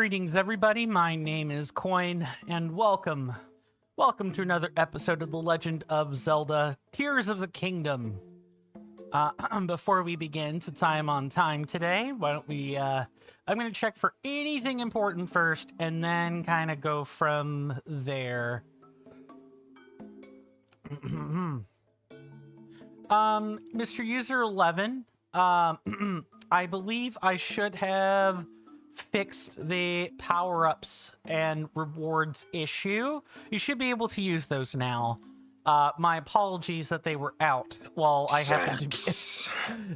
Greetings, everybody. My name is Coin, and welcome. Welcome to another episode of The Legend of Zelda Tears of the Kingdom. Before we begin, since I am on time today, why don't we, I'm going to check for anything important first, and then kind of go from there. Mr. User 11, I believe I should have fixed the power-ups and rewards issue. You should be able to use those now. My apologies that they were out while I happened to be...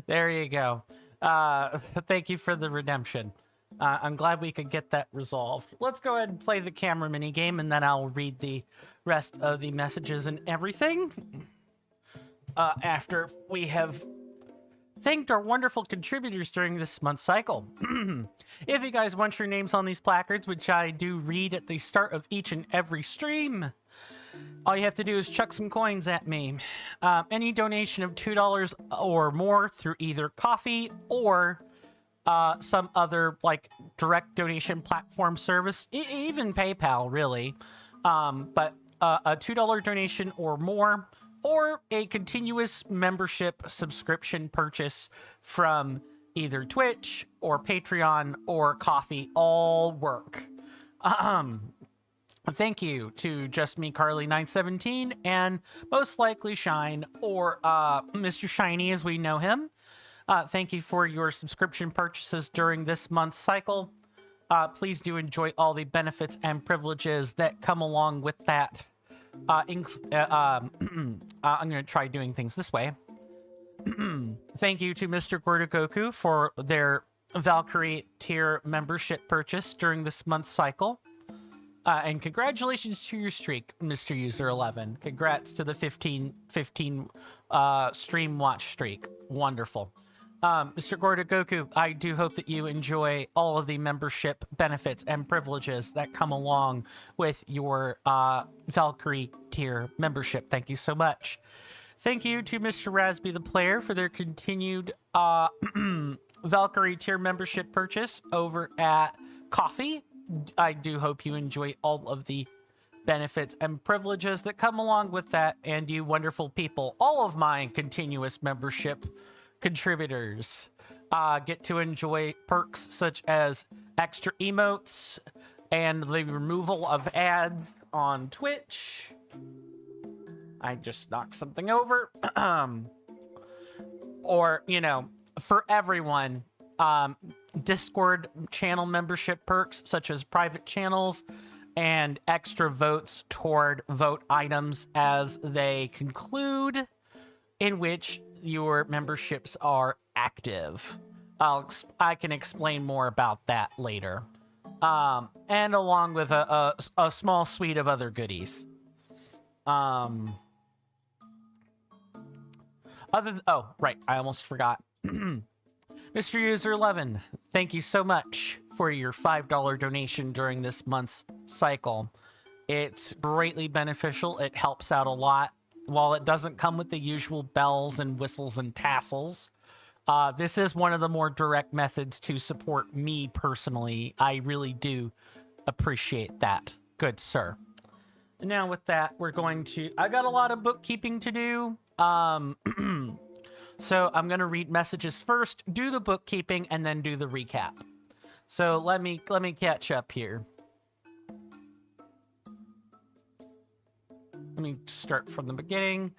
There you go. Thank you for the redemption. I'm glad we could get that resolved. Let's go ahead and play the camera mini game, and then I'll read the rest of the messages and everything after we have thanked our wonderful contributors during this month's cycle. If you guys want your names on these placards, which I do read at the start of each and every stream, all you have to do is chuck some coins at me. Any donation of $2 or more through either Coffee or some other like direct donation platform service, even PayPal, really. But a $2 donation or more, or a continuous membership subscription purchase from either Twitch or Patreon or Coffee, all work. Thank you to Just Me Carly 917 and most likely Shine, or Mr. Shiny as we know him. Thank you for your subscription purchases during this month's cycle. Please do enjoy all the benefits and privileges that come along with that. I'm going to try doing things this way. Thank you to Mr. Gordogoku for their Valkyrie tier membership purchase during this month's cycle. And congratulations to your streak, Mr. User 11. Congrats to the 15 stream watch streak. Wonderful. Mr. Gordogoku, I do hope that you enjoy all of the membership benefits and privileges that come along with your Valkyrie tier membership. Thank you so much. Thank you to Mr. Rasby the Player for their continued Valkyrie tier membership purchase over at Coffee. I do hope you enjoy all of the benefits and privileges that come along with that, and you wonderful people, all of my continuous membership contributors get to enjoy perks such as extra emotes and the removal of ads on Twitch. I just knocked something over. Or, you know, for everyone, Discord channel membership perks such as private channels and extra votes toward vote items as they conclude, in which your memberships are active. I can explain more about that later. And along with a small suite of other goodies. Oh, right, I almost forgot. Mr. User 11, thank you so much for your $5 donation during this month's cycle. It's greatly beneficial. It helps out a lot. While it doesn't come with the usual bells and whistles and tassels, this is one of the more direct methods to support me personally. I really do appreciate that, good sir. Now with that, we're going to... I got a lot of bookkeeping to do. So I'm going to read messages first, do the bookkeeping, and then do the recap. So let me catch up here. Let me start from the beginning.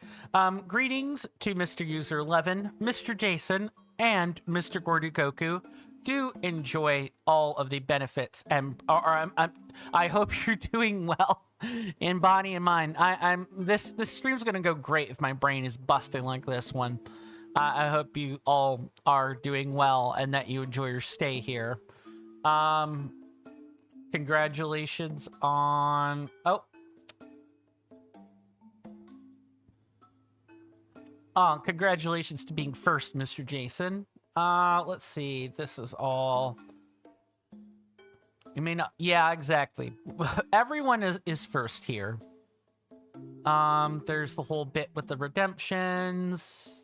Greetings to Mr. User 11, Mr. Jason, and Mr. Gordogoku. Do enjoy all of the benefits, and I hope you're doing well in body and mind. This stream's gonna go great if my brain is busting like this one. I hope you all are doing well and that you enjoy your stay here. Congratulations on... congratulations to being first, Mr. Jason. Let's see. This is all... You may not... Yeah, exactly. Everyone is first here. There's the whole bit with the redemptions.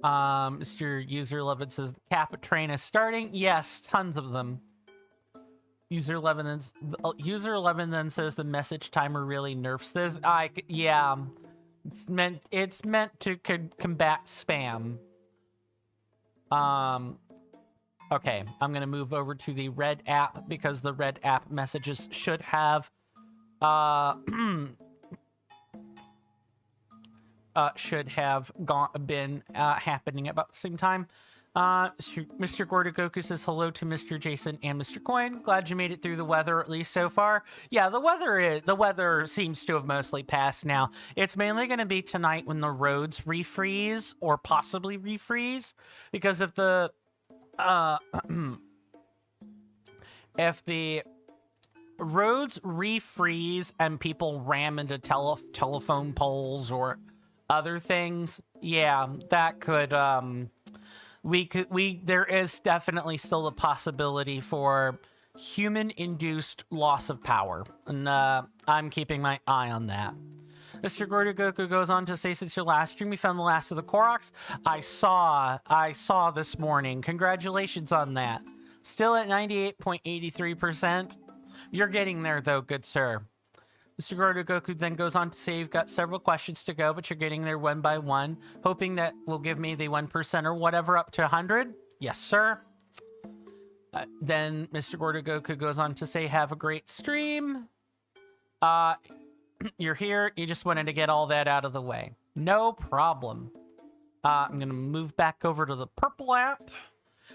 Mr. User 11 says, Cap train is starting. Yes, tons of them. User 11 then says the message timer really nerfs this. Yeah, it's meant to combat spam. Okay, I'm gonna move over to the red app because the red app messages should have been happening about the same time. Mr. Gordogoku says hello to Mr. Jason and Mr. Coin. Glad you made it through the weather, at least so far. Yeah, the weather seems to have mostly passed now. It's mainly going to be tonight when the roads refreeze or possibly refreeze, because if the if the roads refreeze and people ram into telephone poles or other things, yeah, that could there is definitely still a possibility for human-induced loss of power, and I'm keeping my eye on that. Mr. Gordogoku goes on to say, since your last stream, we found the last of the Koroks. I saw this morning. Congratulations on that. Still at 98.83%. You're getting there, though, good sir. Mr. Gordogoku then goes on to say, you've got several questions to go, but you're getting there one by one, hoping that will give me the 1% or whatever up to 100. Yes, sir. Then Mr. Gordogoku goes on to say, have a great stream. You're here. You just wanted to get all that out of the way. No problem. I'm going to move back over to the purple app.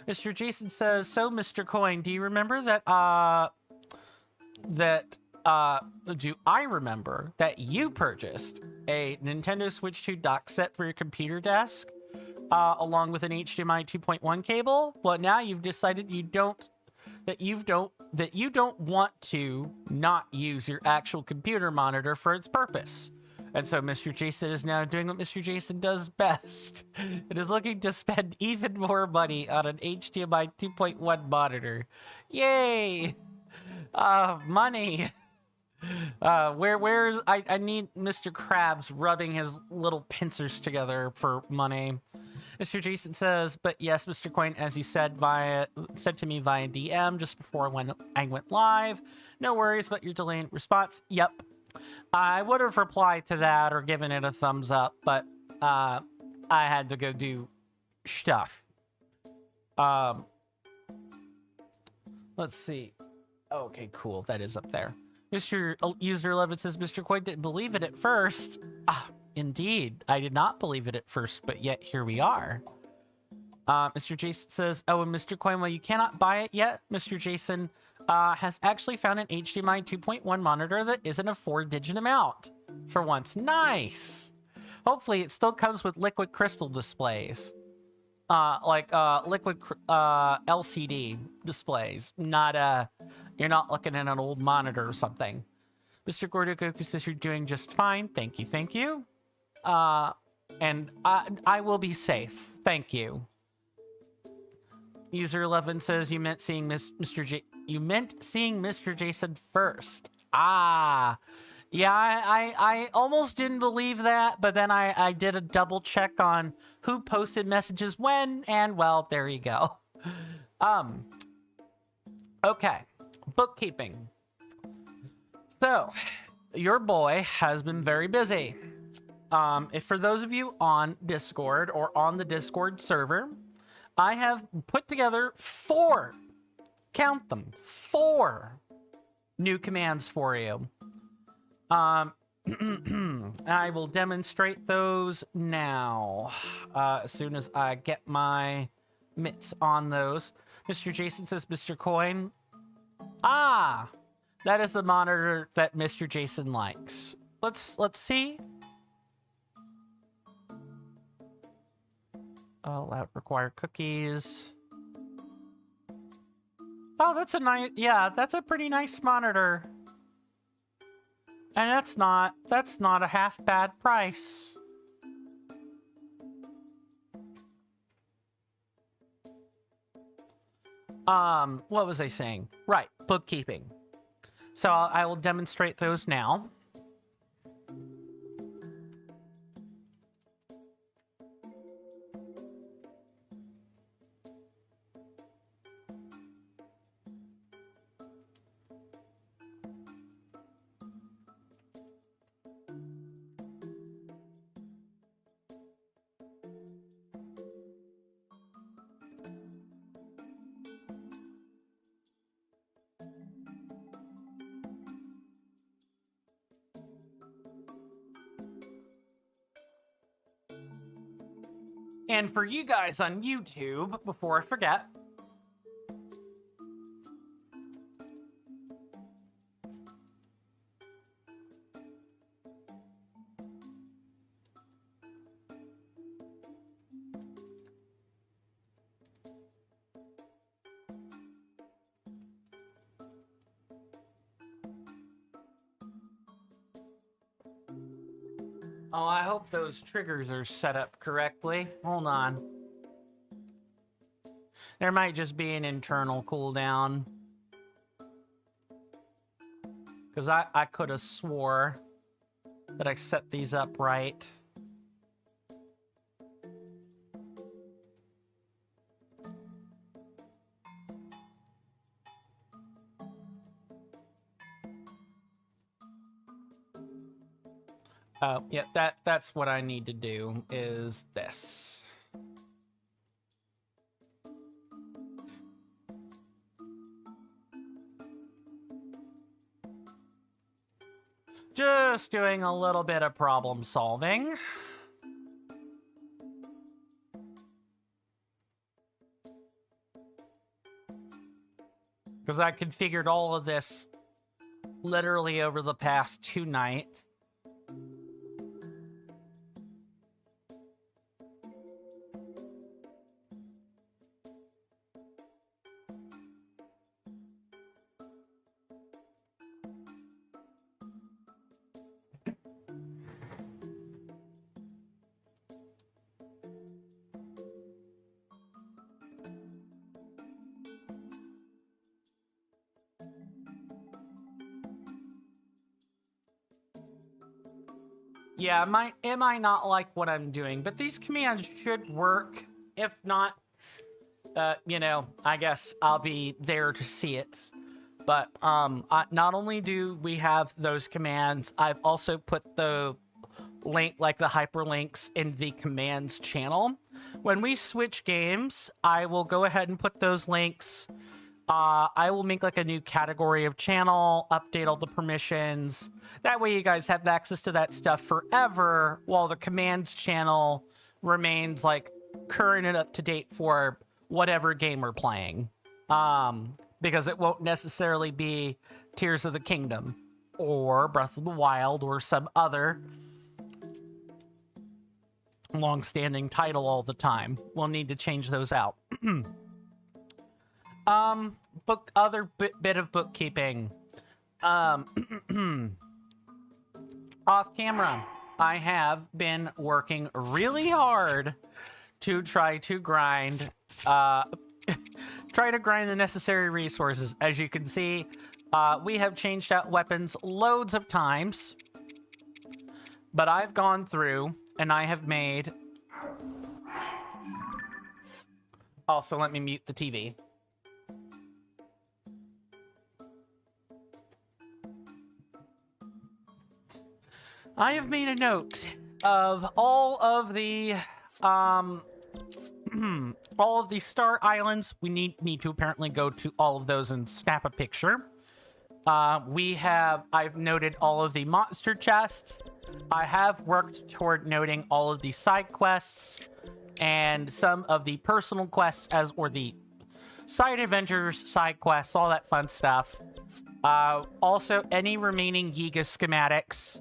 Mr. Jason says, so, Mr. Coin, do you remember that, do I remember that you purchased a Nintendo Switch 2 dock set for your computer desk, along with an HDMI 2.1 cable? Well, now you've decided you don't want to not use your actual computer monitor for its purpose. And so Mr. Jason is now doing what Mr. Jason does best. It is looking to spend even more money on an HDMI 2.1 monitor. Yay! Money. I need Mr. Krabs rubbing his little pincers together for money. Mr. Jason says, but yes, Mr. Coin, as you said to me via DM just before I went live. No worries about your delayed response. Yep. I would have replied to that or given it a thumbs up, but I had to go do stuff. Let's see. Okay, cool. That is up there. Mr. User 11 says, Mr. Coin didn't believe it at first. Indeed. I did not believe it at first, but yet here we are. Mr. Jason says, oh, and Mr. Coin, well, you cannot buy it yet. Mr. Jason has actually found an HDMI 2.1 monitor that isn't a 4-digit amount. For once. Nice! Hopefully it still comes with liquid crystal displays. Liquid LCD displays. Not, you're not looking at an old monitor or something. Mr. Gordogoku says you're doing just fine. Thank you, thank you. And I will be safe. Thank you. User 11 says you meant seeing Mr. Jason first. Yeah, I almost didn't believe that, but then I did a double check on who posted messages when, and well, there you go. Okay, bookkeeping. So, your boy has been very busy. If for those of you on Discord or on the Discord server, I have put together 4, count them, 4 new commands for you. I will demonstrate those now, as soon as I get my mitts on those. Mr. Jason says, Mr. Coin. That is the monitor that Mr. Jason likes. Let's see. Allow require cookies. Oh, that's a nice, yeah, that's a pretty nice monitor. And that's not a half bad price. What was I saying? Right, bookkeeping. So I will demonstrate those now. And for you guys on YouTube, before I forget, oh, I hope those triggers are set up correctly. Hold on. There might just be an internal cooldown. Because I could have swore that I set these up right. Oh, yeah, that's what I need to do, is this. Just doing a little bit of problem solving. Because I configured all of this literally over the past 2 nights. Yeah, it might not like what I'm doing, but these commands should work. If not, you know, I guess I'll be there to see it. But not only do we have those commands, I've also put the link, like the hyperlinks, in the commands channel. When we switch games, I will go ahead and put those links. I will make like a new category of channel, update all the permissions. That way you guys have access to that stuff forever, while the commands channel remains like current and up to date for whatever game we're playing. Because it won't necessarily be Tears of the Kingdom or Breath of the Wild or some other long-standing title all the time. We'll need to change those out. Other bit of bookkeeping. Off camera, I have been working really hard to try to grind the necessary resources. As you can see, we have changed out weapons loads of times, but I've gone through and I have made... Also, let me mute the TV. I have made a note of all of the all of the star islands. We need to apparently go to all of those and snap a picture. I've noted all of the monster chests. I have worked toward noting all of the side quests and some of the personal quests, or the side adventures, side quests, all that fun stuff. Also, any remaining Giga schematics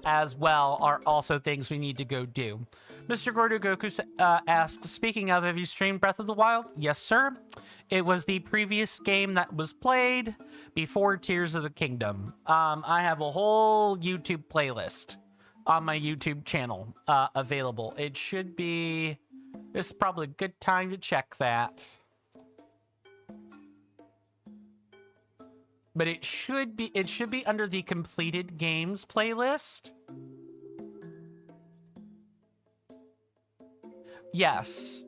as well are also things we need to go do. Mr. Gordo Goku asks, speaking of, have you streamed Breath of the Wild? Yes, sir. It was the previous game that was played before Tears of the Kingdom. I have a whole YouTube playlist on my YouTube channel available. It should be... This is probably a good time to check that. But it should be under the completed games playlist. Yes.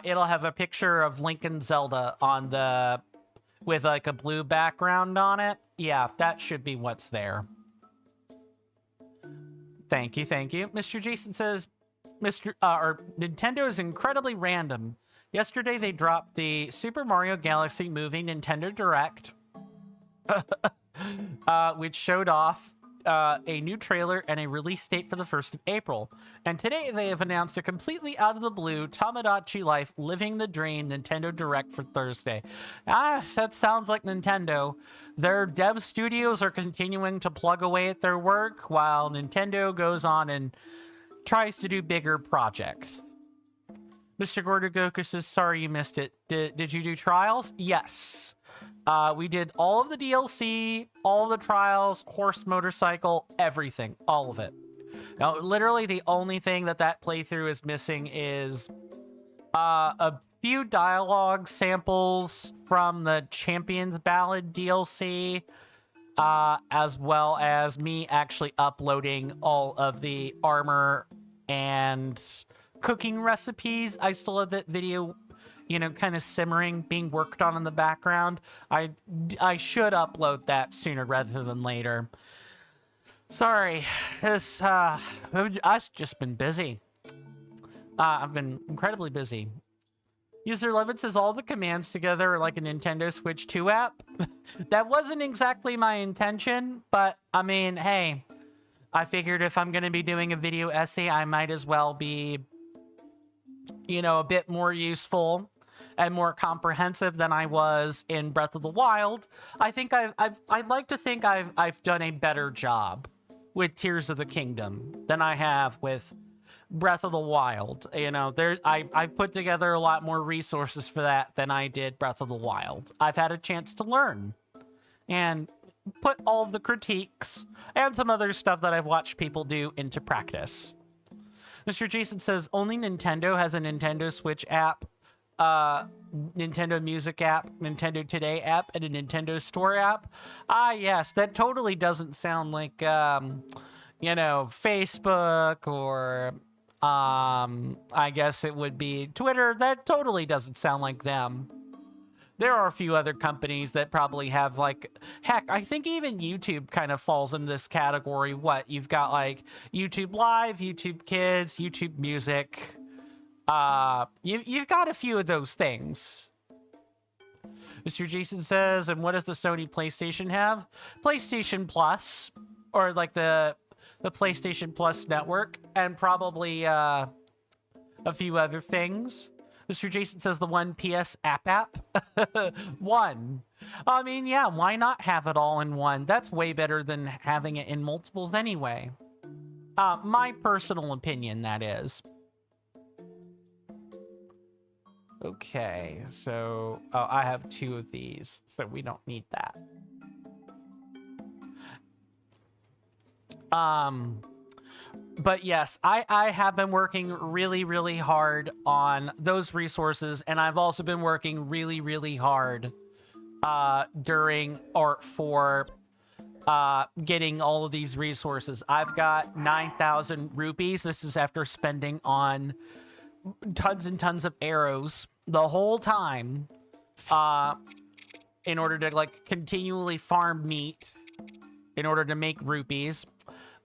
It'll have a picture of Link and Zelda on the... with like a blue background on it. Yeah, that should be what's there. Thank you, thank you. Mr. Jason says, Nintendo is incredibly random. Yesterday they dropped the Super Mario Galaxy Movie Nintendo Direct, which showed off a new trailer and a release date for the 1st of April. And today they have announced a completely out of the blue Tamagotchi Life Living the Dream Nintendo Direct for Thursday. That sounds like Nintendo. Their dev studios are continuing to plug away at their work while Nintendo goes on and tries to do bigger projects. Mr. Gordogoku says, sorry you missed it. Did you do trials? Yes. We did all of the DLC, all of the trials, horse motorcycle, everything, all of it. Now, literally the only thing that playthrough is missing is a few dialogue samples from the Champions Ballad DLC, as well as me actually uploading all of the armor and cooking recipes. I still have that video, you know, kind of simmering, being worked on in the background. I should upload that sooner rather than later. Sorry, this, I've just been busy. I've been incredibly busy. User 11 says all the commands together are like a Nintendo Switch 2 app. That wasn't exactly my intention, but I mean, hey, I figured if I'm going to be doing a video essay, I might as well be, you know, a bit more useful and more comprehensive than I was in Breath of the Wild. I think I'd like to think I've done a better job with Tears of the Kingdom than I have with Breath of the Wild. You know, I've put together a lot more resources for that than I did Breath of the Wild. I've had a chance to learn and put all of the critiques and some other stuff that I've watched people do into practice. Mr. Jason says only Nintendo has a Nintendo Switch app, Nintendo Music app, Nintendo Today app, and a Nintendo Store app. Yes, that totally doesn't sound like, you know, Facebook or, I guess it would be Twitter. That totally doesn't sound like them. There are a few other companies that probably have, like, heck, I think even YouTube kind of falls in this category. What? You've got, like, YouTube Live, YouTube Kids, YouTube Music. You've got a few of those things. Mr. Jason says, and what does the Sony PlayStation have? PlayStation Plus, or, like, the PlayStation Plus network, and probably, a few other things. Mr. Jason says the One PS app. One. I mean, yeah, why not have it all in one? That's way better than having it in multiples anyway. My personal opinion, that is. Okay, so... Oh, I have 2 of these, so we don't need that. But yes, I have been working really, really hard on those resources, and I've also been working really, really hard for getting all of these resources. I've got 9,000 rupees. This is after spending on tons and tons of arrows the whole time in order to, like, continually farm meat in order to make rupees.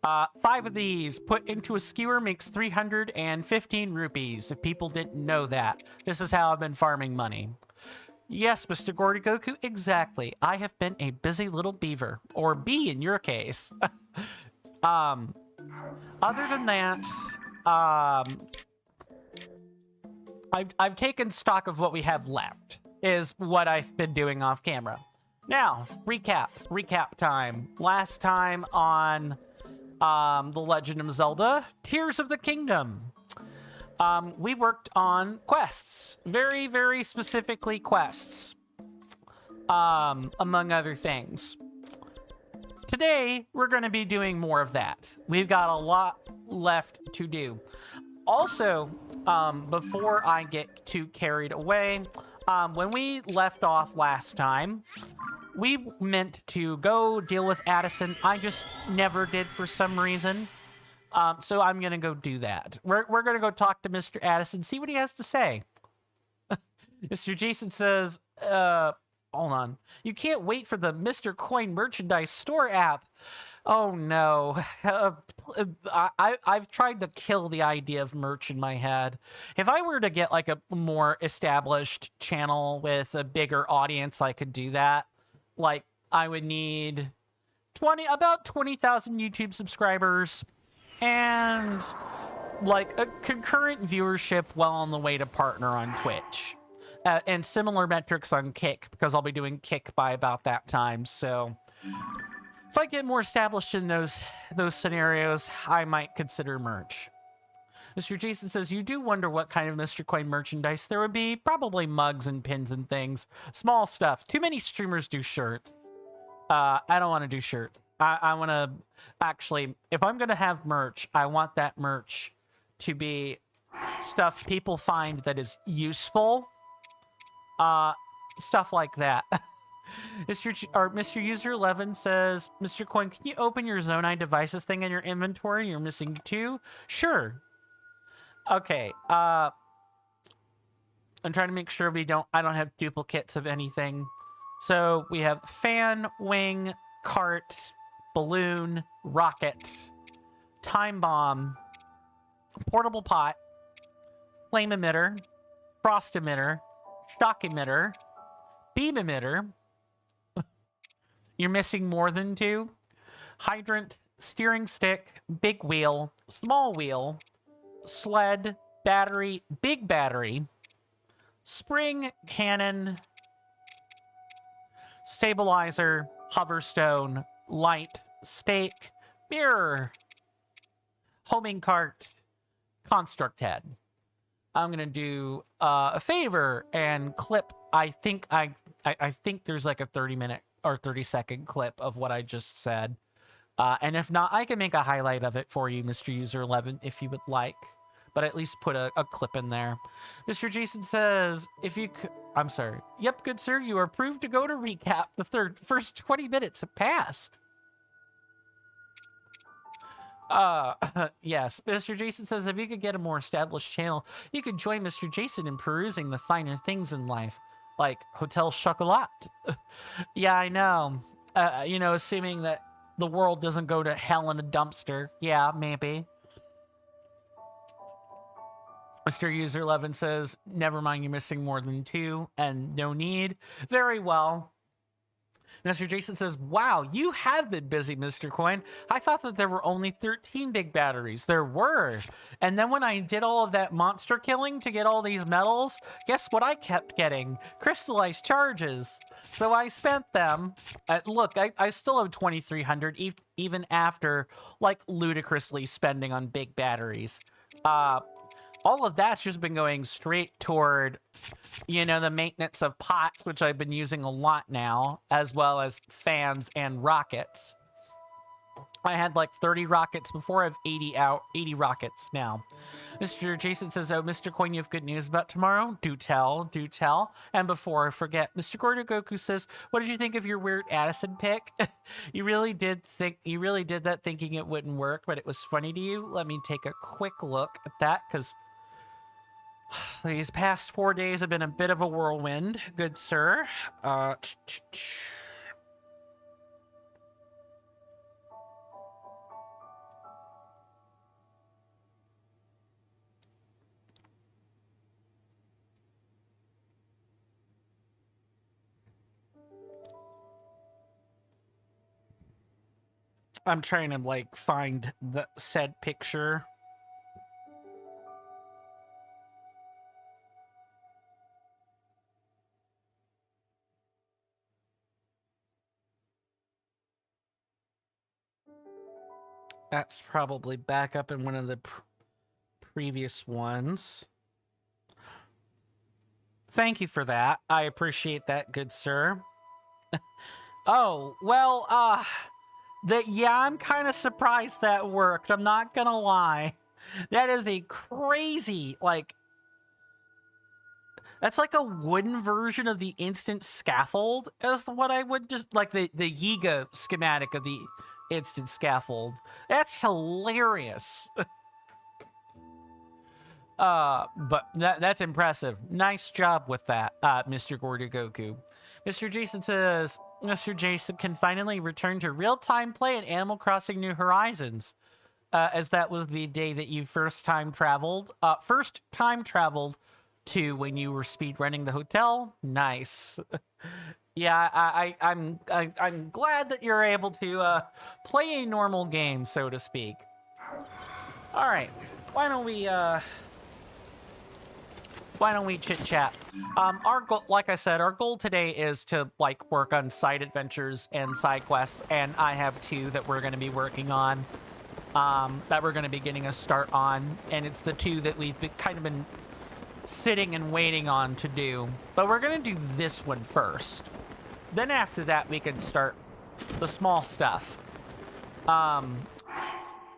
5 of these put into a skewer makes 315 rupees, if people didn't know that. This is how I've been farming money. Yes, Mr. Gordogoku, exactly. I have been a busy little beaver. Or bee in your case. Other than that, I've taken stock of what we have left, is what I've been doing off camera. Now, recap time. Last time on... The Legend of Zelda, Tears of the Kingdom. We worked on quests. Very, very specifically quests. Among other things. Today, we're going to be doing more of that. We've got a lot left to do. Also, before I get too carried away, when we left off last time, we meant to go deal with Addison. I just never did for some reason. So I'm going to go do that. We're going to go talk to Mr. Addison, see what he has to say. Mr. Jason says, hold on. You can't wait for the Mr. Coin merchandise store app. Oh, no. I've tried to kill the idea of merch in my head. If I were to get, like, a more established channel with a bigger audience, I could do that. Like, I would need about 20,000 YouTube subscribers, and like a concurrent viewership well on the way to partner on Twitch. And similar metrics on Kick, because I'll be doing Kick by about that time. So if I get more established in those scenarios, I might consider merch. Mr. Jason says, you do wonder what kind of Mr. Coin merchandise there would be. Probably mugs and pins and things. Small stuff. Too many streamers do shirts. I don't want to do shirts. I want to... Actually, if I'm going to have merch, I want that merch to be stuff people find that is useful. Stuff like that. Mr. User 11 says, Mr. Coin, can you open your Zonai devices thing in your inventory? You're missing 2? Sure. Okay. I'm trying to make sure I don't have duplicates of anything. So we have fan, wing, cart, balloon, rocket, time bomb, portable pot, flame emitter, frost emitter, shock emitter, beam emitter. You're missing more than 2. Hydrant, steering stick, big wheel, small wheel, sled, battery, big battery, spring, cannon, stabilizer, hoverstone, light, stake, mirror, homing cart, construct head. I'm gonna do a favor and clip. I think there's like a 30-minute or 30-second clip of what I just said. And if not, I can make a highlight of it for you, Mr. User 11, if you would like. But at least put a clip in there. Mr. Jason says, if you could... I'm sorry. Yep, good sir, you are approved to go to recap. The first 20 minutes have passed. Yes. Mr. Jason says, if you could get a more established channel, you could join Mr. Jason in perusing the finer things in life. Like Hotel Chocolat. Yeah, I know. You know, assuming that the world doesn't go to hell in a dumpster. Yeah, maybe. Mr. User 11 says, never mind, you're missing more than 2 and no need. Very well. Mr. Jason says, wow, you have been busy, Mr. Coin. I thought that there were only 13 big batteries. There were. And then when I did all of that monster killing to get all these medals, guess what I kept getting? Crystallized charges. So I spent them. Look, I still have 2,300 even after, like, ludicrously spending on big batteries. All of that's just been going straight toward, you know, the maintenance of pots, which I've been using a lot now, as well as fans and rockets. I had like 30 rockets before. I have 80 rockets now. Mr. Jason says, oh, Mr. Coin, you have good news about tomorrow? Do tell, do tell. And before I forget, Mr. Gordo Goku says, what did you think of your weird Addison pick? You really did that thinking it wouldn't work, but it was funny to you? Let me take a quick look at that, because these past 4 days have been a bit of a whirlwind, good sir. I'm trying to, like, find the said picture. That's probably back up in one of the previous ones. Thank you for that. I appreciate that, good sir. Oh, well, yeah, I'm kind of surprised that worked. I'm not gonna lie. That is a crazy, like... That's like a wooden version of the instant scaffold, as what I would just... Like the Yiga schematic of the instant scaffold. That's hilarious. But that's impressive. Nice job with that, Mr. Gordo Goku. Mr. Jason says, Mr. Jason can finally return to real-time play in Animal Crossing New Horizons, as that was the day that you first time traveled to when you were speedrunning the hotel. Nice. Yeah, I'm glad that you're able to play a normal game, so to speak. All right, why don't we chit chat? Our goal, like I said, our goal today is to like work on side adventures and side quests, and I have 2 that we're going to be working on. That we're going to be getting a start on, and it's the 2 that we've kind of been sitting and waiting on to do. But we're going to do this one first. Then after that, we can start the small stuff.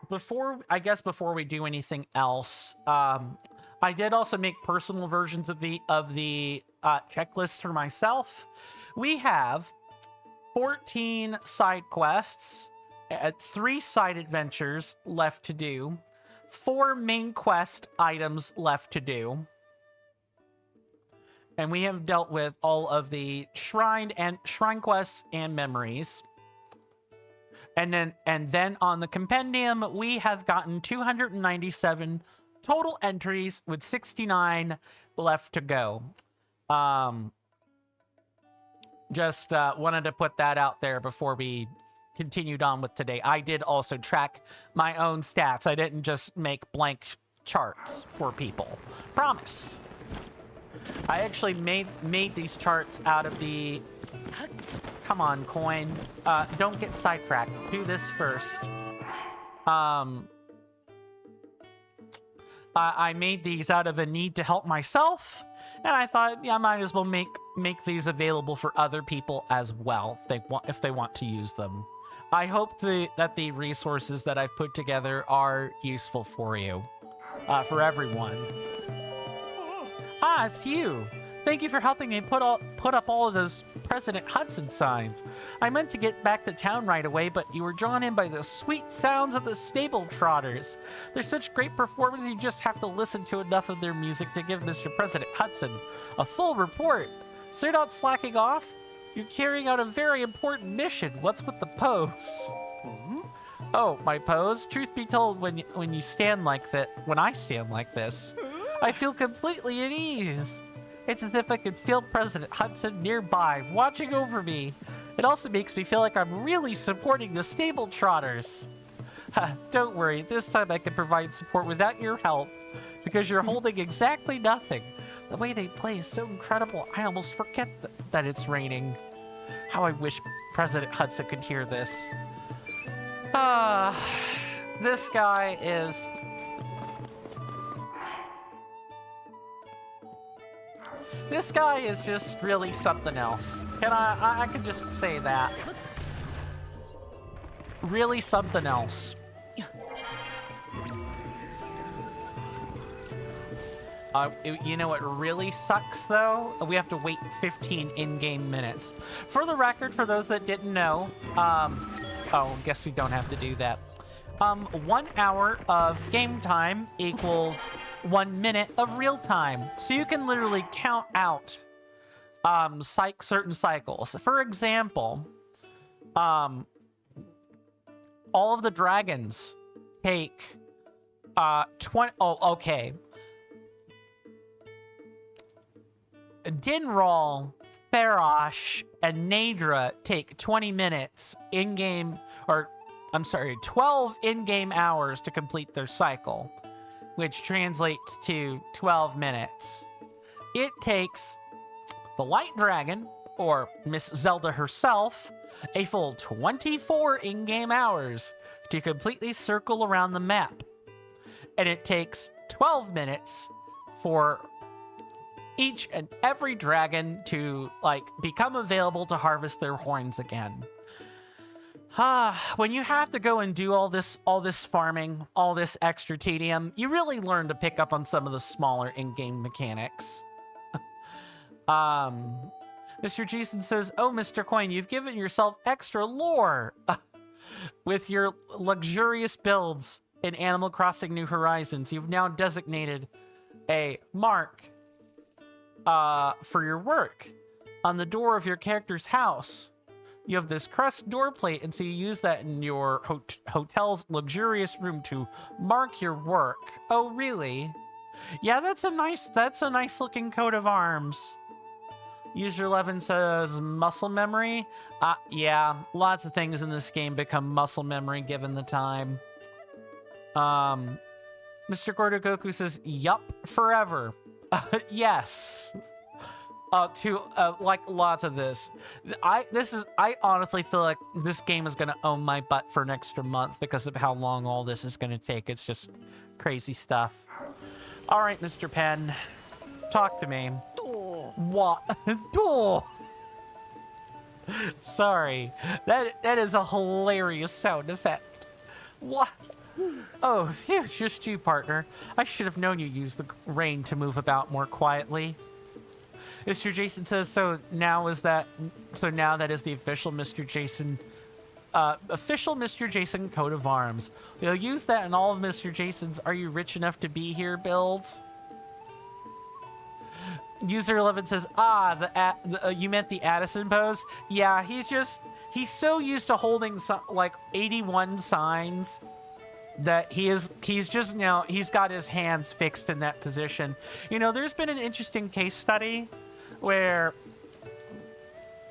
Before we do anything else, I did also make personal versions of the checklist for myself. We have 14 side quests, 3 side adventures left to do, 4 main quest items left to do. And we have dealt with all of the shrine quests and memories. And then on the compendium, we have gotten 297 total entries with 69 left to go. Just wanted to put that out there before we continued on with today. I did also track my own stats. I didn't just make blank charts for people. Promise. I actually made these charts out of the... Come on, coin. Don't get sidetracked. Do this first. I made these out of a need to help myself, and I thought, yeah, I might as well make these available for other people as well if they want to use them. I hope that the resources that I've put together are useful for you, for everyone. Ah, it's you. Thank you for helping me put up all of those President Hudson signs. I meant to get back to town right away, but you were drawn in by the sweet sounds of the Stable Trotters. They're such great performers, you just have to listen to enough of their music to give Mr. President Hudson a full report. So you're not slacking off? You're carrying out a very important mission. What's with the pose? Oh, my pose? Truth be told, when you stand like that, when I stand like this, I feel completely at ease. It's as if I could feel President Hudson nearby, watching over me. It also makes me feel like I'm really supporting the Stable Trotters. Don't worry, this time I can provide support without your help, because you're holding exactly nothing. The way they play is so incredible, I almost forget that it's raining. How I wish President Hudson could hear this. This guy is... This guy is just really something else. I can just say that. Really something else. You know what really sucks, though? We have to wait 15 in-game minutes. For the record, for those that didn't know, oh, guess we don't have to do that. 1 hour of game time equals 1 minute of real time. So you can literally count out certain cycles. For example, all of the dragons take 20... Oh, okay. Dinral, Farosh, and Nadra take 20 minutes in-game, or I'm sorry, 12 in-game hours to complete their cycle, which translates to 12 minutes. It takes the White Dragon, or Miss Zelda herself, a full 24 in-game hours to completely circle around the map. And it takes 12 minutes for each and every dragon to, like, become available to harvest their horns again. When you have to go and do all this farming, all this extra tedium, you really learn to pick up on some of the smaller in-game mechanics. Mr. Jason says, "Oh, Mr. Coin, you've given yourself extra lore with your luxurious builds in Animal Crossing New Horizons. You've now designated a mark for your work on the door of your character's house. You have this crest door plate, and so you use that in your hotel's luxurious room to mark your work." Oh, really? Yeah, that's a nice looking coat of arms. User 11 says muscle memory. Yeah, lots of things in this game become muscle memory given the time. Mr. Gordo Goku says, yup, forever. Yes. Like lots of this. I honestly feel like this game is gonna own my butt for an extra month because of how long all this is gonna take. It's just crazy stuff. All right, Mr. Penn, talk to me. What? Sorry, that is a hilarious sound effect. What? Oh, phew, it's just you, partner. I should have known you used the rain to move about more quietly. Mr. Jason says, so now that is the official Mr. Jason coat of arms. We'll use that in all of Mr. Jason's "Are you rich enough to be here" builds. User 11 says, you meant the Addison pose? Yeah, he's so used to holding like 81 signs that he's got his hands fixed in that position. You know, there's been an interesting case study where,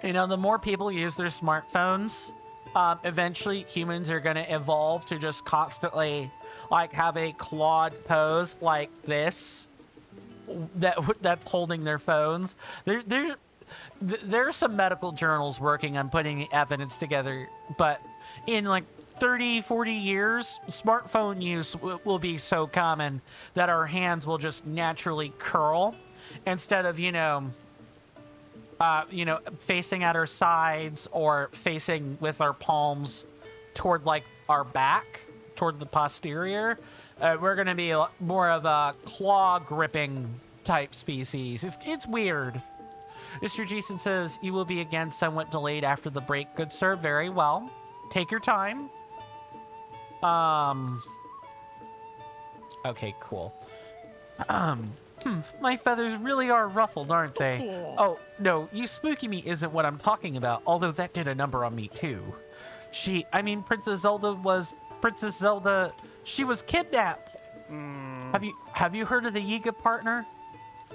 you know, the more people use their smartphones, eventually humans are going to evolve to just constantly like have a clawed pose like this that's holding their phones. There are some medical journals working on putting evidence together, but in like 30, 40 years, smartphone use will be so common that our hands will just naturally curl instead of, facing at our sides or facing with our palms toward like our back, toward the posterior. We're going to be more of a claw gripping type species. It's weird. Mr. Jason says, you will be again somewhat delayed after the break, good sir. Very well. Take your time. Okay, cool. My feathers really are ruffled, aren't they? Oh, no, you spooky me isn't what I'm talking about, although that did a number on me, too. Princess Zelda, she was kidnapped. Have you heard of the Yiga partner?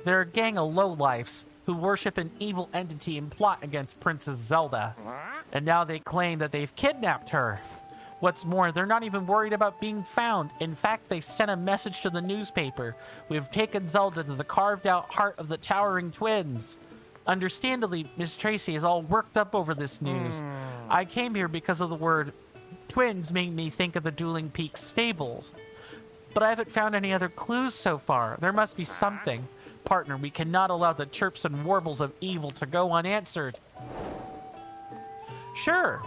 They're a gang of lowlifes who worship an evil entity and plot against Princess Zelda. And now they claim that they've kidnapped her. What's more, they're not even worried about being found. In fact, they sent a message to the newspaper. We've taken Zelda to the carved-out heart of the Towering Twins. Understandably, Miss Tracy is all worked up over this news. I came here because of the word twins made me think of the Dueling Peaks stables. But I haven't found any other clues so far. There must be something. Partner, we cannot allow the chirps and warbles of evil to go unanswered. Sure.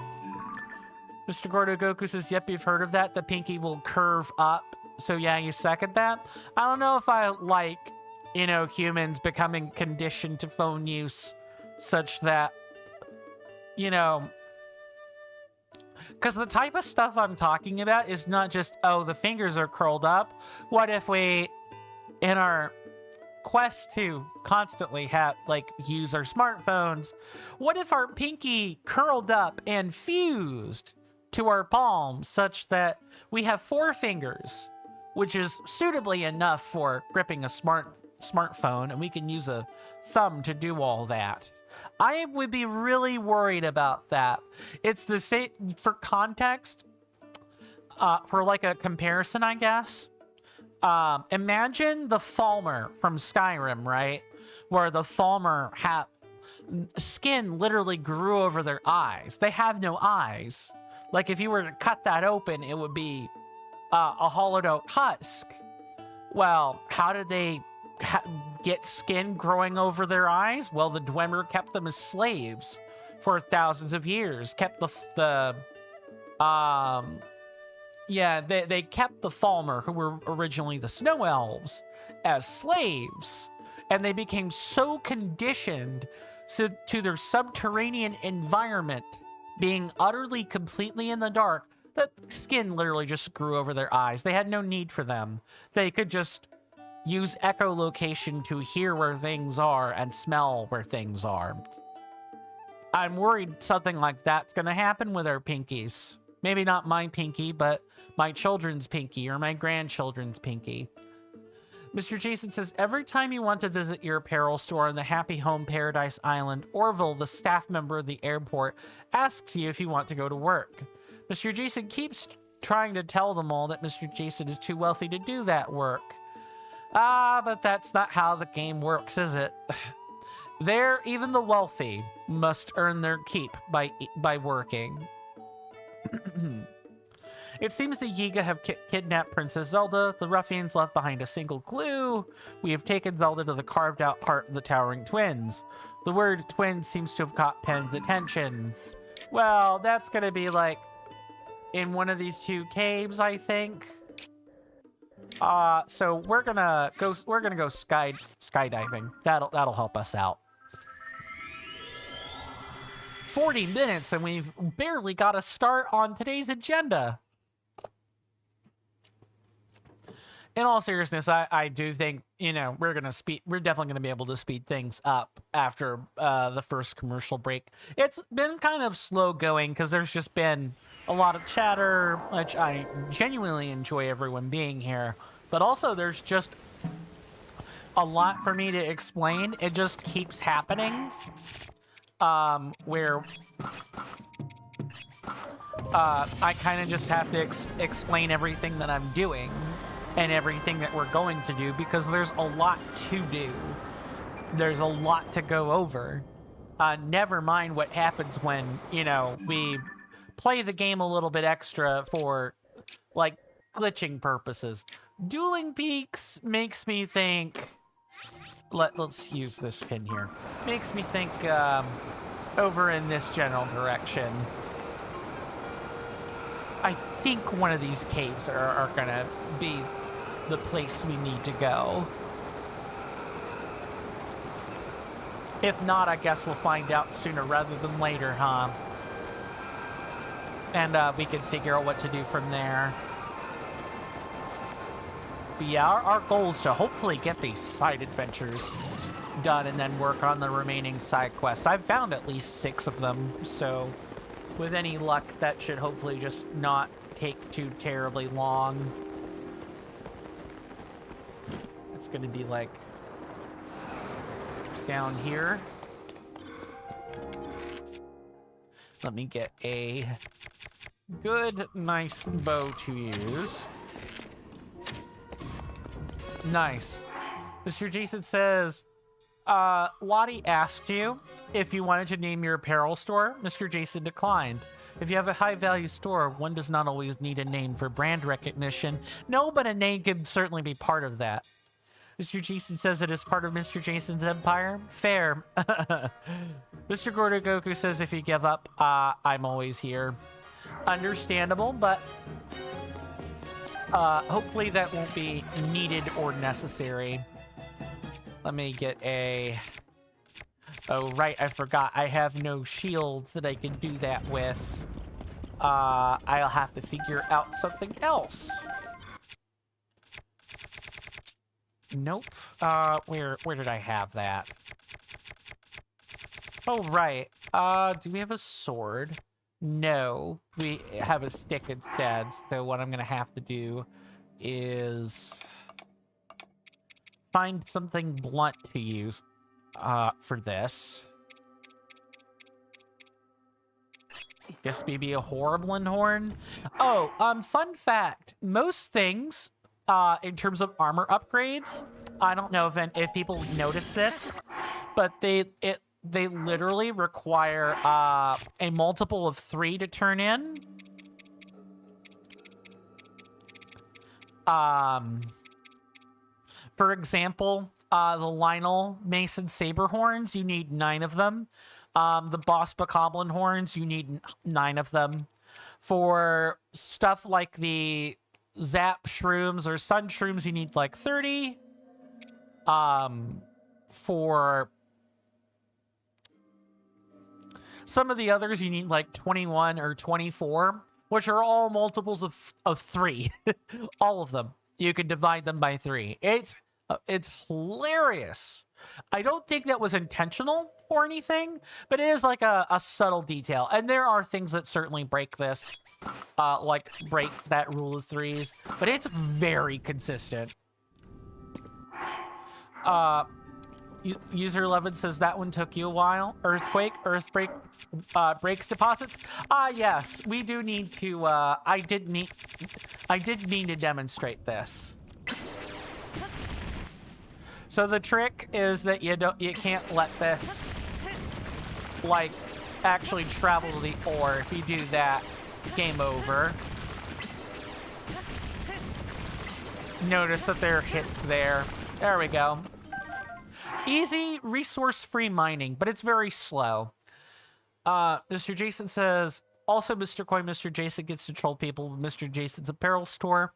Mr. Gordo Goku says, yep, you've heard of that. The pinky will curve up. So yeah, you second that? I don't know if I like, humans becoming conditioned to phone use such that, because the type of stuff I'm talking about is not just, oh, the fingers are curled up. What if we, in our quest to constantly use our smartphones, what if our pinky curled up and fused to our palms such that we have 4 fingers, which is suitably enough for gripping a smartphone, and we can use a thumb to do all that? I would be really worried about that. It's the same for context, for like a comparison, I guess. Imagine the Falmer from Skyrim, right? Where the Falmer skin literally grew over their eyes. They have no eyes. Like, if you were to cut that open, it would be a hollowed out husk. Well, how did they get skin growing over their eyes? Well, the Dwemer kept them as slaves for thousands of years. Kept they kept the Falmer, who were originally the Snow Elves, as slaves. And they became so conditioned to their subterranean environment, being utterly, completely in the dark, that skin literally just grew over their eyes. They had no need for them. They could just use echolocation to hear where things are and smell where things are. I'm worried something like that's going to happen with our pinkies. Maybe not my pinky, but my children's pinky or my grandchildren's pinky. Mr. Jason says, every time you want to visit your apparel store on the Happy Home Paradise Island, Orville, the staff member of the airport, asks you if you want to go to work. Mr. Jason keeps trying to tell them all that Mr. Jason is too wealthy to do that work. But that's not how the game works, is it? There, even the wealthy must earn their keep by working. It seems the Yiga have kidnapped Princess Zelda. The ruffians left behind a single clue. We have taken Zelda to the carved-out heart of the Towering Twins. The word twins seems to have caught Pen's attention. Well, that's gonna be like in one of these two caves, I think. So we're gonna go skydiving. That'll help us out. 40 minutes and we've barely got a start on today's agenda. In all seriousness, I do think, you know, we're definitely gonna be able to speed things up after the first commercial break. It's been kind of slow going because there's just been a lot of chatter, which I genuinely enjoy everyone being here, but also there's just a lot for me to explain. It just keeps happening, where I kind of just have to explain everything that I'm doing and everything that we're going to do, because there's a lot to do. There's a lot to go over. Never mind what happens when, you know, we play the game a little bit extra for, like, glitching purposes. Dueling Peaks makes me think... Let's use this pin here. Makes me think over in this general direction. I think one of these caves are gonna be the place we need to go. If not, I guess we'll find out sooner rather than later, huh? And we can figure out what to do from there. But yeah, our goal is to hopefully get these side adventures done and then work on the remaining side quests. I've found at least 6 of them, so with any luck, that should hopefully just not take too terribly long. It's gonna be like down here. Let me get a good, nice bow to use. Nice. Mr. Jason says, Lottie asked you if you wanted to name your apparel store. Mr. Jason declined. If you have a high-value store, one does not always need a name for brand recognition. No, but a name can certainly be part of that. Mr. Jason says it is part of Mr. Jason's empire. Fair. Mr. Gordo Goku says if you give up, I'm always here. Understandable, but hopefully that won't be needed or necessary. Let me get a... Oh, right, I forgot. I have no shields that I can do that with. I'll have to figure out something else. Nope. Where did I have that? Oh, right. Do we have a sword? No. We have a stick instead, so what I'm gonna have to do is find something blunt to use for this. Guess maybe a Horriblin horn? Oh, fun fact. Most things, in terms of armor upgrades, I don't know if people notice this, but they literally require a multiple of 3 to turn in. For example, the Lionel Mason Saber horns, you need 9 of them. The Boss Bokoblin horns, you need 9 of them. For stuff like the Zap Shrooms or Sun Shrooms, you need like 30. For some of the others, you need like 21 or 24, which are all multiples of 3. All of them. You can divide them by 3. It's hilarious. I don't think that was intentional or anything, but it is like a subtle detail. And there are things that certainly break this, like break that rule of 3s, but it's very consistent. User 11 says that one took you a while. Earthquake, breaks deposits. Yes, we do need to. I did mean to demonstrate this. So the trick is that you can't let this like actually travel to the ore. If you do that, game over. Notice that there are hits there. There we go. Easy resource-free mining, but it's very slow. Mr. Jason says, also Mr. Coin, Mr. Jason gets to troll people with Mr. Jason's apparel store.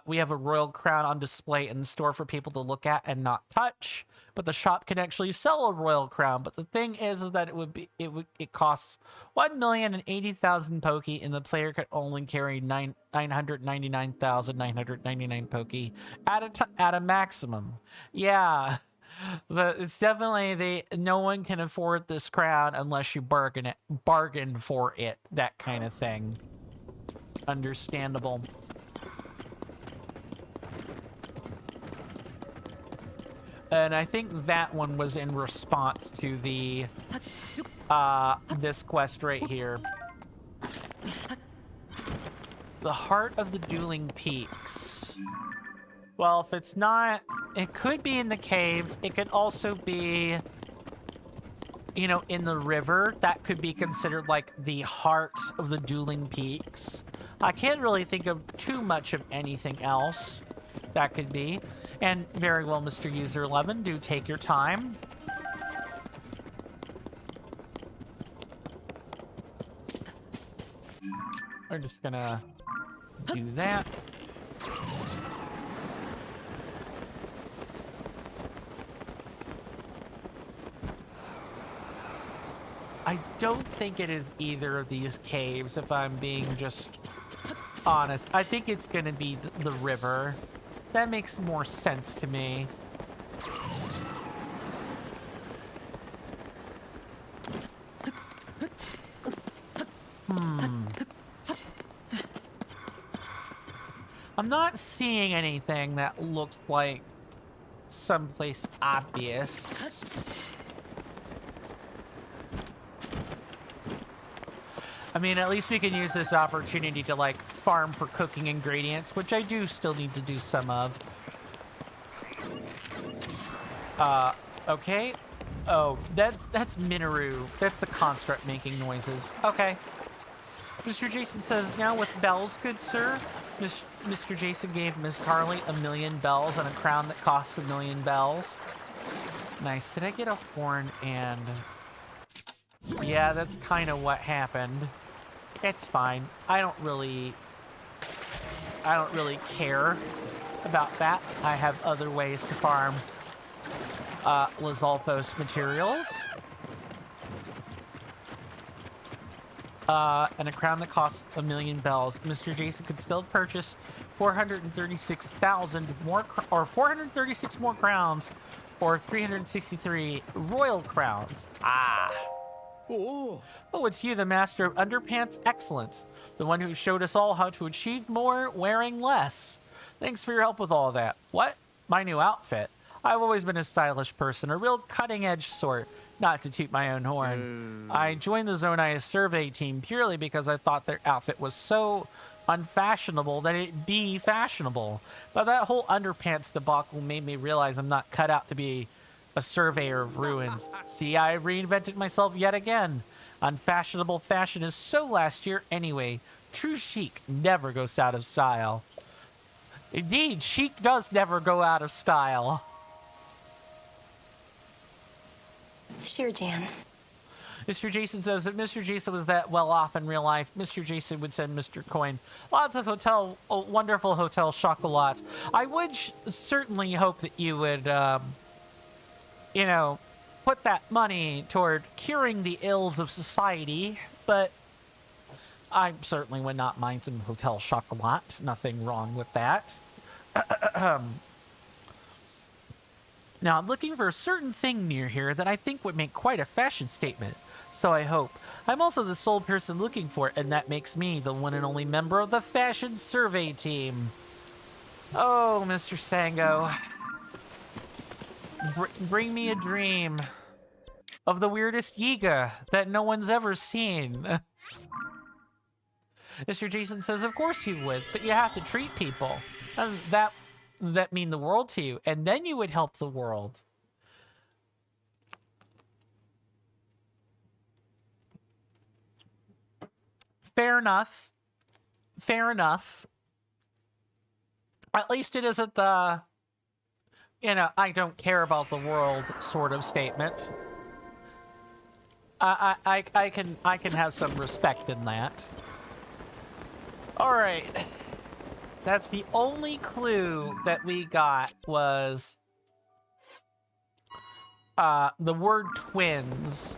We have a royal crown on display in the store for people to look at and not touch. But the shop can actually sell a royal crown. But the thing is that it costs 1,080,000 Poki, and the player could only carry 999,999 Poki at a maximum. Yeah. It's definitely no one can afford this crown unless you bargain for it, that kind of thing. Understandable. And I think that one was in response to the this quest right here. The Heart of the Dueling Peaks. Well, if it's not, it could be in the caves. It could also be, you know, in the river. That could be considered like the heart of the Dueling Peaks. I can't really think of too much of anything else that could be. And very well, Mr. User 11, do take your time. We're just gonna do that. I don't think it is either of these caves, if I'm being just honest. I think it's gonna be the river. That makes more sense to me. I'm not seeing anything that looks like someplace obvious. I mean, at least we can use this opportunity to, like, farm for cooking ingredients, which I do still need to do some of. Okay. Oh, that's Minoru. That's the construct making noises. Okay. Mr. Jason says, now with bells, good sir. Mr. Jason gave Ms. Carly 1,000,000 bells and a crown that costs 1,000,000 bells. Nice. Did I get a horn and... Yeah, that's kind of what happened. It's fine. I don't really care about that. I have other ways to farm Lizalfos materials. And a crown that costs 1,000,000 bells. Mr. Jason could still purchase 436,000 more, or 436 more crowns, or 363 royal crowns. Ah. Oh, it's you, the master of underpants excellence. The one who showed us all how to achieve more wearing less. Thanks for your help with all that. What? My new outfit? I've always been a stylish person, a real cutting-edge sort, not to toot my own horn. I joined the Zonai survey team purely because I thought their outfit was so unfashionable that it'd be fashionable. But that whole underpants debacle made me realize I'm not cut out to be a surveyor of ruins. See, I reinvented myself yet again. Unfashionable fashion is so last year anyway. True chic never goes out of style. Indeed, chic does never go out of style. Sure, Jan. Mr. Jason says that Mr. Jason was that well off in real life. Mr. Jason would send Mr. Coin lots of wonderful hotel chocolat. I would certainly hope that you would, you know, put that money toward curing the ills of society, but I certainly would not mind some hotel chocolat. Nothing wrong with that. Now, I'm looking for a certain thing near here that I think would make quite a fashion statement. So I hope. I'm also the sole person looking for it, and that makes me the one and only member of the fashion survey team. Oh, Mr. Sango. Bring me a dream of the weirdest Yiga that no one's ever seen. Mr. Jason says, of course you would, but you have to treat people. And that mean the world to you, and then you would help the world. Fair enough. Fair enough. At least it isn't the, you know, I don't care about the world sort of statement. I can have some respect in that. All right. That's the only clue that we got was the word twins.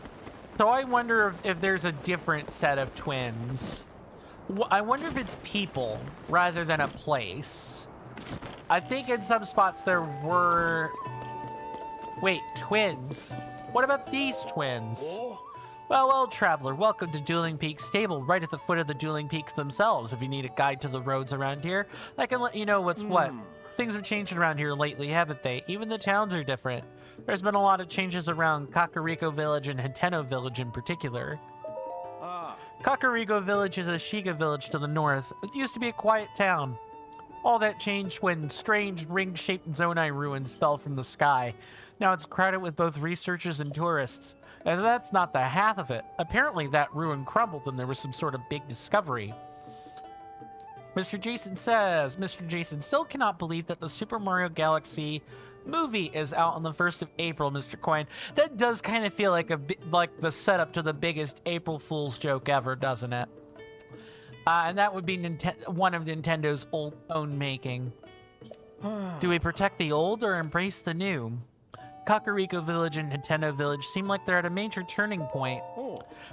So I wonder if there's a different set of twins. I wonder if it's people rather than a place. I think in some spots there were... Wait, twins. What about these twins? Oh. Well, traveler, welcome to Dueling Peaks Stable, right at the foot of the Dueling Peaks themselves. If you need a guide to the roads around here, I can let you know what's what. Things have changed around here lately, haven't they? Even the towns are different. There's been a lot of changes around Kakariko Village and Hateno Village in particular. Kakariko Village is a Shiga village to the north. It used to be a quiet town. All that changed when strange ring-shaped Zonai ruins fell from the sky. Now it's crowded with both researchers and tourists. And that's not the half of it. Apparently that ruin crumbled and there was some sort of big discovery. Mr. Jason says, Mr. Jason still cannot believe that the Super Mario Galaxy movie is out on the 1st of April, Mr. Coin. That does kind of feel like like the setup to the biggest April Fool's joke ever, doesn't it? And that would be one of Nintendo's own making. Do we protect the old or embrace the new? Kakariko Village and Hateno Village seem like they're at a major turning point.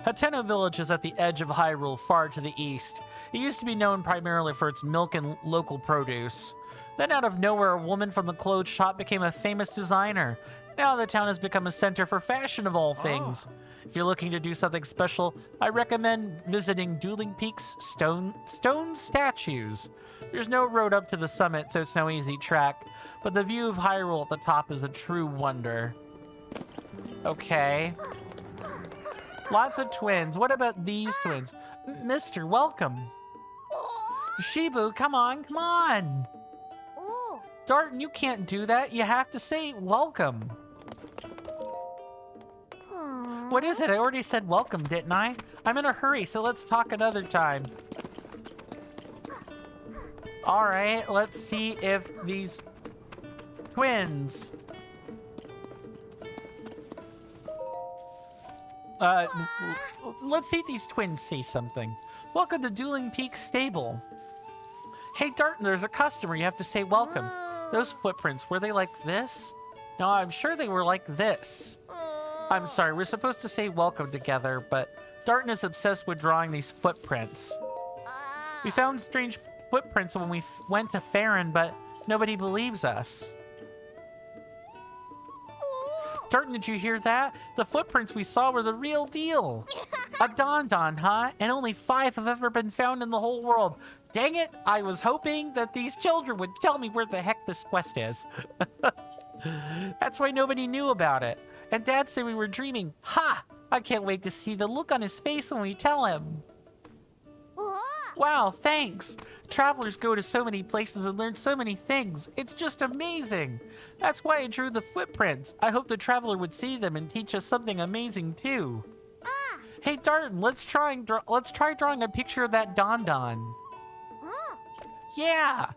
Hateno Village is at the edge of Hyrule, far to the east. It used to be known primarily for its milk and local produce. Then out of nowhere, a woman from the clothes shop became a famous designer. Now the town has become a center for fashion of all things. If you're looking to do something special, I recommend visiting Dueling Peaks stone statues. There's no road up to the summit, so it's no easy trek, but the view of Hyrule at the top is a true wonder. Okay. Lots of twins. What about these twins? Mister, welcome. Shibu, come on, come on. Darton, you can't do that. You have to say welcome. What is it? I already said welcome, didn't I? I'm in a hurry, so let's talk another time. Alright, let's see if these twins... let's see if these twins see something. Welcome to Dueling Peaks Stable. Hey, Darton, there's a customer. You have to say welcome. Those footprints, were they like this? No, I'm sure they were like this. I'm sorry, we're supposed to say welcome together, but Darton is obsessed with drawing these footprints. We found strange footprints when we went to Farron, but nobody believes us. Darton, did you hear that? The footprints we saw were the real deal. A Don-Don, huh? And only 5 have ever been found in the whole world. Dang it, I was hoping that these children would tell me where the heck this quest is. That's why nobody knew about it. And Dad said we were dreaming. Ha! I can't wait to see the look on his face when we tell him. Wow, thanks. Travelers go to so many places and learn so many things. It's just amazing. That's why I drew the footprints. I hope the traveler would see them and teach us something amazing too. Hey, Darton, let's try drawing a picture of that Don-Don. Yeah.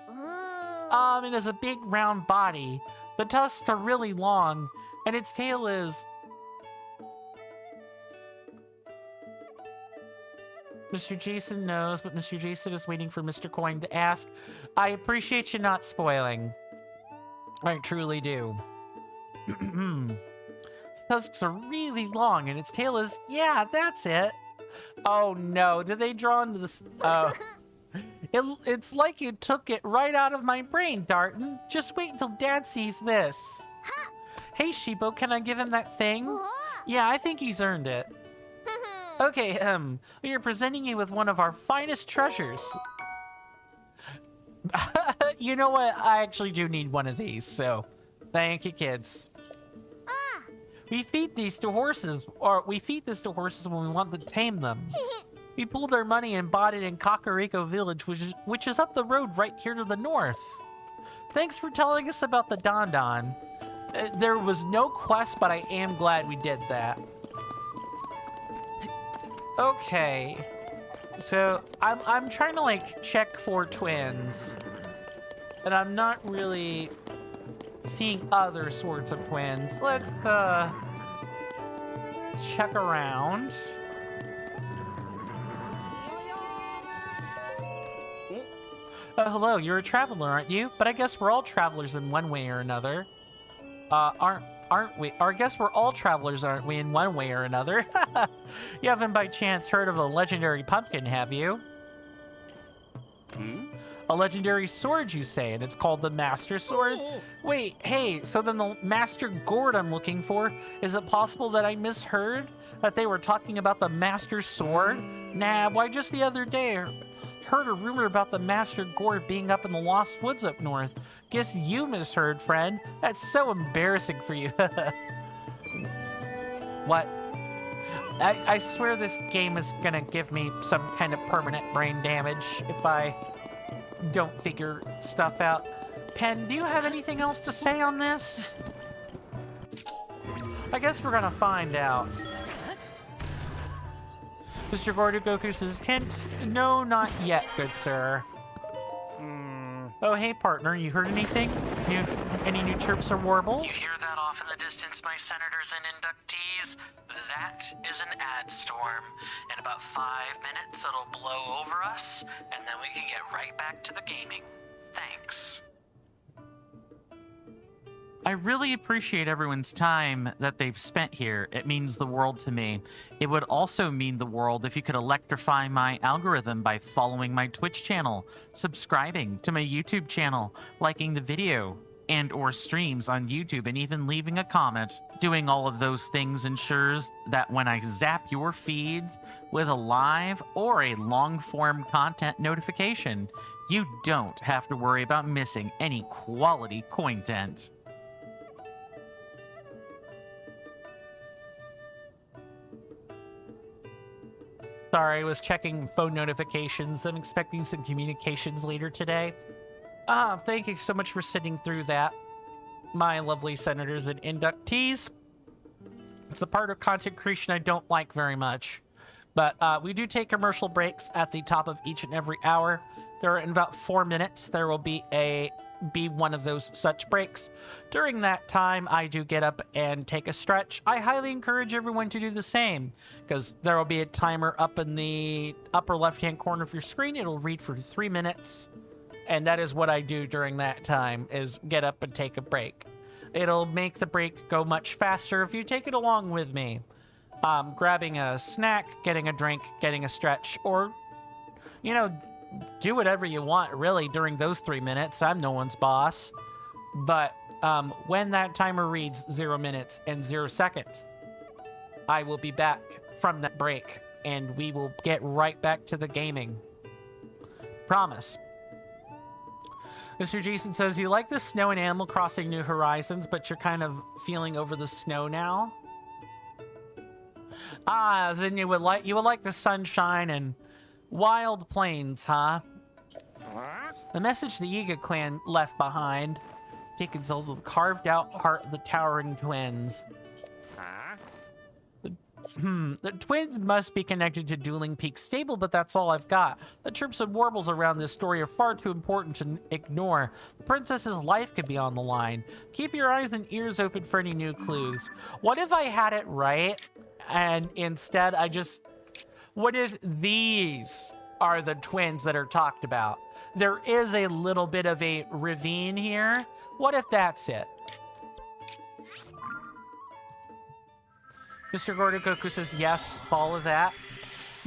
It has a big round body. The tusks are really long, and its tail is... Mr. Jason knows, but Mr. Jason is waiting for Mr. Coin to ask. I appreciate you not spoiling. I truly do. Its tusks are really long, and its tail is... Yeah, that's it. Oh, no. Did they draw into this... It's like you took it right out of my brain, Darton. Just wait until Dad sees this. Hey, Sheepo, can I give him that thing? Yeah, I think he's earned it. Okay, we are presenting you with one of our finest treasures. You know what? I actually do need one of these, so Thank you, kids. We feed these to horses, or we feed this to horses when we want to tame them. We pooled our money and bought it in Kakariko Village, which is up the road right here to the north. Thanks for telling us about the Don Don. There was no quest, but I am glad we did that. Okay, so I'm trying to like check for twins, and I'm not really seeing other sorts of twins. Let's check around. Hello, you're a traveler, aren't you? But I guess we're all travelers in one way or another. Aren't we? Or I guess we're all travelers, aren't we, in one way or another? You haven't by chance heard of a legendary pumpkin, have you? A legendary sword, you say, and it's called the Master Sword? Wait, hey, so then the Master Gourd I'm looking for, is it possible that I misheard? That they were talking about the Master Sword? Nah, why just the other day heard a rumor about the Master Gourd being up in the Lost Woods up north. Guess you misheard, friend. That's so embarrassing for you. What? I swear this game is gonna give me some kind of permanent brain damage if I don't figure stuff out. Pen, do you have anything else to say on this? I guess we're gonna find out. Mr. Goku says, hint, no, not yet, good sir. Oh, hey, partner, you heard anything? Any new chirps or warbles? You hear that off in the distance, my senators and inductees? That is an ad storm. In about 5 minutes, it'll blow over us, and then we can get right back to the gaming. Thanks. I really appreciate everyone's time that they've spent here. It means the world to me. It would also mean the world if you could electrify my algorithm by following my Twitch channel, subscribing to my YouTube channel, liking the video and or streams on YouTube, and even leaving a comment. Doing all of those things ensures that when I zap your feeds with a live or a long-form content notification, you don't have to worry about missing any quality content. Sorry, I was checking phone notifications. I'm expecting some communications later today. Thank you so much for sitting through that, my lovely senators and inductees. It's the part of content creation I don't like very much. But we do take commercial breaks at the top of each and every hour. There are in about 4 minutes, there will be one of those such breaks. During that time, I do get up and take a stretch. I highly encourage everyone to do the same, because there will be a timer up in the upper left-hand corner of your screen. It'll read for 3 minutes, and that is what I do during that time, is get up and take a break. It'll make the break go much faster if you take it along with me. Grabbing a snack, getting a drink, getting a stretch, or, you know, do whatever you want, really, during those 3 minutes. I'm no one's boss. But when that timer reads 0 minutes and 0 seconds, I will be back from that break, and we will get right back to the gaming. Promise. Mr. Jason says, you like the snow in Animal Crossing New Horizons, but you're kind of feeling over the snow now? Ah, as in you would like the sunshine and wild plains, huh? The message the Yiga clan left behind. Take consulted the carved out heart of the towering twins. The twins must be connected to Dueling Peak Stable, but that's all I've got. The chirps and warbles around this story are far too important to ignore. The princess's life could be on the line. Keep your eyes and ears open for any new clues. What if I had it right, and instead I just... What if these are the twins that are talked about? There is a little bit of a ravine here. What if that's it? Mr. Goku says, yes, follow that.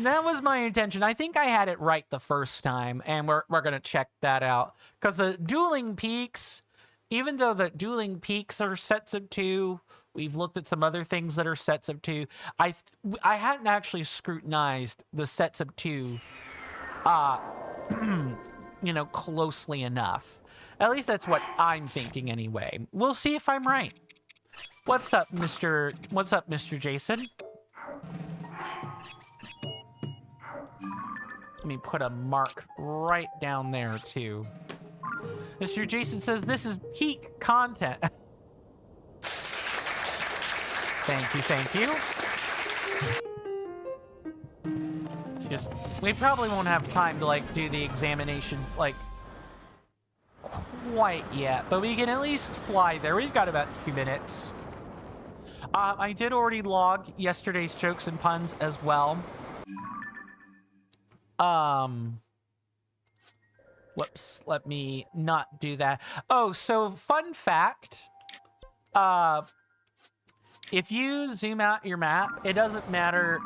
That was my intention. I think I had it right the first time, and we're going to check that out. Because the Dueling Peaks, even though the Dueling Peaks are sets of 2, we've looked at some other things that are sets of 2. I hadn't actually scrutinized the sets of 2, you know, closely enough. At least that's what I'm thinking anyway. We'll see if I'm right. What's up, Mr. Jason? Let me put a mark right down there, too. Mr. Jason says this is peak content. Thank you, thank you. It's just, we probably won't have time to, like, do the examination, like, quite yet. But we can at least fly there. We've got about 2 minutes. I did already log yesterday's jokes and puns as well. Whoops, let me not do that. Oh, so fun fact. If you zoom out your map, it doesn't matter,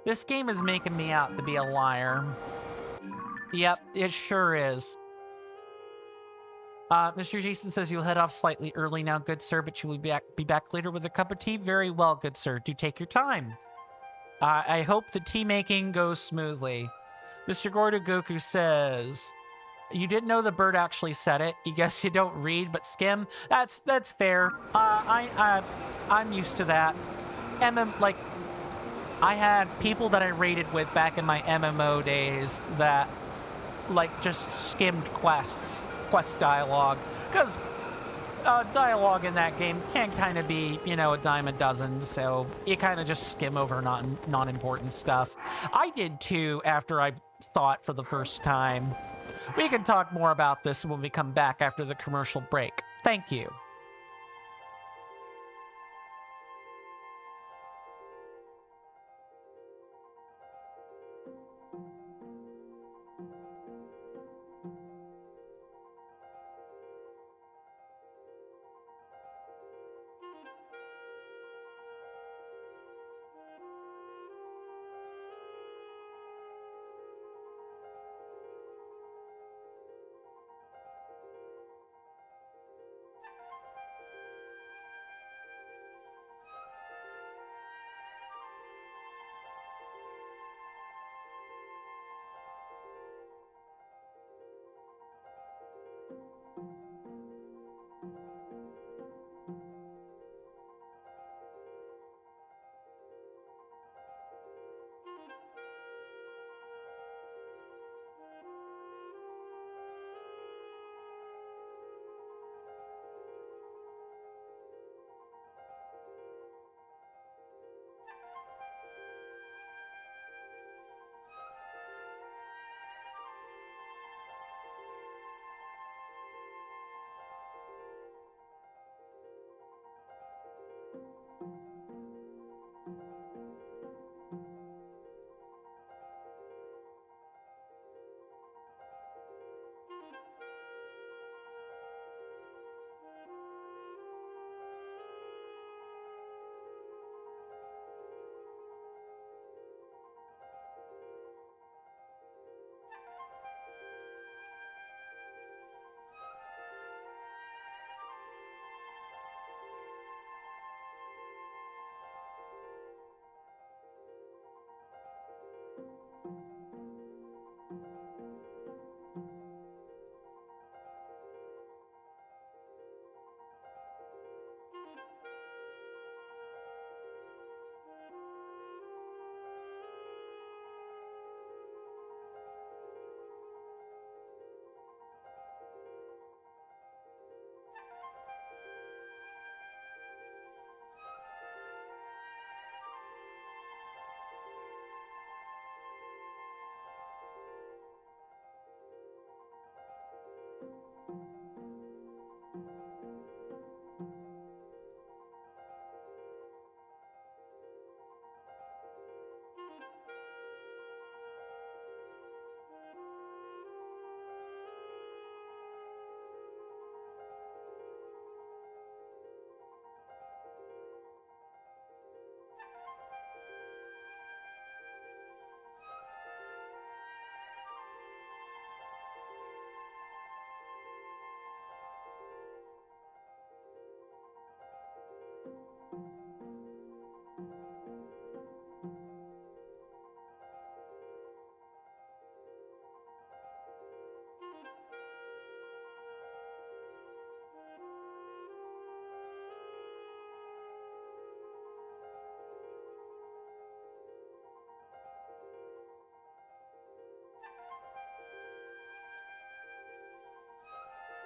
this game is making me out to be a liar. Yep, it sure is. Mr. Jason says you'll head off slightly early now, good sir, but you will be back later with a cup of tea. Very well, good sir. Do take your time. I hope the tea making goes smoothly. Mr. Gordo Goku says, you didn't know the bird actually said it. You guess you don't read but skim. That's fair. I'm used to that. Like, I had people that I raided with back in my MMO days that, like, just skimmed quest dialogue, because dialogue in that game can kind of be, you know, a dime a dozen, so you kind of just skim over non-important stuff. I did too after I saw it for the first time. We can talk more about this when we come back after the commercial break. Thank you.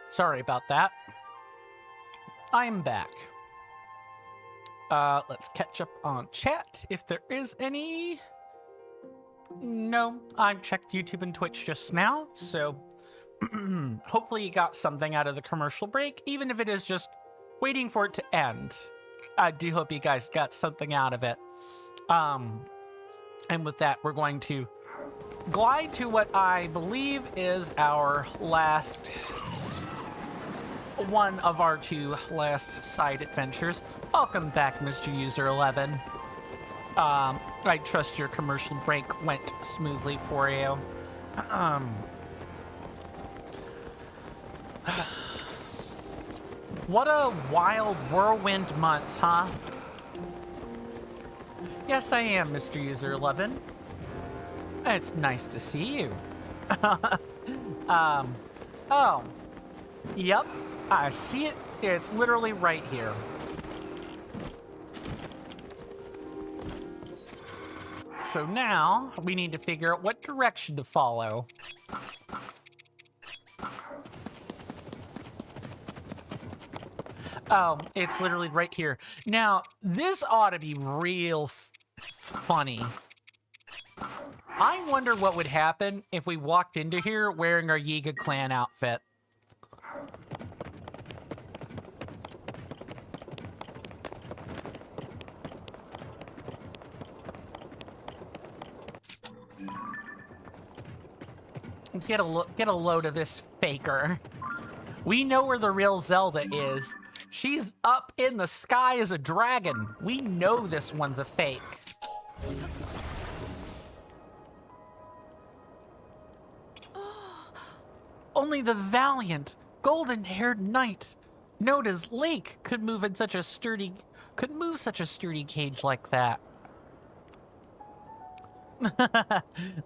Sorry about that. I'm back. Let's catch up on chat if there is any. No, I checked YouTube and Twitch just now, so hopefully you got something out of the commercial break, even if it is just waiting for it to end. I do hope you guys got something out of it. And with that, we're going to glide to what I believe is our last one of our two last side adventures. Welcome back, Mr. User 11. I trust your commercial break went smoothly for you. What a wild whirlwind month, huh? Yes, I am, Mr. User 11. It's nice to see you. Oh. Yep, I see it. It's literally right here. So now, we need to figure out what direction to follow. Oh, it's literally right here. Now, this ought to be real funny. I wonder what would happen if we walked into here wearing our Yiga clan outfit. Get a load of this faker. We know where the real Zelda is. She's up in the sky as a dragon. We know this one's a fake. Only the valiant, golden-haired knight, known as Link, could move such a sturdy cage like that.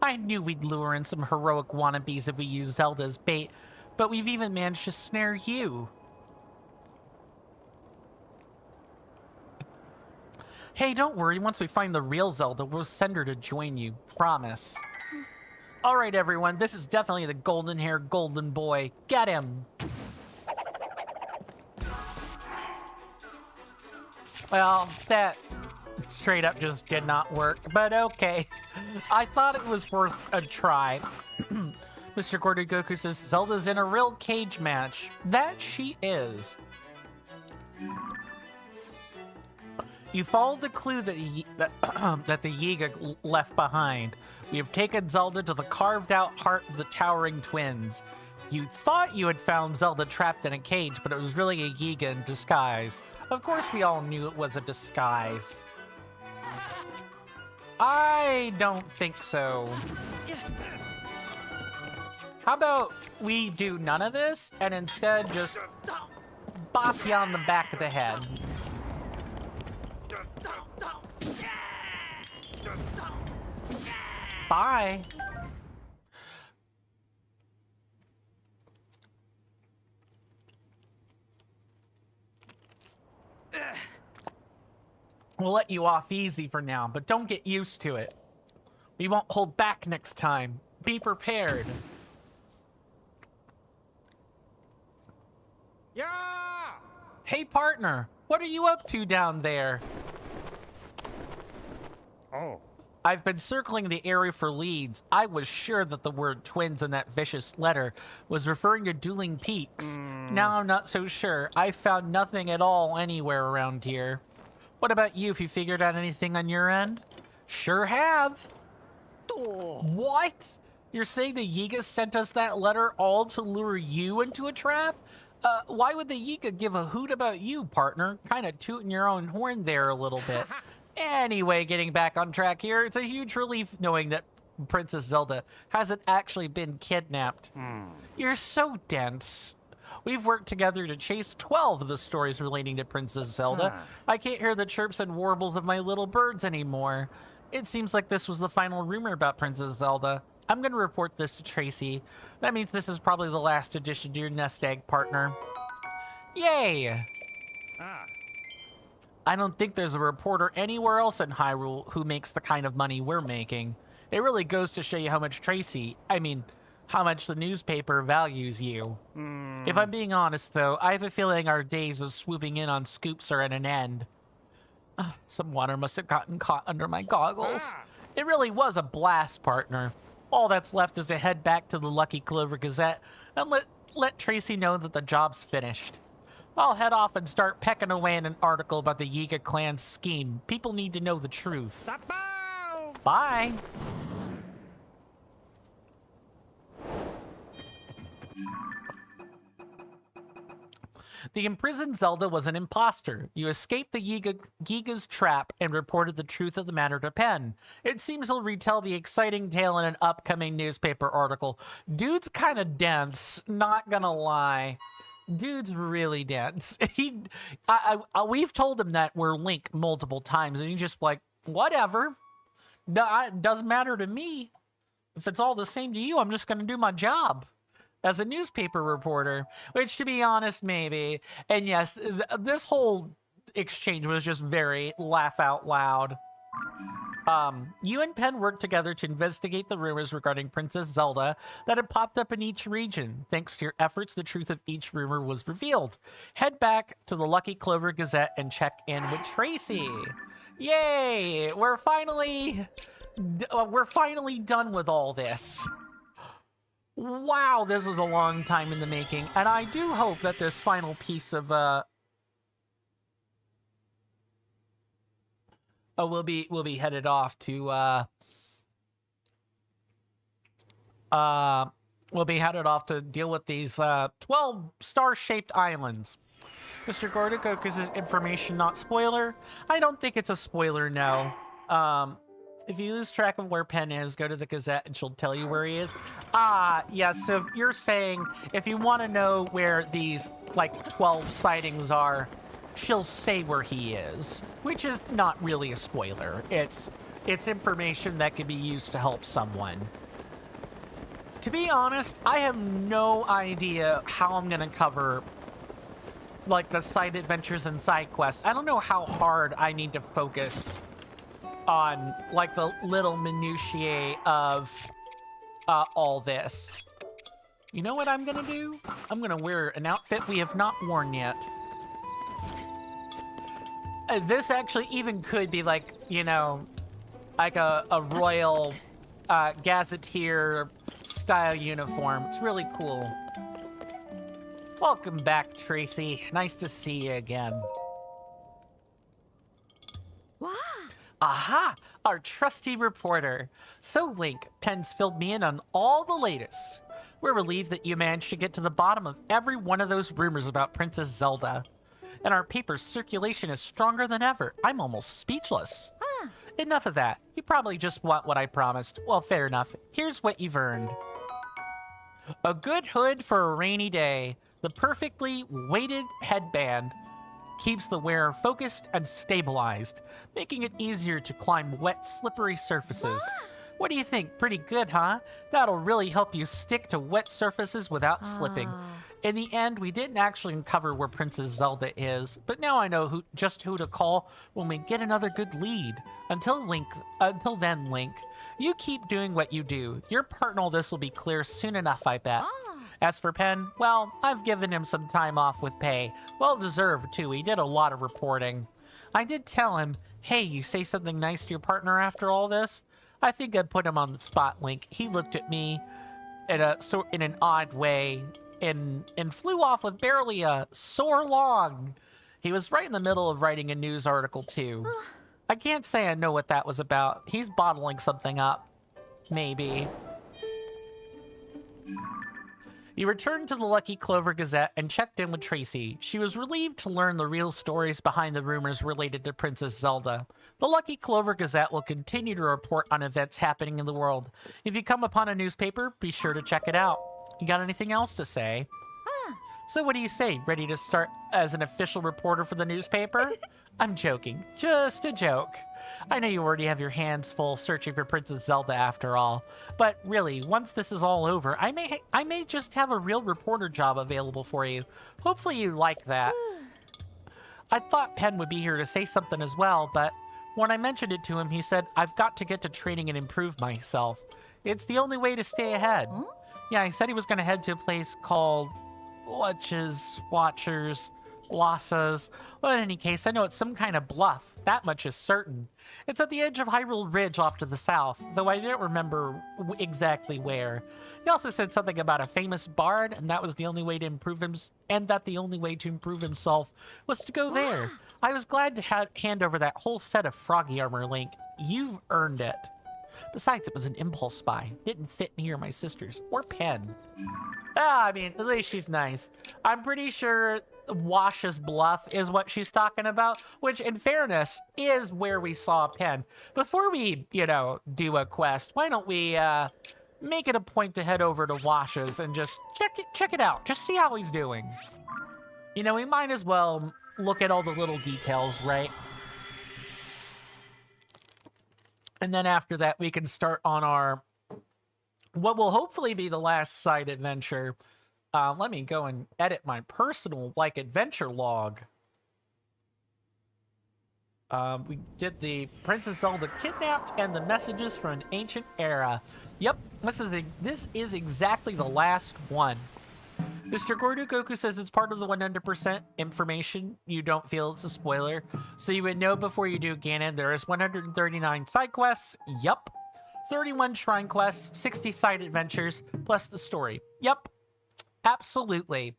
I knew we'd lure in some heroic wannabes if we used Zelda as bait, but we've even managed to snare you. Hey, don't worry. Once we find the real Zelda, we'll send her to join you. Promise. All right, everyone. This is definitely the golden-haired golden boy. Get him. Well, that straight up just did not work, but okay. I thought it was worth a try. Mr. Gordon Goku says Zelda's in a real cage match. That she is. You follow the clue that the Yiga left behind. We have taken Zelda to the carved-out heart of the Towering Twins. You thought you had found Zelda trapped in a cage, but it was really a Yiga in disguise. Of course we all knew it was a disguise. I don't think so. How about we do none of this, and instead just bop you on the back of the head? Bye. We'll let you off easy for now, but don't get used to it. We won't hold back next time. Be prepared. Yeah! Hey, partner, what are you up to down there? Oh. I've been circling the area for leads. I was sure that the word twins in that vicious letter was referring to dueling peaks. Now I'm not so sure. I found nothing at all anywhere around here. What about you? If you figured out anything on your end? Sure have. What? You're saying the Yiga sent us that letter all to lure you into a trap? Why would the Yiga give a hoot about you, partner? Kind of tooting your own horn there a little bit. Anyway, getting back on track here, it's a huge relief knowing that Princess Zelda hasn't actually been kidnapped. You're so dense. We've worked together to chase 12 of the stories relating to Princess Zelda. I can't hear the chirps and warbles of my little birds anymore. It seems like this was the final rumor about Princess Zelda. I'm going to report this to Tracy. That means this is probably the last addition to your nest egg, partner. Yay! I don't think there's a reporter anywhere else in Hyrule who makes the kind of money we're making. It really goes to show you how much how much the newspaper values you. If I'm being honest, though, I have a feeling our days of swooping in on scoops are at an end. Some water must have gotten caught under my goggles. It really was a blast, partner. All that's left is to head back to the Lucky Clover Gazette and let Tracy know that the job's finished. I'll head off and start pecking away in an article about the Yiga clan's scheme. People need to know the truth. Bye. The imprisoned Zelda was an imposter. You escaped the Giga's trap and reported the truth of the matter to Penn. It seems he'll retell the exciting tale in an upcoming newspaper article. Dude's kind of dense, not gonna lie. Dude's really dense. We've told him that we're Link multiple times, and he's just like, whatever. It doesn't matter to me. If it's all the same to you, I'm just gonna do my job as a newspaper reporter, which, to be honest, maybe. And yes, this whole exchange was just very laugh out loud. You and Penn worked together to investigate the rumors regarding Princess Zelda that had popped up in each region. Thanks to your efforts, the truth of each rumor was revealed. Head back to the Lucky Clover Gazette and check in with Tracy. Yay! We're finally done with all this. Wow, this was a long time in the making, and I do hope that this final piece of we'll be headed off to deal with these 12 star-shaped islands. Mr. Gordicocus' information not spoiler? I don't think it's a spoiler, no. If you lose track of where Penn is, go to the Gazette and she'll tell you where he is. Yeah, so if you're saying, if you want to know where these, like, 12 sightings are, she'll say where he is, which is not really a spoiler. It's information that can be used to help someone. To be honest, I have no idea how I'm going to cover, like, the side adventures and side quests. I don't know how hard I need to focus on, like, the little minutiae of all this. You know what I'm gonna do? I'm gonna wear an outfit we have not worn yet. This actually even could be, like, you know, like a royal gazetteer style uniform. It's really cool. Welcome back, Tracy. Nice to see you again. Wow. Aha! Our trusty reporter. So, Link, Penn's filled me in on all the latest. We're relieved that you managed to get to the bottom of every one of those rumors about Princess Zelda. And our paper's circulation is stronger than ever. I'm almost speechless. Enough of that. You probably just want what I promised. Well, fair enough. Here's what you've earned. A good hood for a rainy day. The perfectly weighted headband keeps the wearer focused and stabilized, making it easier to climb wet, slippery surfaces. What do you think? Pretty good, huh? That'll really help you stick to wet surfaces without slipping. In the end, we didn't actually uncover where Princess Zelda is, but now I know just who to call when we get another good lead. Until then, Link, you keep doing what you do. Your part in all this will be clear soon enough, I bet. As for Penn, well, I've given him some time off with pay. Well deserved, too. He did a lot of reporting. I did tell him, hey, you say something nice to your partner after all this? I think I put him on the spot, Link. He looked at me in an odd way and flew off with barely a soar log. He was right in the middle of writing a news article, too. I can't say I know what that was about. He's bottling something up. Maybe. You returned to the Lucky Clover Gazette and checked in with Tracy. She was relieved to learn the real stories behind the rumors related to Princess Zelda. The Lucky Clover Gazette will continue to report on events happening in the world. If you come upon a newspaper, be sure to check it out. You got anything else to say? So what do you say? Ready to start as an official reporter for the newspaper? I'm joking. Just a joke. I know you already have your hands full searching for Princess Zelda after all. But really, once this is all over, I may just have a real reporter job available for you. Hopefully you like that. I thought Penn would be here to say something as well, but when I mentioned it to him, he said, I've got to get to training and improve myself. It's the only way to stay ahead. Yeah, he said he was going to head to a place called Watchers, Lassas. Well, in any case, I know it's some kind of bluff. That much is certain. It's at the edge of Hyrule Ridge off to the south, though I didn't remember exactly where. He also said something about a famous bard, and that was the only way to improve himself was to go there. I was glad to hand over that whole set of froggy armor, Link. You've earned it. Besides, it was an impulse buy. Didn't fit me or my sisters. Or Pen. I mean, at least she's nice. I'm pretty sure Wash's bluff is what she's talking about, which, in fairness, is where we saw Pen. Before we, do a quest, why don't we, make it a point to head over to Wash's and just check it out. Just see how he's doing. We might as well look at all the little details, right? And then after that, we can start on our, what will hopefully be the last side adventure. Let me go and edit my personal, adventure log. We did the Princess Zelda kidnapped and the messages from an ancient era. Yep, this is exactly the last one. Mr. Gordo Goku says it's part of the 100% information. You don't feel it's a spoiler. So you would know before you do Ganon. There is 139 side quests. Yup. 31 shrine quests, 60 side adventures, plus the story. Yep. Absolutely.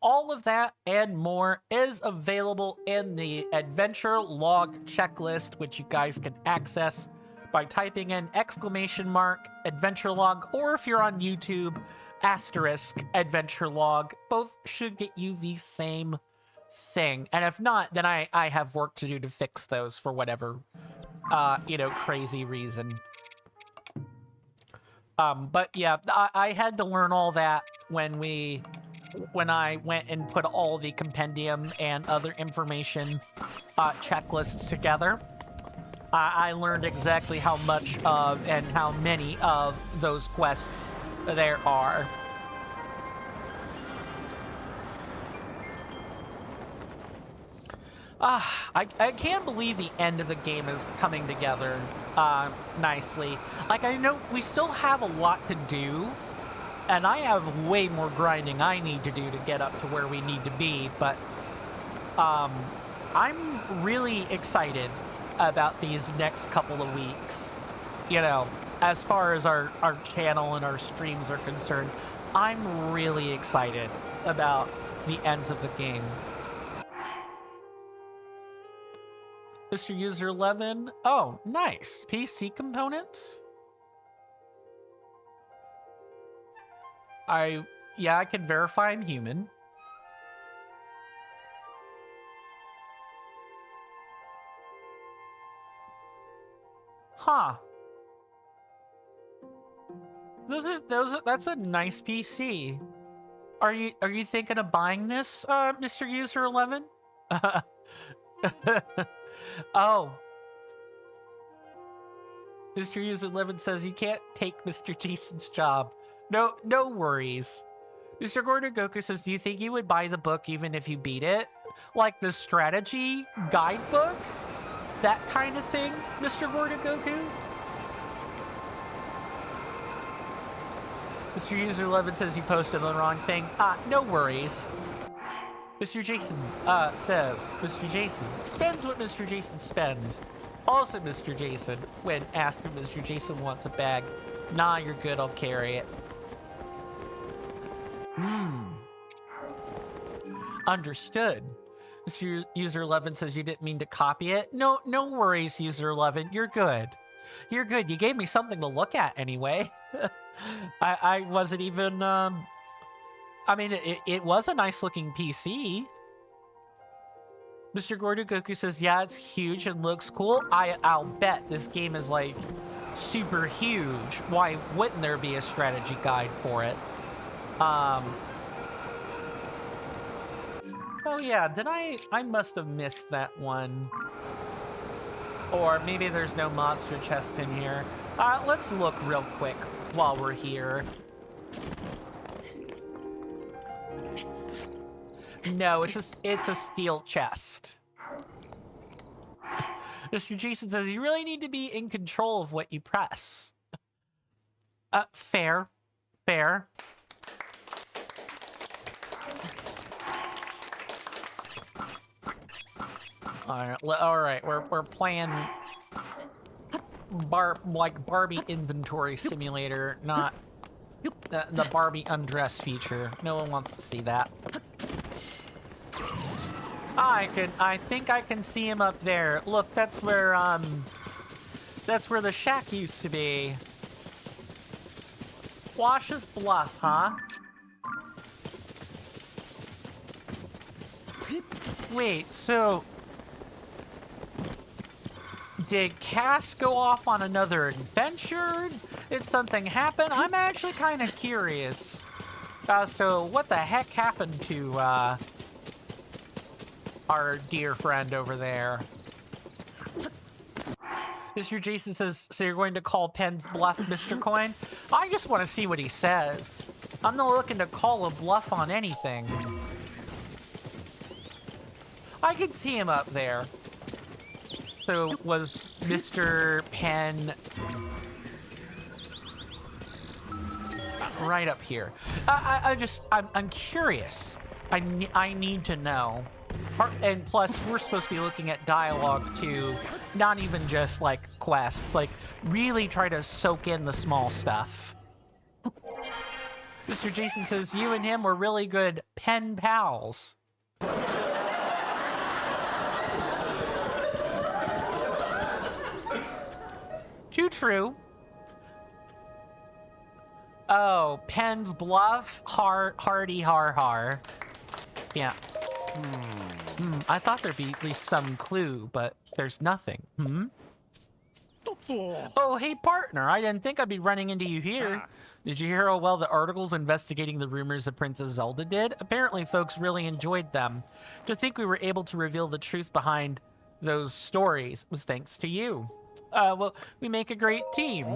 All of that and more is available in the adventure log checklist, which you guys can access by typing in !adventure log, or if you're on YouTube, *adventure log. Both should get you the same thing. And if not, then I have work to do to fix those for whatever, crazy reason. But yeah, I had to learn all that when I went and put all the compendium and other information checklists together. I learned exactly how much of and how many of those quests there are. I can't believe the end of the game is coming together nicely. I know we still have a lot to do, and I have way more grinding I need to do to get up to where we need to be, but I'm really excited about these next couple of weeks. As far as our channel and our streams are concerned, I'm really excited about the ends of the game. Mr. User 11. Oh, nice. PC components? I can verify I'm human. Huh. That's a nice PC. Are you thinking of buying this, Mr. User 11? Oh. Mr. User 11 says you can't take Mr. Jason's job. No worries. Mr. Gordon Goku says, do you think you would buy the book even if you beat it? Like the strategy guidebook? That kind of thing, Mr. Gordon Goku? Mr. User 11 says you posted the wrong thing. No worries. Mr. Jason says, Mr. Jason spends what Mr. Jason spends. Also, Mr. Jason, when asked if Mr. Jason wants a bag, nah, you're good, I'll carry it. Understood. Mr. User 11 says you didn't mean to copy it. No worries, User 11, you're good. You're good, you gave me something to look at anyway. I wasn't even, I mean, it was a nice looking PC. Mr. Gordo Goku says, yeah, it's huge and looks cool. I'll bet this game is super huge. Why wouldn't there be a strategy guide for it? Oh yeah, did I must have missed that one. Or maybe there's no monster chest in here. Let's look real quick while we're here. No, it's a steel chest. Mr. Jason says you really need to be in control of what you press. Fair. Fair. All right. We're playing Barbie inventory simulator, not the Barbie undress feature. No one wants to see that. I think I can see him up there. Look, that's where the shack used to be. Wash's Bluff, huh? Wait, so did Cass go off on another adventure? Did something happen? I'm actually kind of curious as to what the heck happened to our dear friend over there. Mr. Jason says, so you're going to call Penn's bluff, Mr. Coin? I just want to see what he says. I'm not looking to call a bluff on anything. I can see him up there. So was Mr. Penn right up here? I'm curious. I need to know. And plus, we're supposed to be looking at dialogue too, not even just like quests. Like, really try to soak in the small stuff. Mr. Jason says you and him were really good pen pals. Too true. Oh, Penn's Bluff, hardy har har. Yeah. I thought there'd be at least some clue, but there's nothing. Oh, hey, partner. I didn't think I'd be running into you here. Did you hear how well the articles investigating the rumors of Princess Zelda did? Apparently, folks really enjoyed them. To think we were able to reveal the truth behind those stories was thanks to you. Well, we make a great team.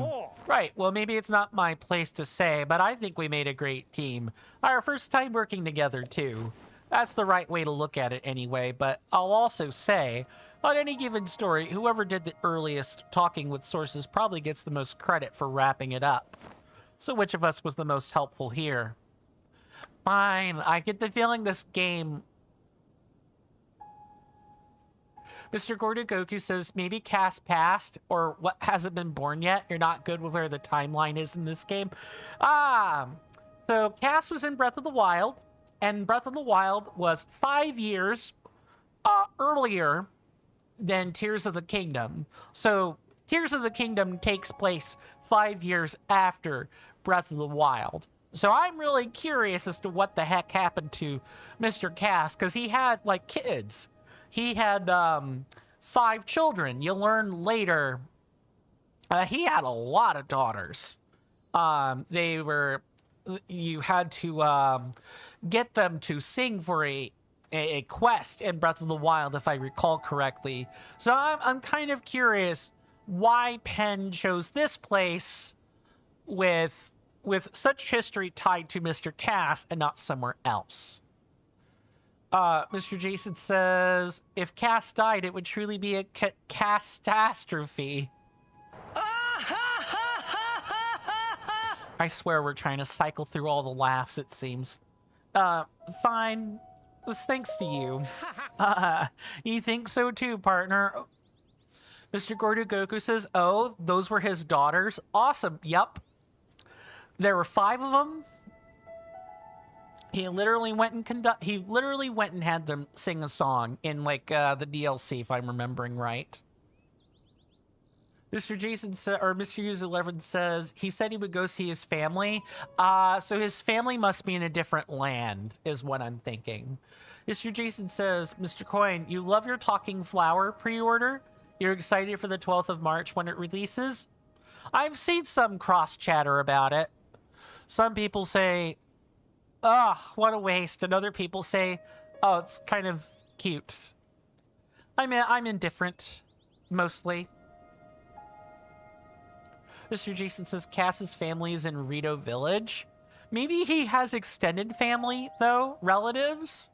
Right, well, maybe it's not my place to say, but I think we made a great team. Our first time working together, too. That's the right way to look at it anyway, but I'll also say, on any given story, whoever did the earliest talking with sources probably gets the most credit for wrapping it up. So which of us was the most helpful here? Fine, I get the feeling this game... Mr. Gordogoku says, maybe Cass passed, or what hasn't been born yet? You're not good with where the timeline is in this game? So Cass was in Breath of the Wild, and Breath of the Wild was 5 years earlier than Tears of the Kingdom. So Tears of the Kingdom takes place 5 years after Breath of the Wild. So I'm really curious as to what the heck happened to Mr. Cass, because he had, like, kids. He had 5 children. You learn later he had a lot of daughters. You had to get them to sing for a quest in Breath of the Wild, if I recall correctly. So I'm kind of curious why Penn chose this place with such history tied to Mr. Cass and not somewhere else. Mr. Jason says, if Cass died, it would truly be a catastrophe. I swear we're trying to cycle through all the laughs, it seems. Fine. This thanks to you. You think so too, partner. Mr. Gordogoku says, oh, those were his daughters? Awesome. Yup. There were 5 of them. He literally went and had them sing a song in, like, the DLC, if I'm remembering right. Mr. Jason or Mr. User 11 says he said he would go see his family. So his family must be in a different land, is what I'm thinking. Mr. Jason says, Mr. Coin, you love your Talking Flower pre-order? You're excited for the 12th of March when it releases? I've seen some cross chatter about it. Some people say, ugh, what a waste. And other people say, oh, it's kind of cute. I'm indifferent, mostly. Mr. Jason says Cass's family is in Rito Village. Maybe he has extended family, though? Relatives?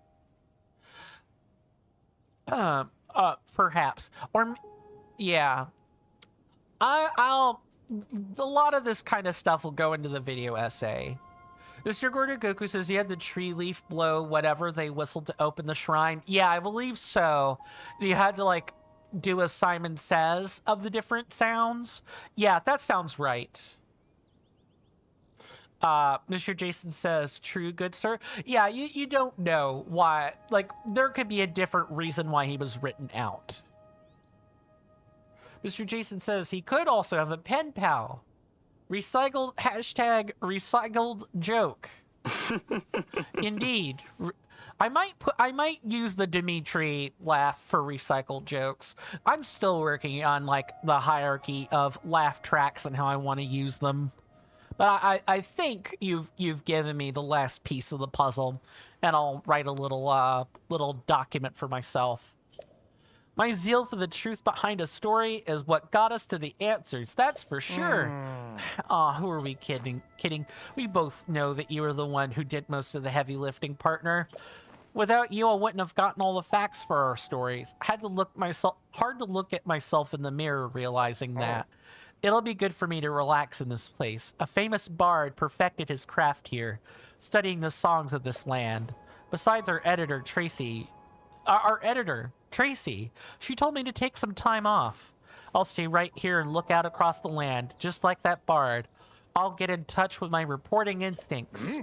Perhaps. Or, yeah. a lot of this kind of stuff will go into the video essay. Mr. Gordogoku says you had the tree leaf blow whatever they whistled to open the shrine. Yeah, I believe so. You had to, like, do a Simon Says of the different sounds. Yeah, that sounds right. Mr. Jason says, true, good sir. Yeah, you don't know why. Like, there could be a different reason why he was written out. Mr. Jason says he could also have a pen pal. Recycled, hashtag recycled joke. Indeed. I might use the Dimitri laugh for recycled jokes. I'm still working on, like, the hierarchy of laugh tracks and how I want to use them. But I think you've given me the last piece of the puzzle, and I'll write a little document for myself. My zeal for the truth behind a story is what got us to the answers, that's for sure. Aw, who are we kidding? We both know that you were the one who did most of the heavy lifting, partner. Without you, I wouldn't have gotten all the facts for our stories. Hard to look at myself in the mirror realizing that. It'll be good for me to relax in this place. A famous bard perfected his craft here, studying the songs of this land. Besides our editor, Tracy, she told me to take some time off. I'll stay right here and look out across the land, just like that bard. I'll get in touch with my reporting instincts.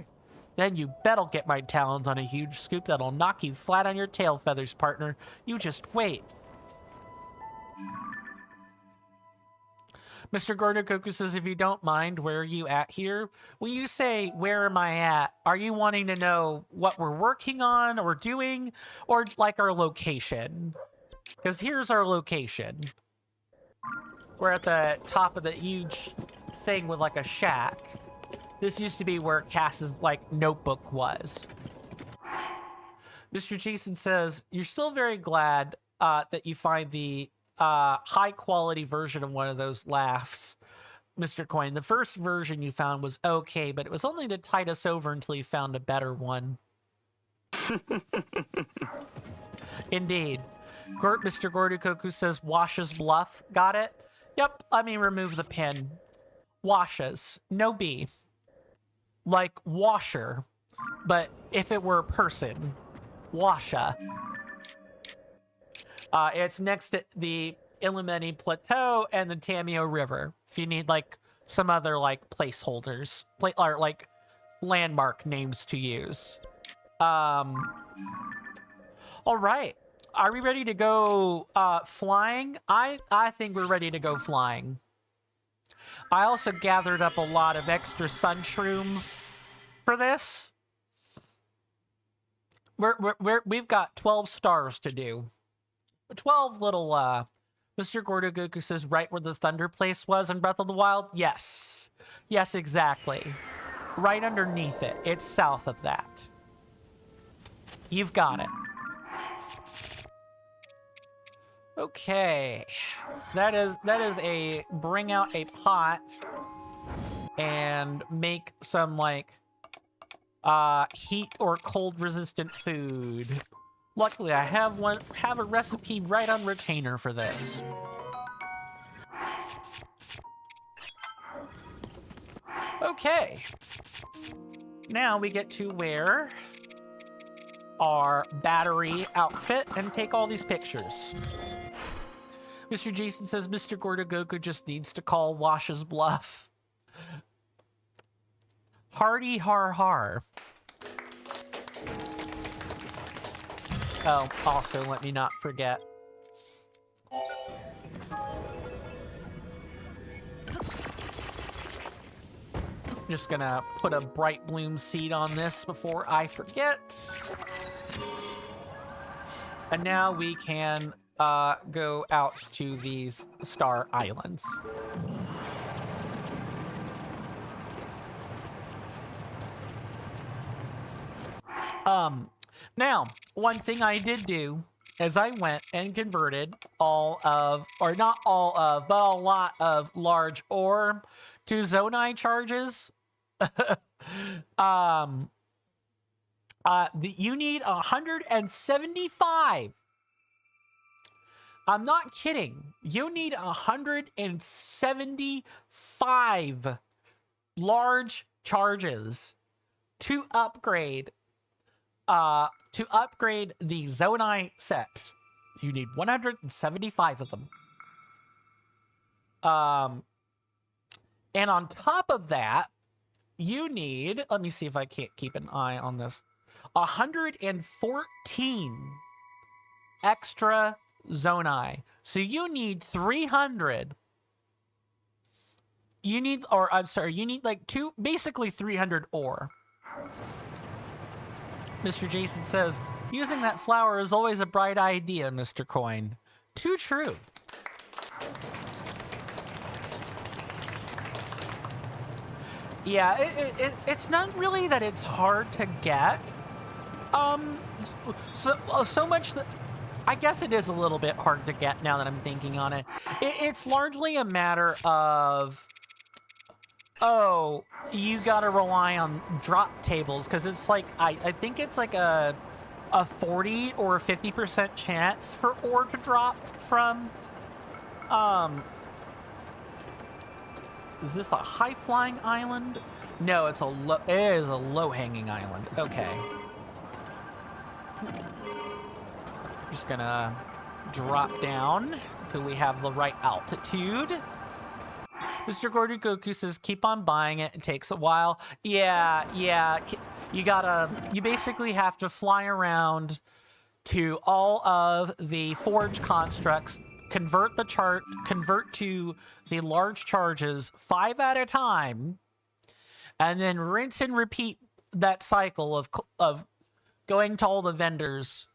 Then you bet I'll get my talons on a huge scoop that'll knock you flat on your tail feathers, partner. You just wait. Mr. Gordogoku says, if you don't mind, where are you at here? When you say, where am I at, are you wanting to know what we're working on or doing, or like our location? Because here's our location. We're at the top of the huge thing with like a shack. This used to be where Cass's like notebook was. Mr. Jason says, you're still very glad that you find the high quality version of one of those laughs, Mr. Coin. The first version you found was okay, but it was only to tide us over until you found a better one. Indeed. Mr. Gordogoku says washes bluff. Got it? Yep, let me remove the pin. Washes. No B. Like washer, but if it were a person. Washa. It's next to the Illimani Plateau and the Tamio River. If you need, like, some other, like, placeholders. Or, like, landmark names to use. Alright. Are we ready to go, flying? I think we're ready to go flying. I also gathered up a lot of extra sun shrooms for this. We've got 12 stars to do. 12 little, Mr. Gordogoku says right where the thunder place was in Breath of the Wild? Yes. Yes, exactly. Right underneath it. It's south of that. You've got it. Okay. That is a bring out a pot and make some, like, heat or cold resistant food. Luckily, I have a recipe right on retainer for this. Okay. Now we get to wear our battery outfit and take all these pictures. Mr. Jason says Mr. Gordogoku just needs to call Wash's bluff. Hardy har har. Oh, also, let me not forget. Just gonna put a bright bloom seed on this before I forget. And now we can go out to these star islands. Now, one thing I did do is I went and converted all of, or not all of, but a lot of large ore to Zonai charges. You need 175 I'm not kidding. You need 175 large charges to upgrade the Zonai set. You need 175 of them. And on top of that, you need, let me see if I can't keep an eye on this, 114 extra Zonai. So you need 300. You need like basically 300 ore. Mr. Jason says, using that flower is always a bright idea, Mr. Coin. Too true. Yeah, it's not really that it's hard to get. So much that I guess it is a little bit hard to get now that I'm thinking on it. It's largely a matter of, oh, you gotta rely on drop tables, because it's like, I think it's like a 40 or 50% chance for ore to drop from, is this a high-flying island? No, it is a low-hanging island. Okay. Just gonna drop down until we have the right altitude. Mr. Gordu Goku says, keep on buying it. It takes a while. Yeah. You basically have to fly around to all of the forge constructs, convert to the large charges 5 at a time, and then rinse and repeat that cycle of going to all the vendors,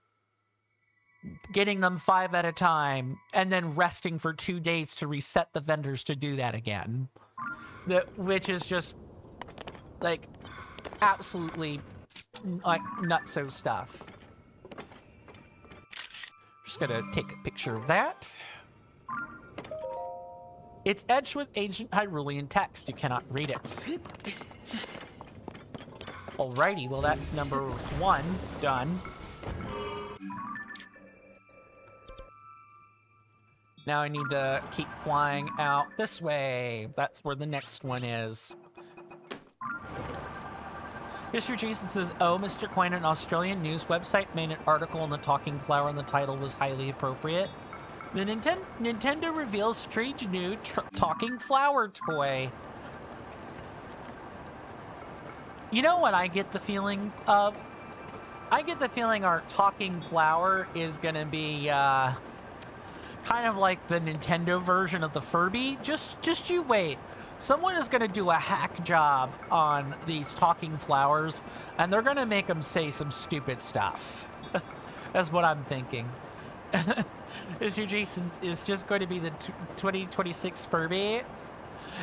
getting them 5 at a time, and then resting for 2 days to reset the vendors to do that again. Which is just like absolutely like nutso stuff. Just gonna take a picture of that. It's etched with ancient Hyrulean text. You cannot read it. Alrighty, well that's number 1 done. Now I need to keep flying out this way. That's where the next one is. Mr. Jason says, oh, Mr. Coin, an Australian news website made an article on the talking flower and the title was highly appropriate. The Nintendo reveals strange new talking flower toy. You know what I get the feeling of? I get the feeling our talking flower is gonna be kind of like the Nintendo version of the Furby. Just you wait. Someone is gonna do a hack job on these talking flowers, and they're gonna make them say some stupid stuff. That's what I'm thinking. Mr. Jason is just going to be the 2026 Furby.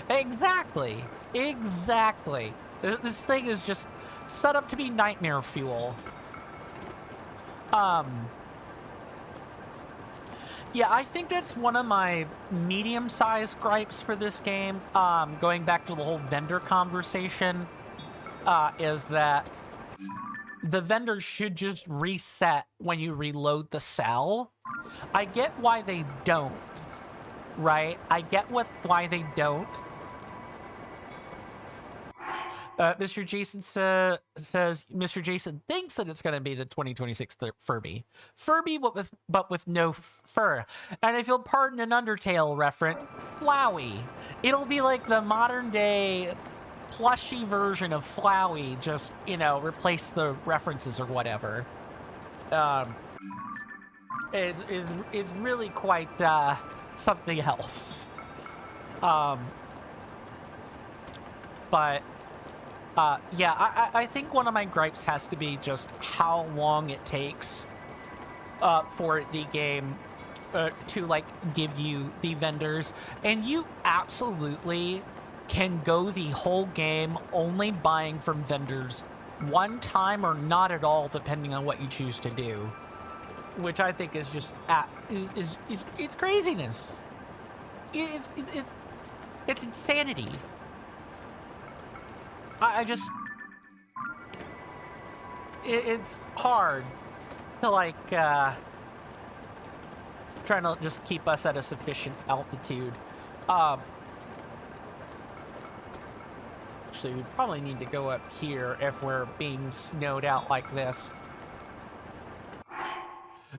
Exactly. This thing is just set up to be nightmare fuel. Yeah, I think that's one of my medium-sized gripes for this game. Going back to the whole vendor conversation, is that the vendors should just reset when you reload the cell. I get why they don't, right? I get why they don't. Mr. Jason says Mr. Jason thinks that it's going to be the 2026 Furby, but with no fur. And if you'll pardon an Undertale reference, Flowey. It'll be like the modern day plushy version of Flowey, just, you know, replace the references or whatever. It's really quite something else. But yeah, I think one of my gripes has to be just how long it takes for the game to, like, give you the vendors. And you absolutely can go the whole game only buying from vendors one time or not at all, depending on what you choose to do. Which I think is just, it's craziness. It's insanity. I just, it's hard to, like, trying to just keep us at a sufficient altitude. Actually, we probably need to go up here if we're being snowed out like this.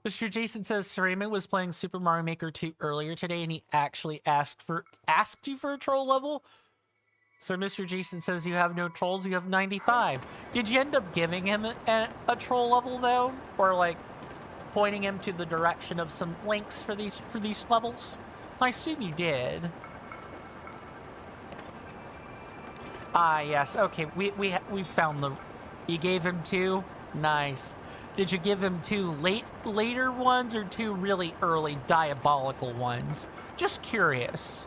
Mr. Jason says Serena was playing Super Mario Maker 2 earlier today, and he actually asked you for a troll level. So Mr. Jason says you have no trolls, you have 95. Did you end up giving him a troll level though, or like pointing him to the direction of some links for these levels? I assume you did. Ah, yes. Okay, we found the. You gave him 2. Nice. Did you give him 2 later ones or 2 really early diabolical ones? Just curious.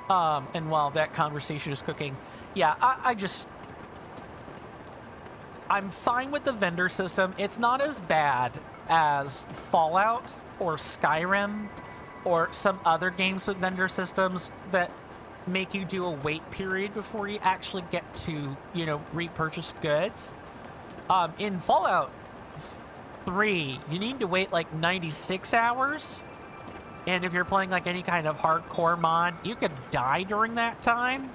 And while that conversation is cooking, yeah, I'm fine with the vendor system. It's not as bad as Fallout or Skyrim or some other games with vendor systems that make you do a wait period before you actually get to, you know, repurchase goods. In Fallout 3, you need to wait like 96 hours. And if you're playing like any kind of hardcore mod, you could die during that time.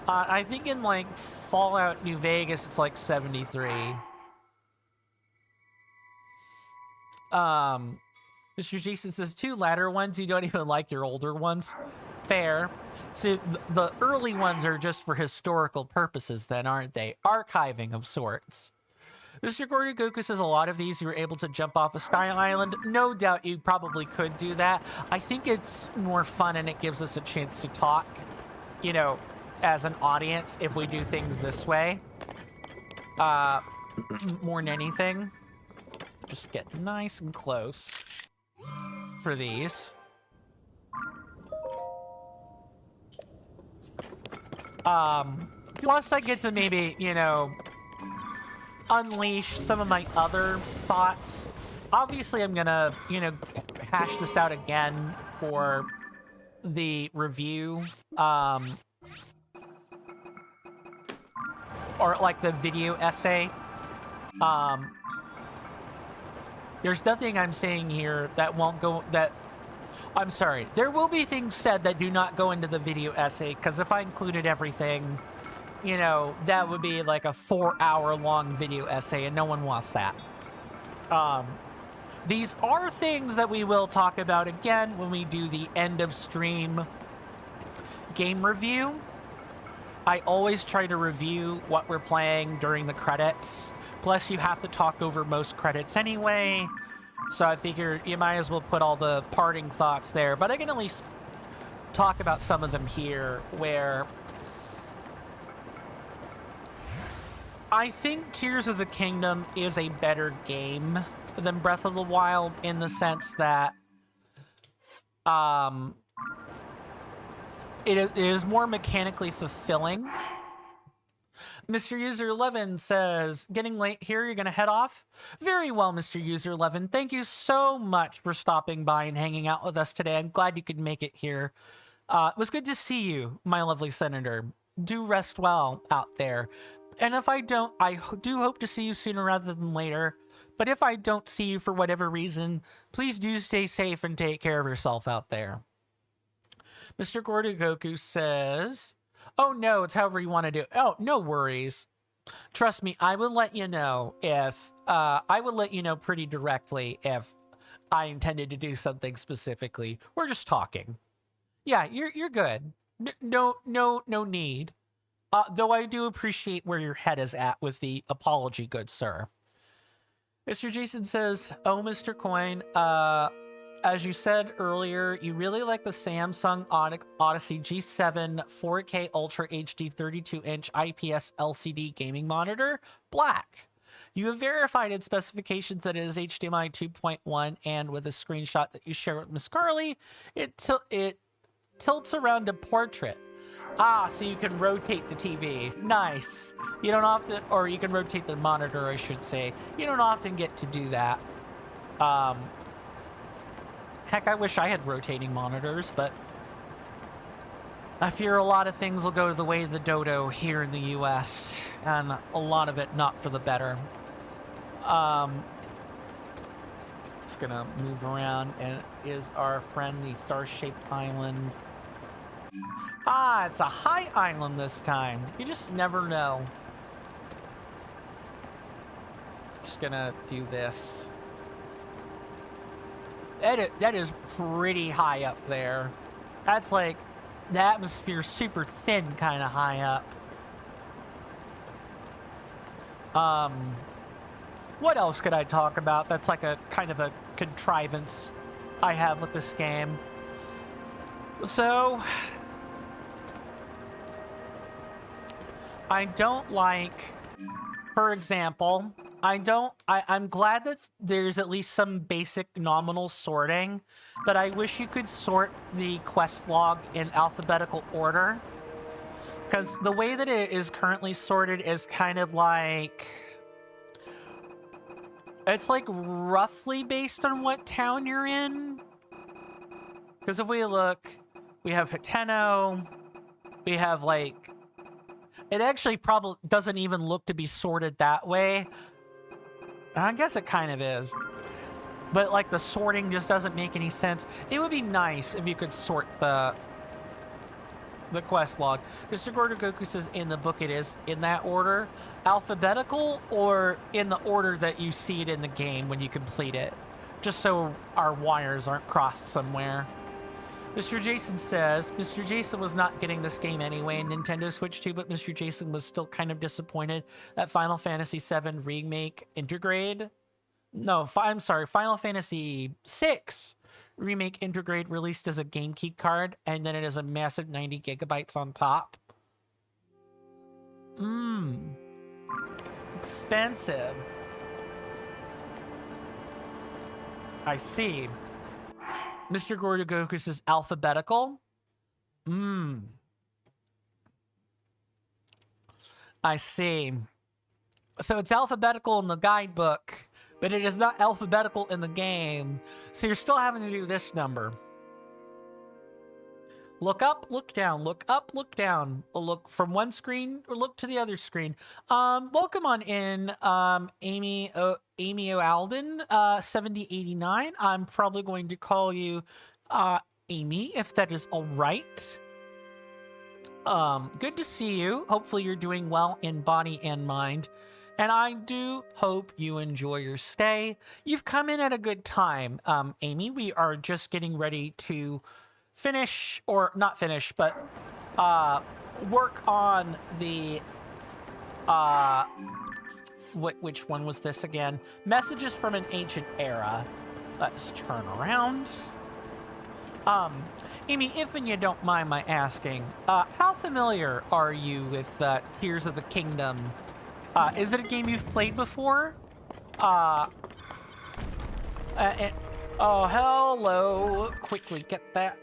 I think in like Fallout New Vegas, it's like 73. Mr. Jason says 2 latter ones, you don't even like your older ones. Fair. So the early ones are just for historical purposes then, aren't they? Archiving of sorts. Mr. Gordon Goku says a lot of these you were able to jump off a Sky Island. No doubt you probably could do that. I think it's more fun and it gives us a chance to talk, you know, as an audience if we do things this way. More than anything. Just get nice and close for these. Plus I get to maybe, you know, unleash some of my other thoughts. Obviously, I'm gonna, you know, hash this out again for the review, or like the video essay. There's nothing I'm saying here that won't go, I'm sorry, there will be things said that do not go into the video essay, because if I included everything, you know, that would be like a 4-hour-long video essay, and no one wants that. These are things that we will talk about again when we do the end of stream game review. I always try to review what we're playing during the credits. Plus, you have to talk over most credits anyway, so I figure you might as well put all the parting thoughts there. But I can at least talk about some of them here, where I think Tears of the Kingdom is a better game than Breath of the Wild in the sense that it is more mechanically fulfilling. Mr. User 11 says, getting late here, you're going to head off? Very well, Mr. User 11. Thank you so much for stopping by and hanging out with us today. I'm glad you could make it here. It was good to see you, my lovely senator. Do rest well out there. And if I don't, I do hope to see you sooner rather than later. But if I don't see you for whatever reason, please do stay safe and take care of yourself out there. Mr. Gordogoku says, oh no, it's however you want to do it. Oh, no worries. Trust me, I will let you know if, I will let you know pretty directly if I intended to do something specifically. We're just talking. Yeah, you're good. No need. Though I do appreciate where your head is at with the apology, good sir. Mr. Jason says, oh, Mr. Coin, as you said earlier, you really like the Samsung Odyssey G7 4K Ultra HD 32-inch IPS LCD gaming monitor, black. You have verified its specifications that it is HDMI 2.1, and with a screenshot that you share with Miss Carly, it tilts around a portrait. Ah, so you can rotate the TV. Nice. You don't often, or you can rotate the monitor, I should say. You don't often get to do that. Heck, I wish I had rotating monitors, but I fear a lot of things will go the way of the dodo here in the US, and a lot of it not for the better. just gonna move around, and it is our friend, the star-shaped island. Ah, it's a high island this time. You just never know. Just gonna do this. That is pretty high up there. That's like the atmosphere super thin kind of high up. What else could I talk about that's like a kind of a contrivance I have with this game? So, I don't like, for example, I'm glad that there's at least some basic nominal sorting, but I wish you could sort the quest log in alphabetical order. Because the way that it is currently sorted is kind of like... It's like roughly based on what town you're in. Because if we look, we have Hateno, we have like... It actually probably doesn't even look to be sorted that way. I guess it kind of is. But like the sorting just doesn't make any sense. It would be nice if you could sort the quest log. Mr. Gordon Goku says in the book it is in that order. Alphabetical or in the order that you see it in the game when you complete it. Just so our wires aren't crossed somewhere. Mr. Jason says, Mr. Jason was not getting this game anyway in Nintendo Switch 2, but Mr. Jason was still kind of disappointed that Final Fantasy VII Remake Intergrade. No, I'm sorry, Final Fantasy VI Remake Intergrade released as a game key card, and then it is a massive 90 gigabytes on top. Expensive. I see. Mr. Gordogoku says alphabetical. I see. So it's alphabetical in the guidebook, but it is not alphabetical in the game. So you're still having to do this number. Look up, look down, look up, look down. Look from one screen or look to the other screen. Welcome on in, Amy O'Alden, 7089. I'm probably going to call you, Amy, if that is all right. Good to see you. Hopefully you're doing well in body and mind. And I do hope you enjoy your stay. You've come in at a good time, Amy. We are just getting ready to finish, or not finish, but work on the which one was this again? Messages from an Ancient Era. Let's turn around. Amy, if and you don't mind my asking, how familiar are you with Tears of the Kingdom? Is it a game you've played before? Oh, hello. Quickly get that.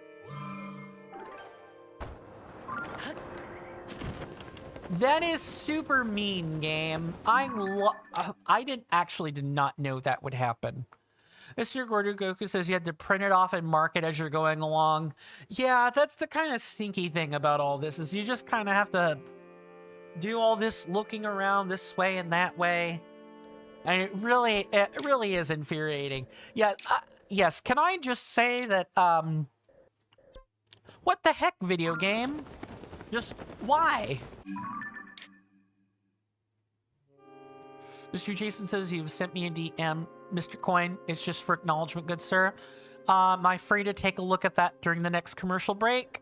That is super mean, game. I did not know that would happen. Mr. Gordon Goku says you had to print it off and mark it as you're going along. Yeah, that's the kind of stinky thing about all this, is you just kind of have to do all this looking around this way and that way. And it really is infuriating. Yeah, yes, can I just say that, what the heck, video game? Just, why? Mr. Jason says you've sent me a DM, Mr. Coin. It's just for acknowledgement, good sir. Am I free to take a look at that during the next commercial break?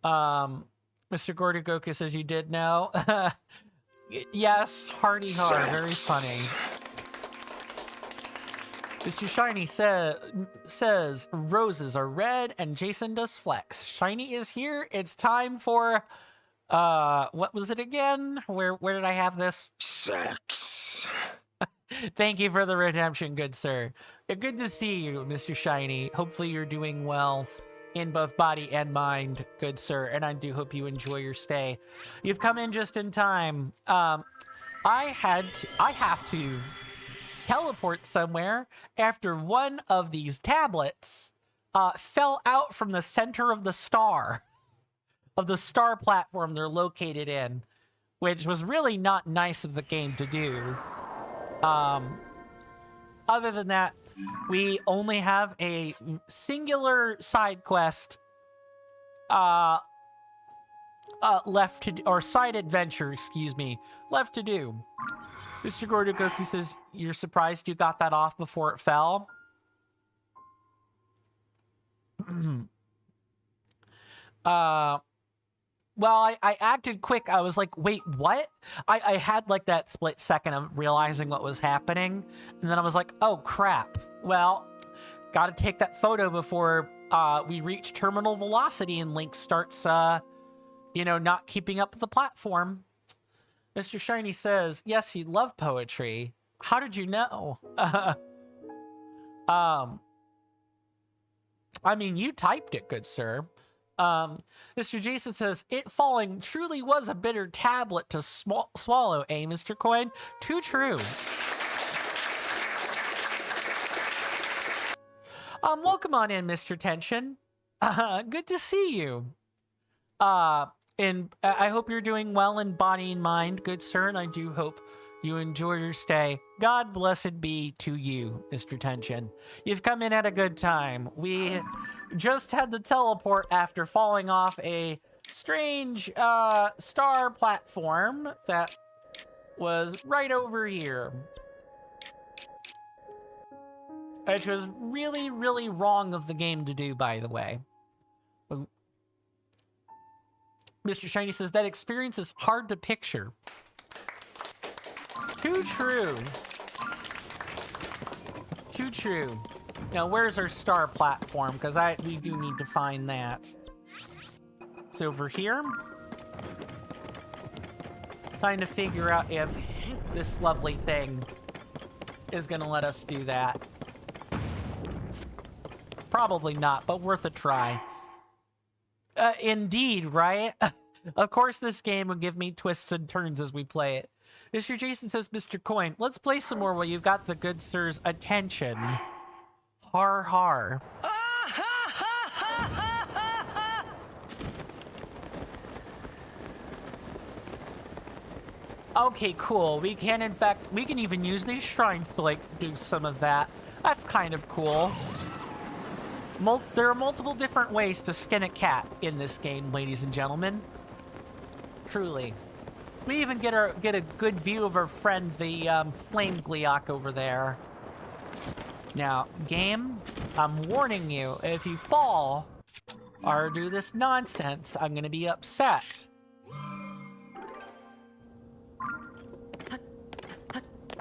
Mr. Gordogoku says you did know. Yes, hearty heart, very funny. Mr. Shiny says roses are red and Jason does flex. Shiny is here. It's time for what was it again? Where did I have this? Sex. Thank you for the redemption, good sir. Good to see you, Mr. Shiny. Hopefully you're doing well in both body and mind, good sir, and I do hope you enjoy your stay. You've come in just in time. I have to teleport somewhere after one of these tablets fell out from the center of the star platform they're located in, which was really not nice of the game to do. Other than that, we only have a singular side quest left to or side adventure, excuse me, left to do. Mr. Gordogoku says, you're surprised you got that off before it fell? Well, I acted quick. I was like, wait, what? I had like that split second of realizing what was happening. And then I was like, oh, crap. Well, gotta take that photo before we reach terminal velocity and Link starts, not keeping up with the platform. Mr. Shiny says, yes, you love poetry. How did you know? I mean, you typed it, good sir. Mr. Jason says, it falling truly was a bitter tablet to swallow, eh, Mr. Coin? Too true. Welcome on in, Mr. Tension. Good to see you. And I hope you're doing well in body and mind, good sir, and I do hope you enjoy your stay. God blessed be to you, Mr. Tension. You've come in at a good time. We just had to teleport after falling off a strange star platform that was right over here. Which was really, really wrong of the game to do, by the way. Mr. Shiny says, that experience is hard to picture. Too true. Too true. Now, where's our star platform? Because we do need to find that. It's over here. Trying to figure out if this lovely thing is going to let us do that. Probably not, but worth a try. Indeed, right? Of course this game will give me twists and turns as we play it. Mr. Jason says, Mr. Coin, let's play some more while you've got the good sir's attention. Har har. Okay, cool. We can even use these shrines to, like, do some of that. That's kind of cool. There are multiple different ways to skin a cat in this game, ladies and gentlemen. Truly. We even get a good view of our friend, the flame Gleeok over there. Now, game, I'm warning you, if you fall or do this nonsense, I'm gonna be upset.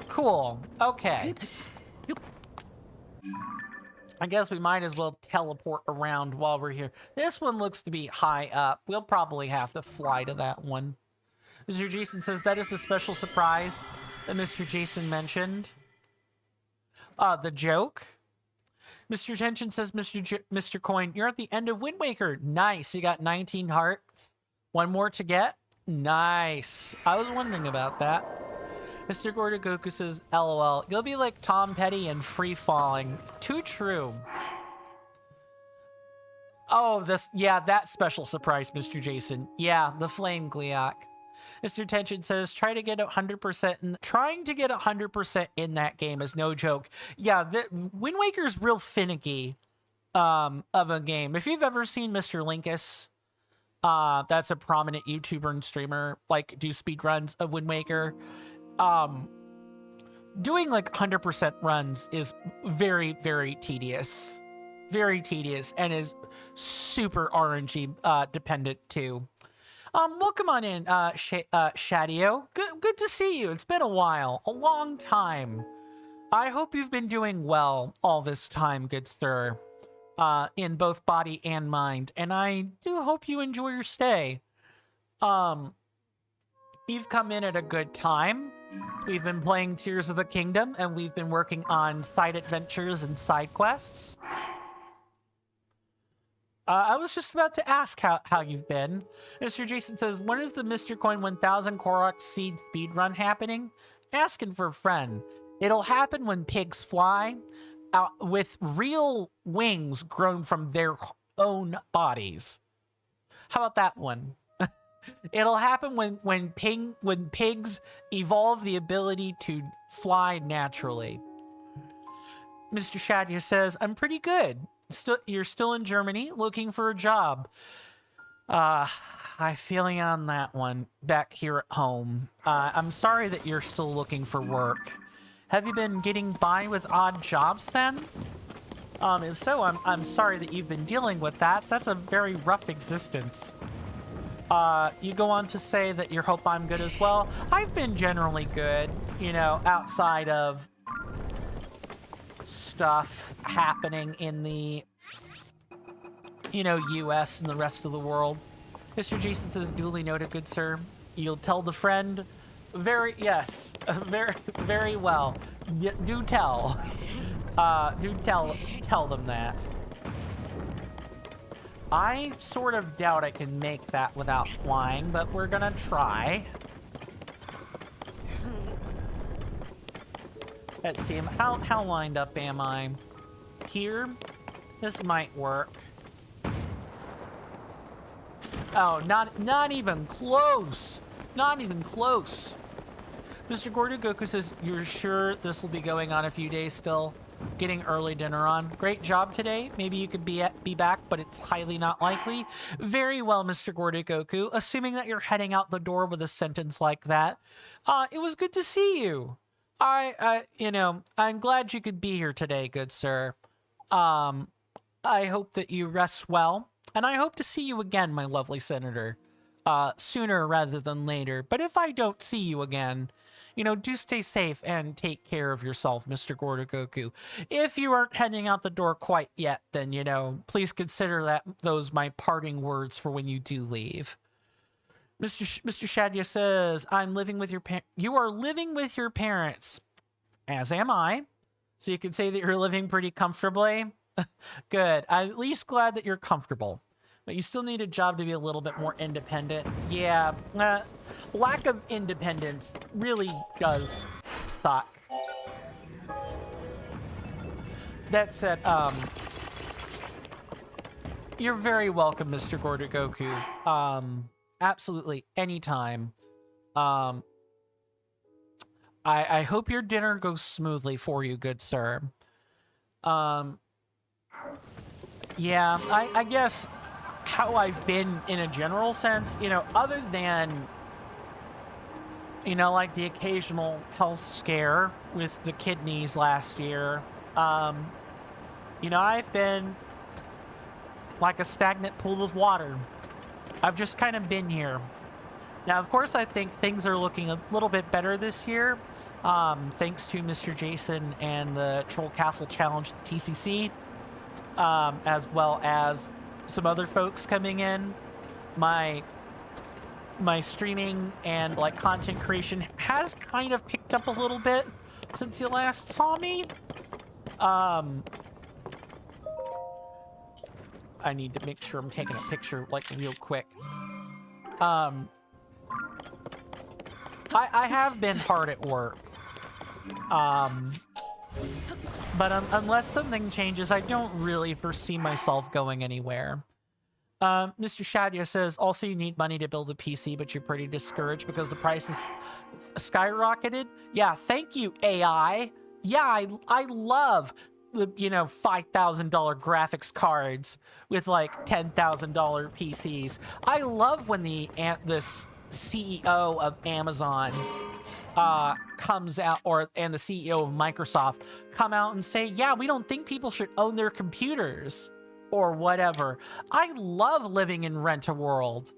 Cool. Okay. I guess we might as well teleport around while we're here. This one looks to be high up. We'll probably have to fly to that one. Mr. Jason says that is the special surprise that Mr. Jason mentioned. The joke. Mr. Tension says, Mr. Coin, you're at the end of Wind Waker. Nice. You got 19 hearts. One more to get. Nice. I was wondering about that. Mr. Gordogoku says, LOL. You'll be like Tom Petty and Free Falling. Too true. Oh, that special surprise, Mr. Jason. Yeah, the Flame Gleeok. Mr. Tension says, trying to get 100% in that game is no joke. Yeah, Wind Waker's real finicky of a game. If you've ever seen Mr. Linkus, that's a prominent YouTuber and streamer, like, do speedruns of Wind Waker. Doing like 100% runs is very, very tedious. Very tedious and is super RNG dependent too. Welcome on in, Shadio. Good to see you. It's been a while. A long time. I hope you've been doing well all this time, good sir. In both body and mind. And I do hope you enjoy your stay. You've come in at a good time. We've been playing Tears of the Kingdom, and we've been working on side adventures and side quests. I was just about to ask how you've been. Mr. Jason says, when is the Mr. Coin 1000 Korok Seed speedrun happening? Asking for a friend. It'll happen when pigs fly with real wings grown from their own bodies. How about that one? It'll happen when pigs evolve the ability to fly naturally. Mr. Shadia says, I'm pretty good. You're still in Germany looking for a job. I'm feeling on that one back here at home. I'm sorry that you're still looking for work. Have you been getting by with odd jobs then? If so, I'm sorry that you've been dealing with that. That's a very rough existence. You go on to say that you hope I'm good as well. I've been generally good, you know, outside of stuff happening in the, you know, US and the rest of the world. Mr. Jason says, duly noted, good sir. You'll tell the friend. Yes, very well. Do tell. Tell them that. I sort of doubt I can make that without flying, but we're gonna try. Let's see, how lined up am I? Here? This might work. Oh, not even close! Not even close! Mr. Gordo Goku says, you're sure this will be going on a few days still? Getting early dinner on. Great job today. Maybe you could be back, but it's highly not likely. Very well, Mr. Gordo Goku. Assuming that you're heading out the door with a sentence like that. It was good to see you. You know, I'm glad you could be here today, good sir. I hope that you rest well, and I hope to see you again, my lovely senator. Sooner rather than later. But if I don't see you again, you know, do stay safe and take care of yourself, Mr. Gordo Goku. If you aren't heading out the door quite yet, then, you know, please consider those my parting words for when you do leave. Mr. Shadia says, you are living with your parents, as am I. So you can say that you're living pretty comfortably. Good. I'm at least glad that you're comfortable. But you still need a job to be a little bit more independent. Yeah, lack of independence really does suck. That said, you're very welcome, Mr. Gordo Goku. Absolutely, anytime. I hope your dinner goes smoothly for you, good sir. Yeah, I guess how I've been in a general sense, you know, other than, you know, like the occasional health scare with the kidneys last year, you know, I've been like a stagnant pool of water. I've just kind of been here. Now, of course, I think things are looking a little bit better this year, thanks to Mr. Jason and the Troll Castle Challenge, the TCC, as well as some other folks coming in. My streaming and like content creation has kind of picked up a little bit since you last saw me. I need to make sure I'm taking a picture like real quick. I have been hard at work. But unless something changes, I don't really foresee myself going anywhere. Mr. Shadia says, also you need money to build a PC, but you're pretty discouraged because the price is skyrocketed. Yeah, thank you, AI. Yeah, I love the, you know, $5,000 graphics with like $10,000 PCs. I love when this CEO of Amazon comes out, and the CEO of Microsoft come out and say, yeah, we don't think people should own their computers or whatever. I love living in Rent-A-World.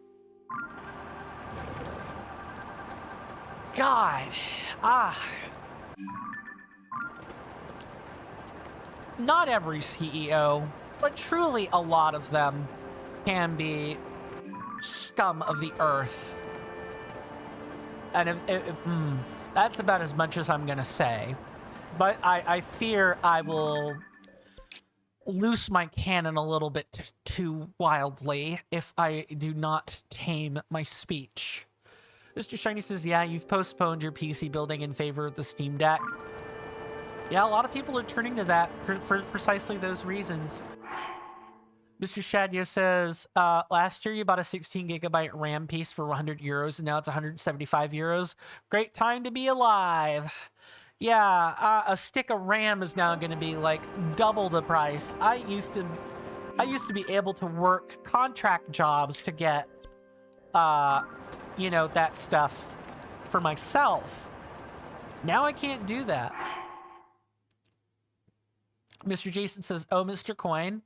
God, not every CEO, but truly a lot of them can be scum of the earth. And that's about as much as I'm gonna say. But I fear I will loose my cannon a little bit too wildly if I do not tame my speech. Mr. Shiny says, yeah, you've postponed your PC building in favor of the Steam Deck. Yeah, a lot of people are turning to that for precisely those reasons. Mr. Shadia says, last year you bought a 16 gigabyte RAM piece for 100 euros and now it's 175 euros. Great time to be alive. Yeah, a stick of RAM is now going to be like double the price. I used to be able to work contract jobs to get, you know, that stuff for myself. Now I can't do that. Mr. Jason says, "Oh, Mr. Coin,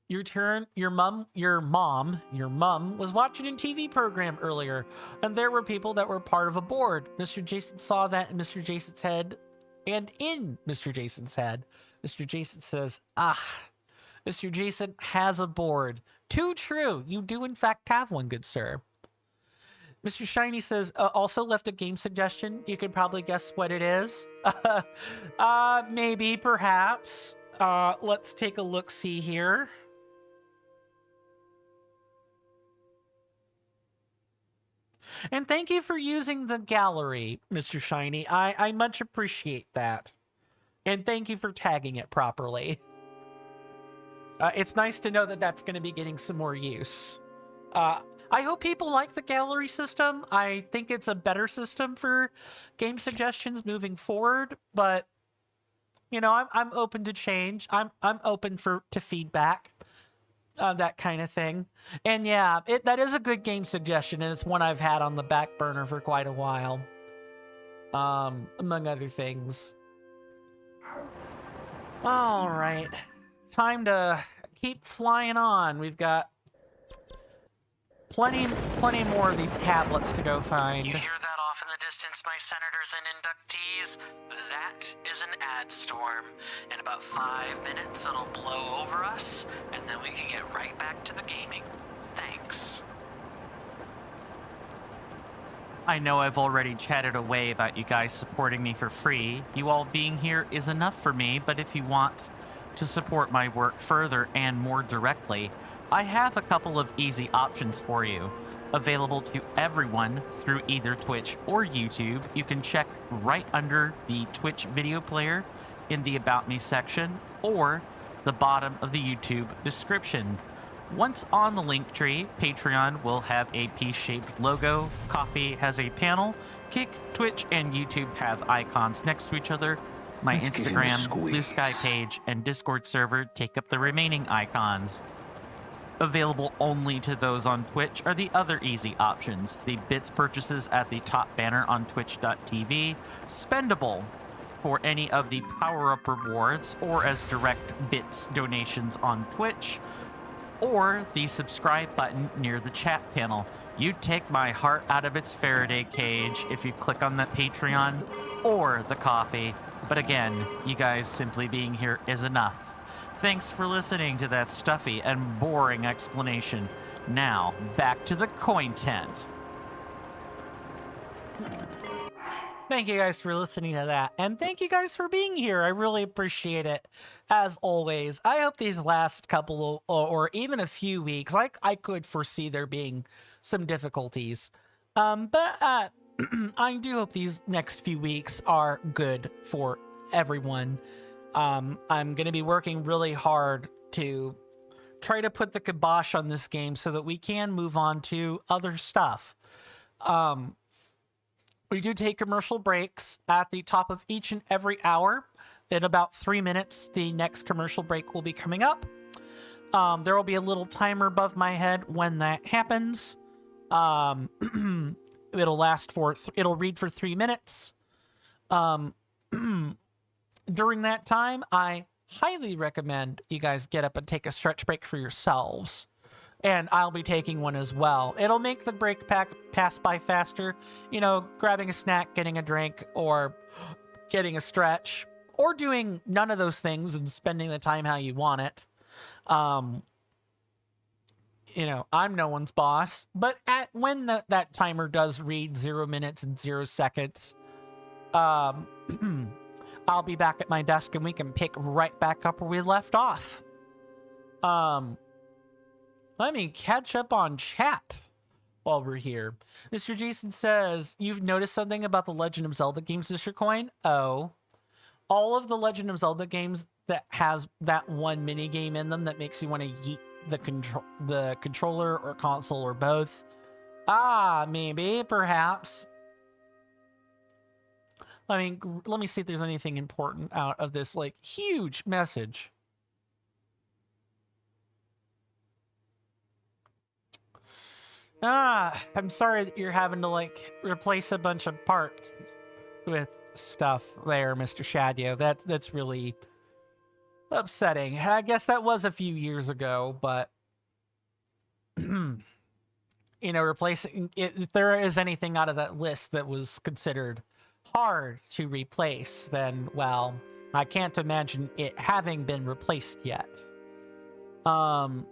your mom was watching a TV program earlier, and there were people that were part of a board. Mr. Jason saw that in Mr. Jason's head, and in Mr. Jason's head. Mr. Jason says, Mr. Jason has a board. Too true. You do, in fact, have one, good sir." Mr. Shiny says, also left a game suggestion. You could probably guess what it is. Maybe, perhaps. Let's take a look-see here. And thank you for using the gallery, Mr. Shiny. I much appreciate that. And thank you for tagging it properly. It's nice to know that that's going to be getting some more use. I hope people like the gallery system. I think it's a better system for game suggestions moving forward, but you know, I'm open to change. I'm open to feedback, that kind of thing. And yeah, that is a good game suggestion, and it's one I've had on the back burner for quite a while, among other things. All right, time to keep flying on. We've got plenty more of these tablets to go find. You hear that off in the distance, my senators and inductees? That is an ad storm. In about 5 minutes, it'll blow over us, and then we can get right back to the gaming. Thanks. I know I've already chatted away about you guys supporting me for free. You all being here is enough for me, but if you want to support my work further and more directly, I have a couple of easy options for you, available to everyone through either Twitch or YouTube. You can check right under the Twitch video player in the About Me section or the bottom of the YouTube description. Once on the link tree, Patreon will have a peace-shaped logo, Coffee has a panel, Kick, Twitch, and YouTube have icons next to each other. My Instagram, Blue Sky page, and Discord server take up the remaining icons. Available only to those on Twitch are the other easy options. The bits purchases at the top banner on twitch.tv, spendable for any of the power-up rewards or as direct bits donations on Twitch, or the subscribe button near the chat panel. You'd take my heart out of its Faraday cage if you click on the Patreon or the coffee. But again, you guys simply being here is enough. Thanks for listening to that stuffy and boring explanation. Now, back to the coin tent. Thank you guys for listening to that. And thank you guys for being here. I really appreciate it, as always. I hope these last couple or even a few weeks, I could foresee there being some difficulties. But I do hope these next few weeks are good for everyone. I'm going to be working really hard to try to put the kibosh on this game so that we can move on to other stuff. We do take commercial breaks at the top of each and every hour. In about 3 minutes, the next commercial break will be coming up. There will be a little timer above my head when that happens. It'll read for 3 minutes. During that time, I highly recommend you guys get up and take a stretch break for yourselves. And I'll be taking one as well. It'll make the break pass by faster. You know, grabbing a snack, getting a drink, or getting a stretch, or doing none of those things and spending the time how you want it. You know, I'm no one's boss. But when that timer does read 0 minutes and 0 seconds, I'll be back at my desk and we can pick right back up where we left off. Let me catch up on chat while we're here. Mr. Jason says, you've noticed something about the Legend of Zelda games, Mr. Coin? Oh. All of the Legend of Zelda games that has that one mini game in them that makes you want to yeet the controller or console or both. Ah, maybe, perhaps. I mean, let me see if there's anything important out of this, like, huge message. Ah, I'm sorry that you're having to, like, replace a bunch of parts with stuff there, Mr. Shadio. That's really upsetting. I guess that was a few years ago, but you know, replacing it, if there is anything out of that list that was considered hard to replace, then, well, I can't imagine it having been replaced yet. Mr.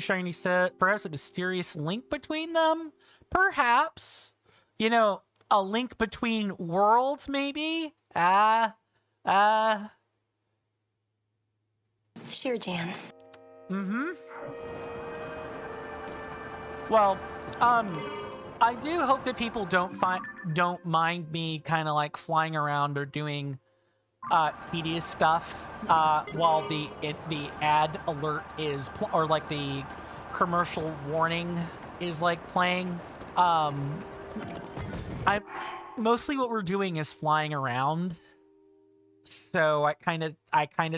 Shiny said, perhaps a mysterious link between them? Perhaps. You know, a link between worlds, maybe? Sure, Jan. Mm-hmm. Well, I do hope that people don't mind me kind of like flying around or doing tedious stuff while the ad alert is or like the commercial warning is like playing. I mostly what we're doing is flying around, so I kind of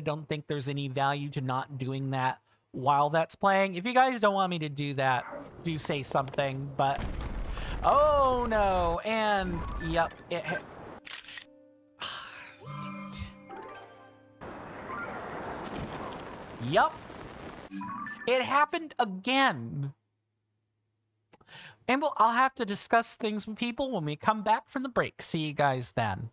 don't think there's any value to not doing that while that's playing. If you guys don't want me to do that, do say something. But oh no, and yep, Yup. It happened again. And I'll have to discuss things with people when we come back from the break. See you guys then.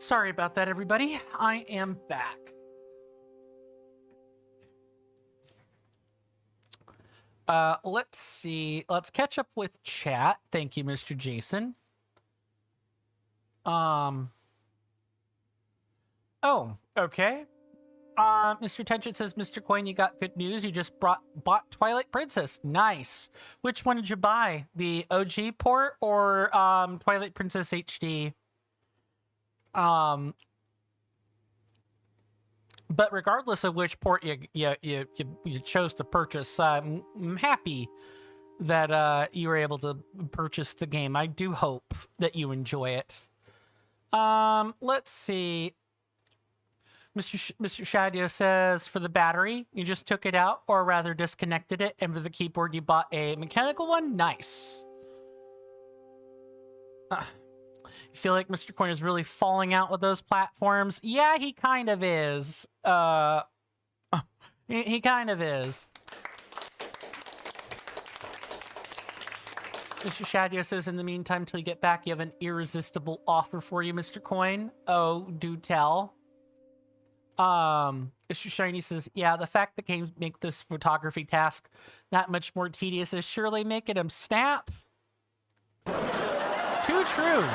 Sorry about that, everybody. I am back. Let's see. Let's catch up with chat. Thank you, Mr. Jason. Oh, okay. Mr. Tension says, Mr. Coin, you got good news. You just bought Twilight Princess. Nice. Which one did you buy? The OG port or Twilight Princess HD? But regardless of which port you chose to purchase, I'm happy that you were able to purchase the game. I do hope that you enjoy it. Let's see. Mr. Shadio says, for the battery, you just took it out, or rather disconnected it, and for the keyboard, you bought a mechanical one? Nice. You feel like Mr. Coin is really falling out with those platforms? Yeah, he kind of is. He kind of is. Mr. Shadio says, in the meantime, till you get back, you have an irresistible offer for you, Mr. Coin. Oh, do tell. Mr. Shiny says, yeah, the fact that games make this photography task that much more tedious is surely making them snap. Too true.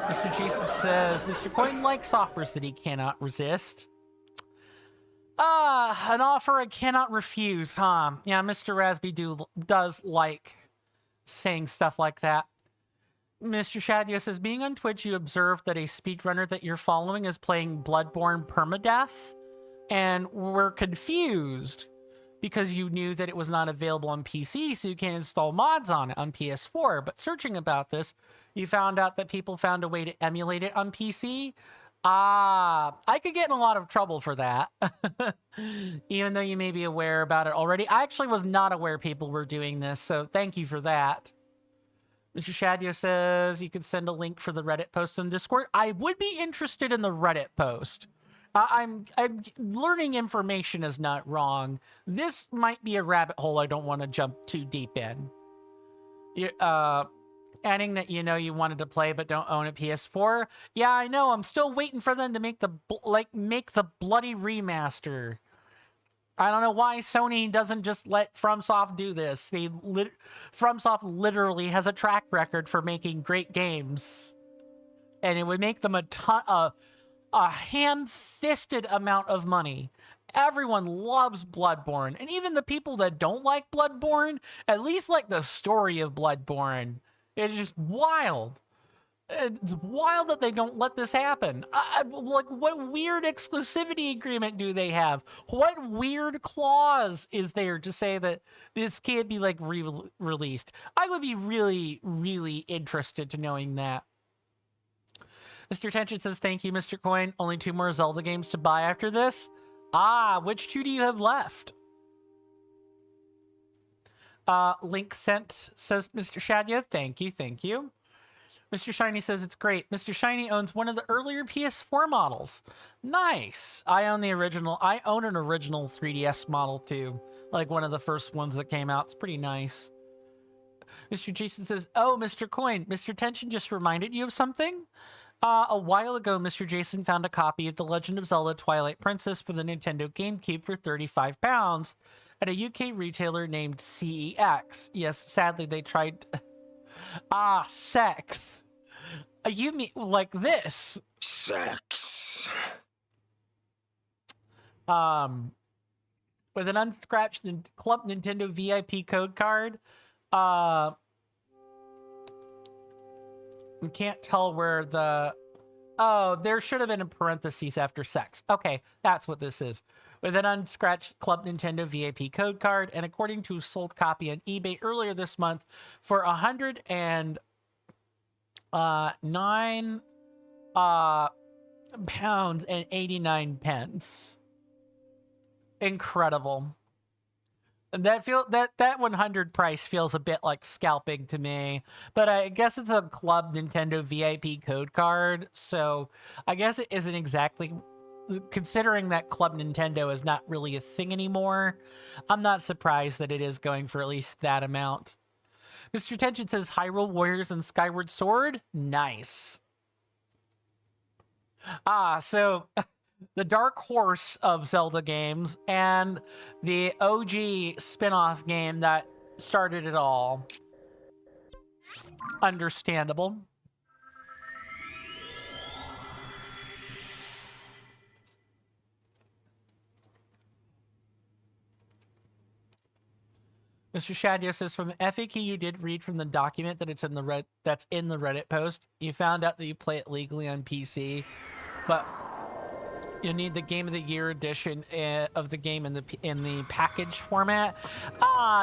Mr. Jason says, Mr. Coin likes offers that he cannot resist. An offer I cannot refuse, huh? Yeah, Mr. Rasby does like saying stuff like that. Mr. Shadio says, being on Twitch, you observed that a speedrunner that you're following is playing Bloodborne Permadeath, and we're confused because you knew that it was not available on PC, so you can't install mods on it on PS4. But searching about this, you found out that people found a way to emulate it on PC. I could get in a lot of trouble for that, even though you may be aware about it already. I actually was not aware people were doing this, so thank you for that. Mr. Shadio says you could send a link for the Reddit post on Discord. I would be interested in the Reddit post. I'm learning information is not wrong. This might be a rabbit hole I don't want to jump too deep in. Adding that you know you wanted to play but don't own a PS4. Yeah, I know. I'm still waiting for them to make the bloody remaster. I don't know why Sony doesn't just let FromSoft do this. FromSoft literally has a track record for making great games, and it would make them a hand-fisted amount of money. Everyone loves Bloodborne, and even the people that don't like Bloodborne at least like the story of Bloodborne. It's just wild. It's wild that they don't let this happen. Like, what weird exclusivity agreement do they have? What weird clause is there to say that this can't be, like, released? I would be really, really interested to knowing that. Mr. Tension says, thank you, Mr. Coin. Only 2 more Zelda games to buy after this? Which 2 do you have left? Link sent, says Mr. Shadia. Thank you, thank you. Mr. Shiny says it's great. Mr. Shiny owns one of the earlier PS4 models. Nice. I own an original 3DS model too. Like one of the first ones that came out. It's pretty nice. Mr. Jason says, oh, Mr. Coin, Mr. Tension just reminded you of something? A while ago, Mr. Jason found a copy of The Legend of Zelda Twilight Princess for the Nintendo GameCube for £35 at a UK retailer named CEX. Yes, sadly, they tried... sex. You mean like this? Sex. With an unscratched Club Nintendo VIP code card. We can't tell where the... Oh, there should have been a parentheses after sex. Okay, that's what this is. With an unscratched Club Nintendo VIP code card, and according to a sold copy on eBay earlier this month for £109 pounds and 89 pence. Incredible. That 100 price feels a bit like scalping to me, but I guess it's a Club Nintendo VIP code card, so I guess it isn't exactly, considering that Club Nintendo is not really a thing anymore. I'm not surprised that it is going for at least that amount. Mr. Tension says Hyrule Warriors and Skyward Sword. Nice. So the dark horse of Zelda games and the OG spin-off game that started it all. Understandable. Mr. Shadio says, from the FAQ you did read from the document that it's in the that's in the Reddit post, you found out that you play it legally on PC, but you need the Game of the Year edition of the game in the package format.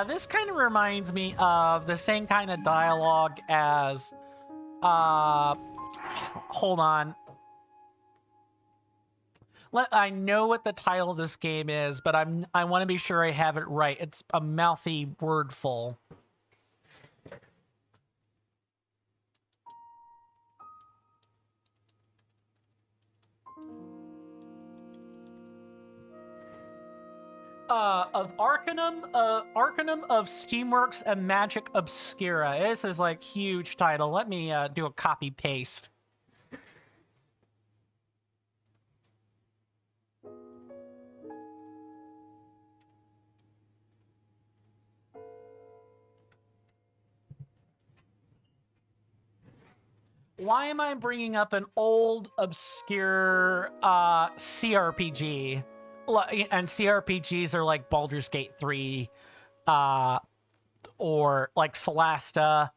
This kind of reminds me of the same kind of dialogue as hold on. I know what the title of this game is, but I want to be sure I have it right. It's a mouthy wordful. Of Arcanum of Steamworks and Magic Obscura. This is like huge title. Let me do a copy paste. Why am I bringing up an old, obscure CRPG? And CRPGs are like Baldur's Gate 3, or like Solasta,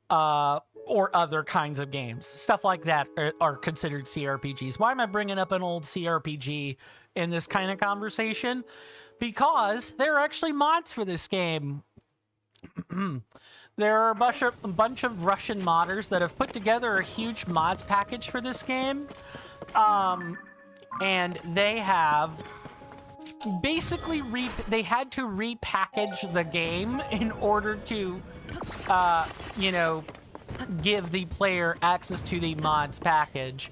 or other kinds of games. Stuff like that are considered CRPGs. Why am I bringing up an old CRPG in this kind of conversation? Because there are actually mods for this game. There are a bunch of Russian modders that have put together a huge mods package for this game. And they have basically they had to repackage the game in order to, you know, give the player access to the mods package.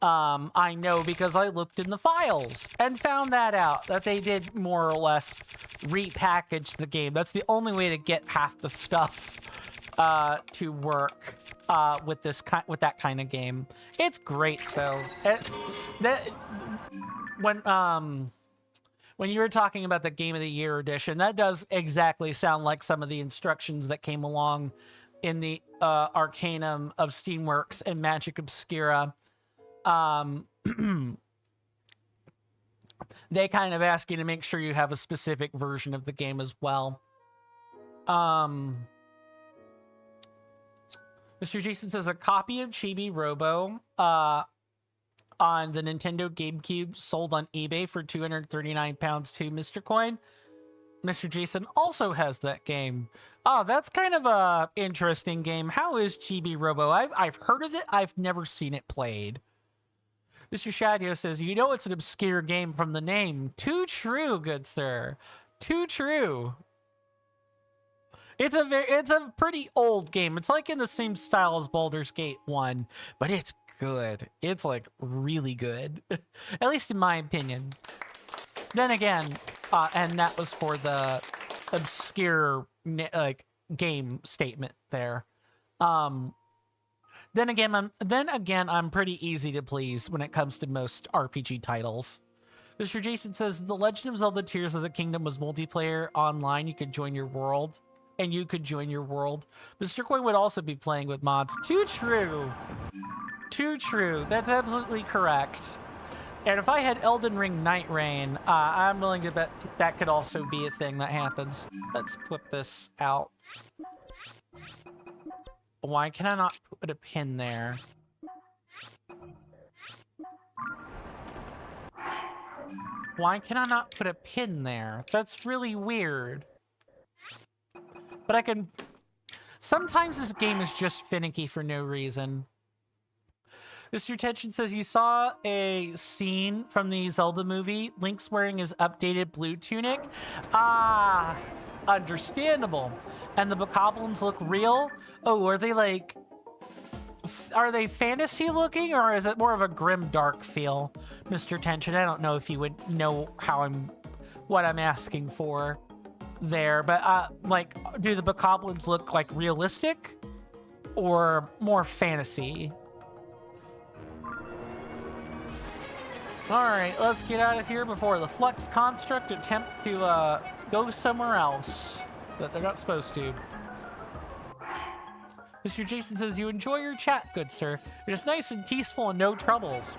I know because I looked in the files and found that out, that they did more or less repackage the game. That's the only way to get half the stuff to work with that kind of game. It's great though. When you were talking about the Game of the Year edition, that does exactly sound like some of the instructions that came along in the Arcanum of Steamworks and Magic Obscura. They kind of ask you to make sure you have a specific version of the game as well. Mr. Jason says a copy of Chibi Robo on the Nintendo GameCube sold on eBay for £239 to Mr. Coin. Mr. Jason also has that game. Oh, that's kind of a interesting game. How is Chibi Robo? I've heard of it. I've never seen it played. Mr. Shadio says, you know it's an obscure game from the name. Too true, good sir. Too true. It's a pretty old game. It's like in the same style as Baldur's Gate 1, but it's good. It's like really good. At least in my opinion. Then again, and that was for the obscure like game statement there. Then again, I'm pretty easy to please when it comes to most RPG titles. Mr. Jason says, The Legend of Zelda Tears of the Kingdom was multiplayer online. You could join your world. And you could join your world. Mr. Coin would also be playing with mods. Too true. Too true. That's absolutely correct. And if I had Elden Ring Night Rain, I'm willing to bet that could also be a thing that happens. Let's flip this out. Why can I not put a pin there? Why can I not put a pin there? That's really weird. But I can... Sometimes this game is just finicky for no reason. Mr. Tension says, you saw a scene from the Zelda movie. Link's wearing his updated blue tunic. Ah, understandable. And the bokoblins look real? Oh, are they like... Are they fantasy looking, or is it more of a grim dark feel? Mr. Tension, I don't know if you would know what I'm asking for there, but like, do the bokoblins look like realistic or more fantasy? Alright, let's get out of here before the Flux Construct attempts to go somewhere else that they're not supposed to. Mr. Jason says, you enjoy your chat, good sir. It is nice and peaceful and no troubles.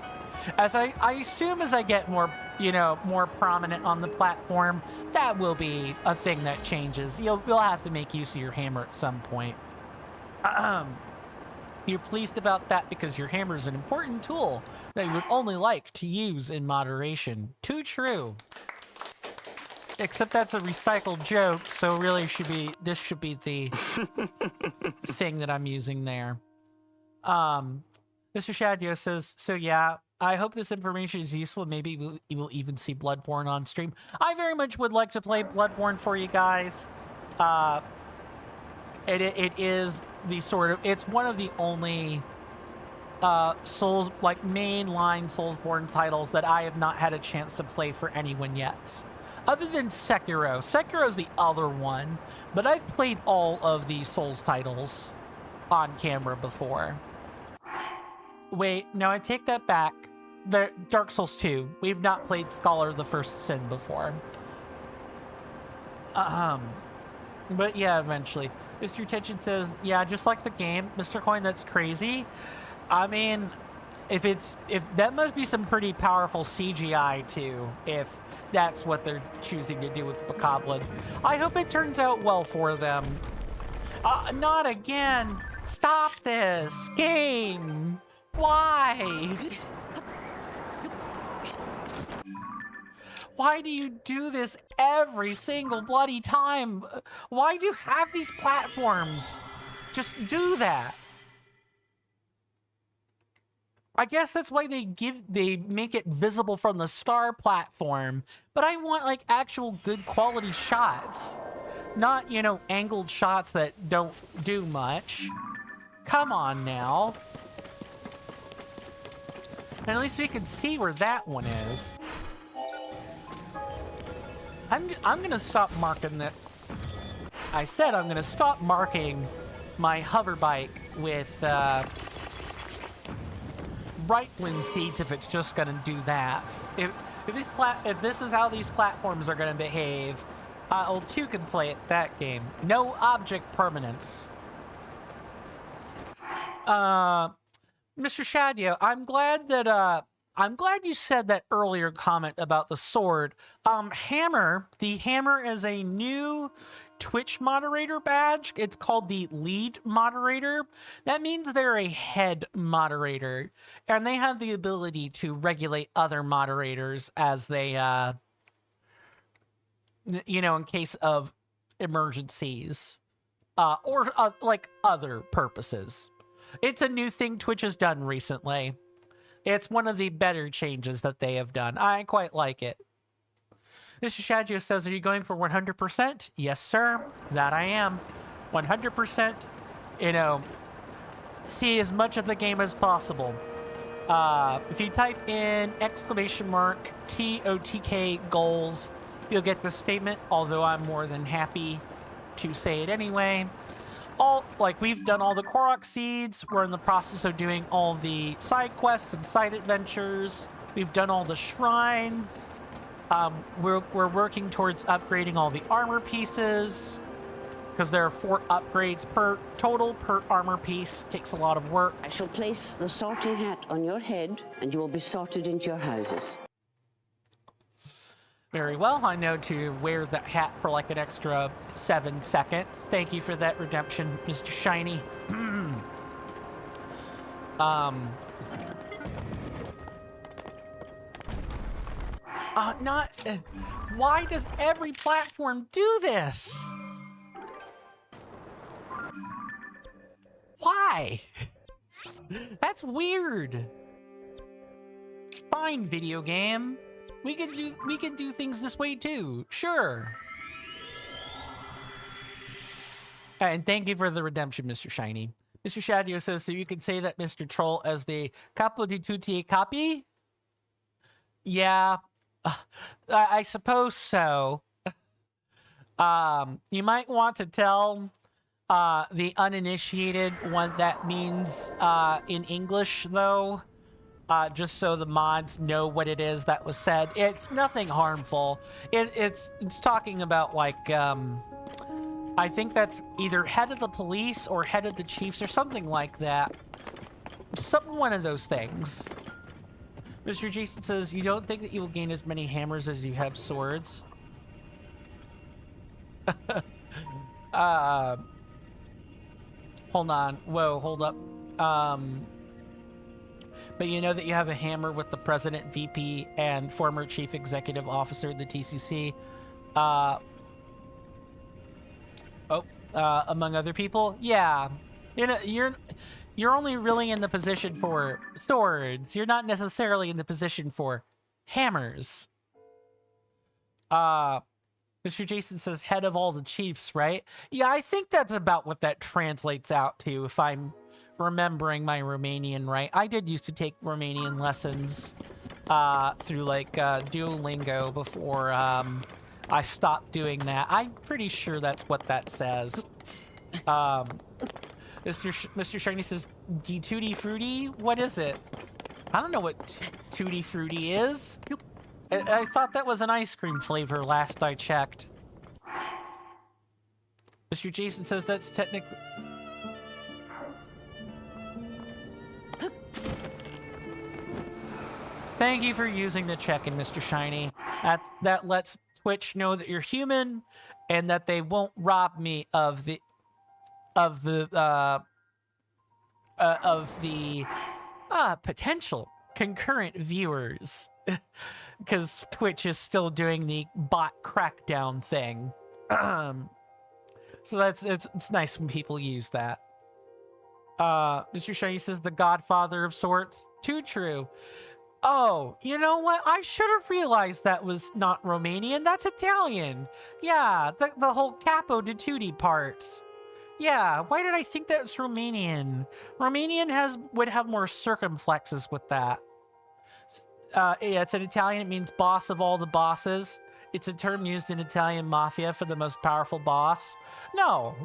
As I assume as I get more, you know, more prominent on the platform, that will be a thing that changes. You'll have to make use of your hammer at some point. You're pleased about that because your hammer is an important tool that you would only like to use in moderation. Too true. Except that's a recycled joke, so really this should be the thing that I'm using there. Mr. Shadio says, so yeah, I hope this information is useful. Maybe you will even see Bloodborne on stream. I very much would like to play Bloodborne for you guys. It is the sort of, it's one of the only Souls, like mainline Soulsborne titles that I have not had a chance to play for anyone yet. Other than Sekiro. Sekiro's the other one, but I've played all of the Souls titles on camera before. Wait, no, I take that back. The Dark Souls 2. We've not played Scholar of the First Sin before. But yeah, eventually. Mr. Tension says, yeah, just like the game. Mr. Coin, that's crazy. I mean, if that must be some pretty powerful CGI too, if that's what they're choosing to do with the Bokoblins. I hope it turns out well for them. Not again. Stop this game. Why? Why do you do this every single bloody time? Why do you have these platforms? Just do that. I guess that's why they make it visible from the star platform, but I want like actual good quality shots. Not, you know, angled shots that don't do much. Come on now. And at least we can see where that one is. I'm gonna stop marking that. I said I'm gonna stop marking my hover bike with bright bloom seeds if it's just gonna do that. If this is how these platforms are gonna behave, L2 can play it that game. No object permanence. Mr. Shadio, I'm glad you said that earlier comment about the sword. Hammer, the hammer is a new Twitch moderator badge. It's called the lead moderator. That means they're a head moderator, and they have the ability to regulate other moderators as they, you know, in case of emergencies, or like other purposes. It's a new thing Twitch has done recently. It's one of the better changes that they have done. I quite like it. Mr. Shadjo says, are you going for 100%? Yes, sir. That I am. 100%, you know, see as much of the game as possible. If you type in !TOTK goals, you'll get the statement, although I'm more than happy to say it anyway. We've done all the Korok seeds. We're in the process of doing all the side quests and side adventures. We've done all the shrines. We're working towards upgrading all the armor pieces, because there are 4 upgrades per armor piece. Takes a lot of work. I shall place the sorting hat on your head, and you will be sorted into your houses. Very well. I know to wear that hat for like an extra 7 seconds. Thank you for that redemption, Mr. Shiny. Why does every platform do this? Why? That's weird. Fine, video game. We can do things this way too. Sure. And thank you for the redemption, Mr. Shiny. Mr. Shadio says, so you could say that Mr. Troll as the capo di tutti capi? Yeah, I suppose so. You might want to tell the uninitiated what that means in English, though. just so the mods know what it is that was said. It's nothing harmful. It's talking about, like, I think that's either head of the police or head of the chiefs or something like that. One of those things. Mr. Jason says, you don't think that you will gain as many hammers as you have swords? Hold on. Whoa, hold up. But you know that you have a hammer with the president, VP, and former chief executive officer of the TCC. Among other people? Yeah. You know, you're only really in the position for swords. You're not necessarily in the position for hammers. Mr. Jason says head of all the chiefs, right? Yeah, I think that's about what that translates out to, if I'm remembering my Romanian right. I did used to take Romanian lessons through, like, Duolingo before I stopped doing that. I'm pretty sure that's what that says. Mr. Shiny says, "Di Tutti Frutti? What is it?" I don't know what Tutti Frutti is. I thought that was an ice cream flavor last I checked. Mr. Jason says that's technically... Thank you for using the check-in, Mr. Shiny. That lets Twitch know that you're human and that they won't rob me of the potential concurrent viewers, because Twitch is still doing the bot crackdown thing. So it's nice when people use that. Mr. Shiny says the Godfather of sorts. Too true. Oh, you know what? I should have realized that was not Romanian. That's Italian. Yeah, the whole Capo di Tutti part. Yeah, why did I think that was Romanian? Romanian would have more circumflexes with that. Yeah, it's an Italian. It means boss of all the bosses. It's a term used in Italian mafia for the most powerful boss. No.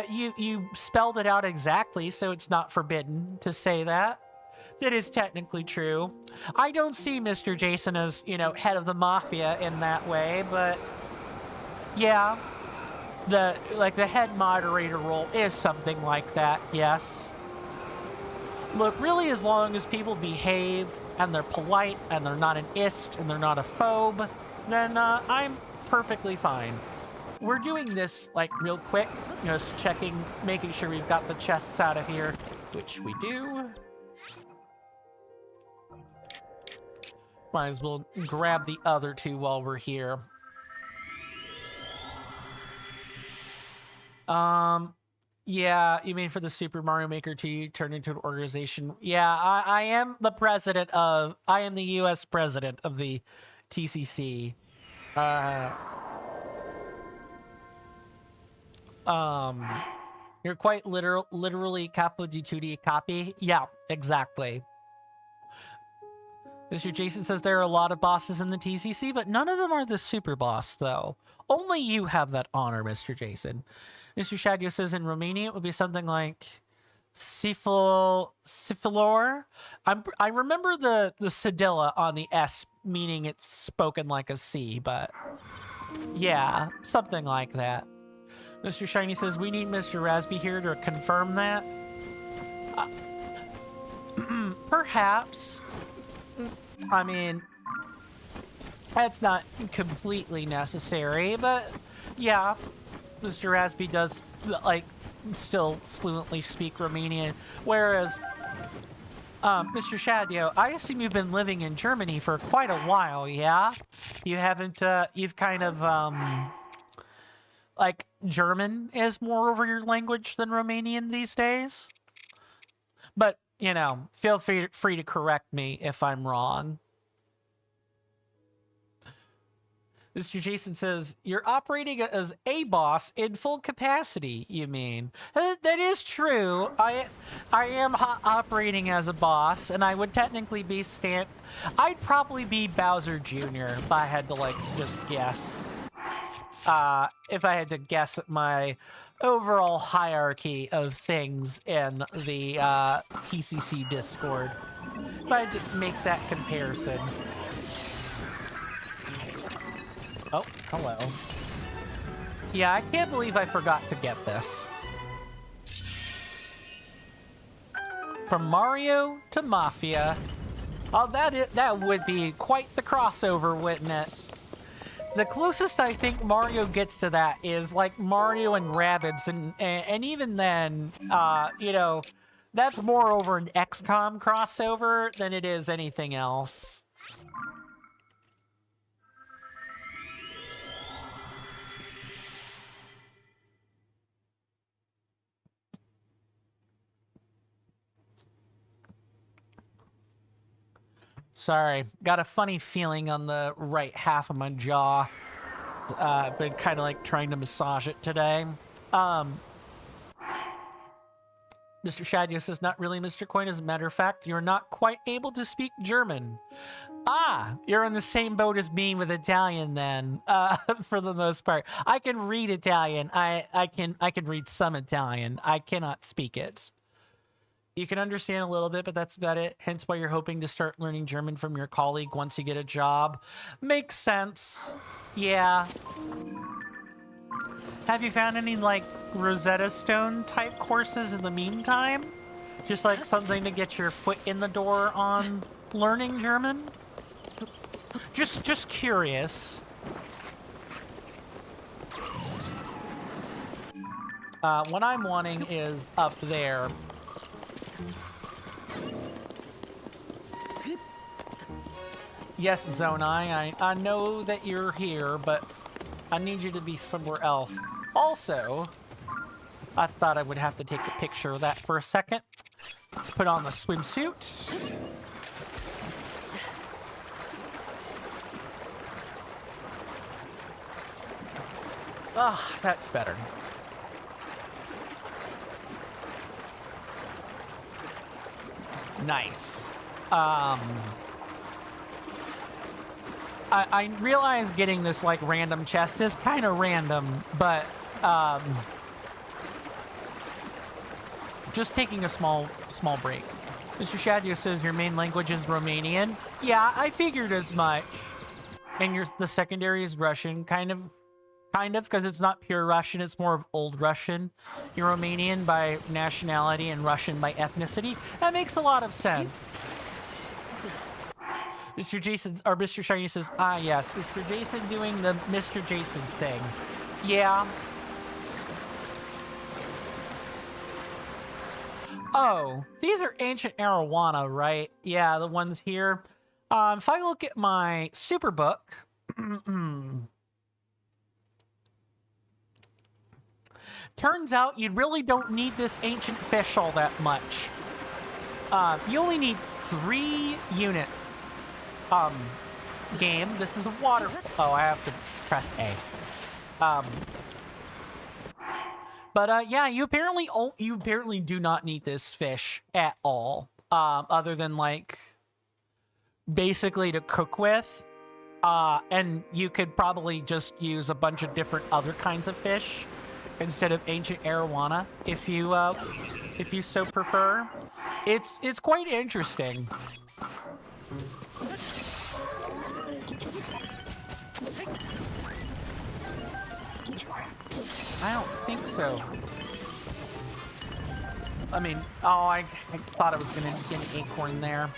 You spelled it out exactly, so it's not forbidden to say that. That is technically true. I don't see Mr. Jason as, you know, head of the mafia in that way, but yeah. The head moderator role is something like that, yes. Look, really, as long as people behave and they're polite and they're not an ist and they're not a phobe, then I'm perfectly fine. We're doing this, like, real quick, just checking, making sure we've got the chests out of here, which we do. Might as well grab the other two while we're here. Yeah, you mean for the Super Mario Maker 2 turn into an organization? Yeah, I am the US president of the TCC. You're quite literally Capo di Tutti copy? Yeah, exactly. Mr. Jason says there are a lot of bosses in the TCC, but none of them are the super boss, though. Only you have that honor, Mr. Jason. Mr. Shadio says in Romania it would be something like Sifilor. I remember the cedilla on the S, meaning it's spoken like a C, but yeah, something like that. Mr. Shiny says we need Mr. Rasby here to confirm that. Perhaps. I mean, that's not completely necessary, but yeah, Mr. Rasby does, like, still fluently speak Romanian, whereas, Mr. Shadio, I assume you've been living in Germany for quite a while, yeah? You haven't, you've kind of, like, German is more over your language than Romanian these days? But, you know, feel free to correct me if I'm wrong. Mr. Jason says, you're operating as a boss in full capacity, you mean? That is true. I am operating as a boss, and I would technically be I'd probably be Bowser Jr. if I had to, like, just guess. If I had to guess at my overall hierarchy of things in the TCC Discord. if I had to make that comparison. Oh, hello. Yeah, I can't believe I forgot to get this. From Mario to Mafia. Oh, that would be quite the crossover, wouldn't it? The closest I think Mario gets to that is like Mario and Rabbids, and even then, you know, that's more over an XCOM crossover than it is anything else. Sorry, got a funny feeling on the right half of my jaw. Been kind of like trying to massage it today. Mr. Shadio says, not really, Mr. Coin. As a matter of fact, you're not quite able to speak German. Ah, you're in the same boat as me with Italian then, for the most part. I can read Italian. I can read some Italian. I cannot speak it. You can understand a little bit, but that's about it. Hence why you're hoping to start learning German from your colleague once you get a job. Makes sense. Yeah. Have you found any, like, Rosetta Stone type courses in the meantime? Just like something to get your foot in the door on learning German? Just curious. What I'm wanting is up there. Yes, Zonai, I know that you're here, but I need you to be somewhere else. Also, I thought I would have to take a picture of that for a second. Let's put on the swimsuit. Ah, that's better. Nice. I realize getting this, like, random chest is kind of random, but, just taking a small break. Mr. Shadio says your main language is Romanian. Yeah, I figured as much. And the secondary is Russian, kind of, because it's not pure Russian, it's more of Old Russian. You're Romanian by nationality and Russian by ethnicity. That makes a lot of sense. Mr. Jason, or Mr. Shiny says, ah, yes, Mr. Jason doing the Mr. Jason thing. Yeah. Oh, these are ancient arowana, right? Yeah, the ones here. If I look at my superbook, turns out you really don't need this ancient fish all that much. You only need 3 units. Game. This is a water. Oh, I have to press A. Yeah, you apparently do not need this fish at all. Other than, like, basically to cook with. And you could probably just use a bunch of different other kinds of fish instead of ancient arowana if you so prefer. It's quite interesting. I don't think so. I mean, oh, I thought I was gonna get an acorn there.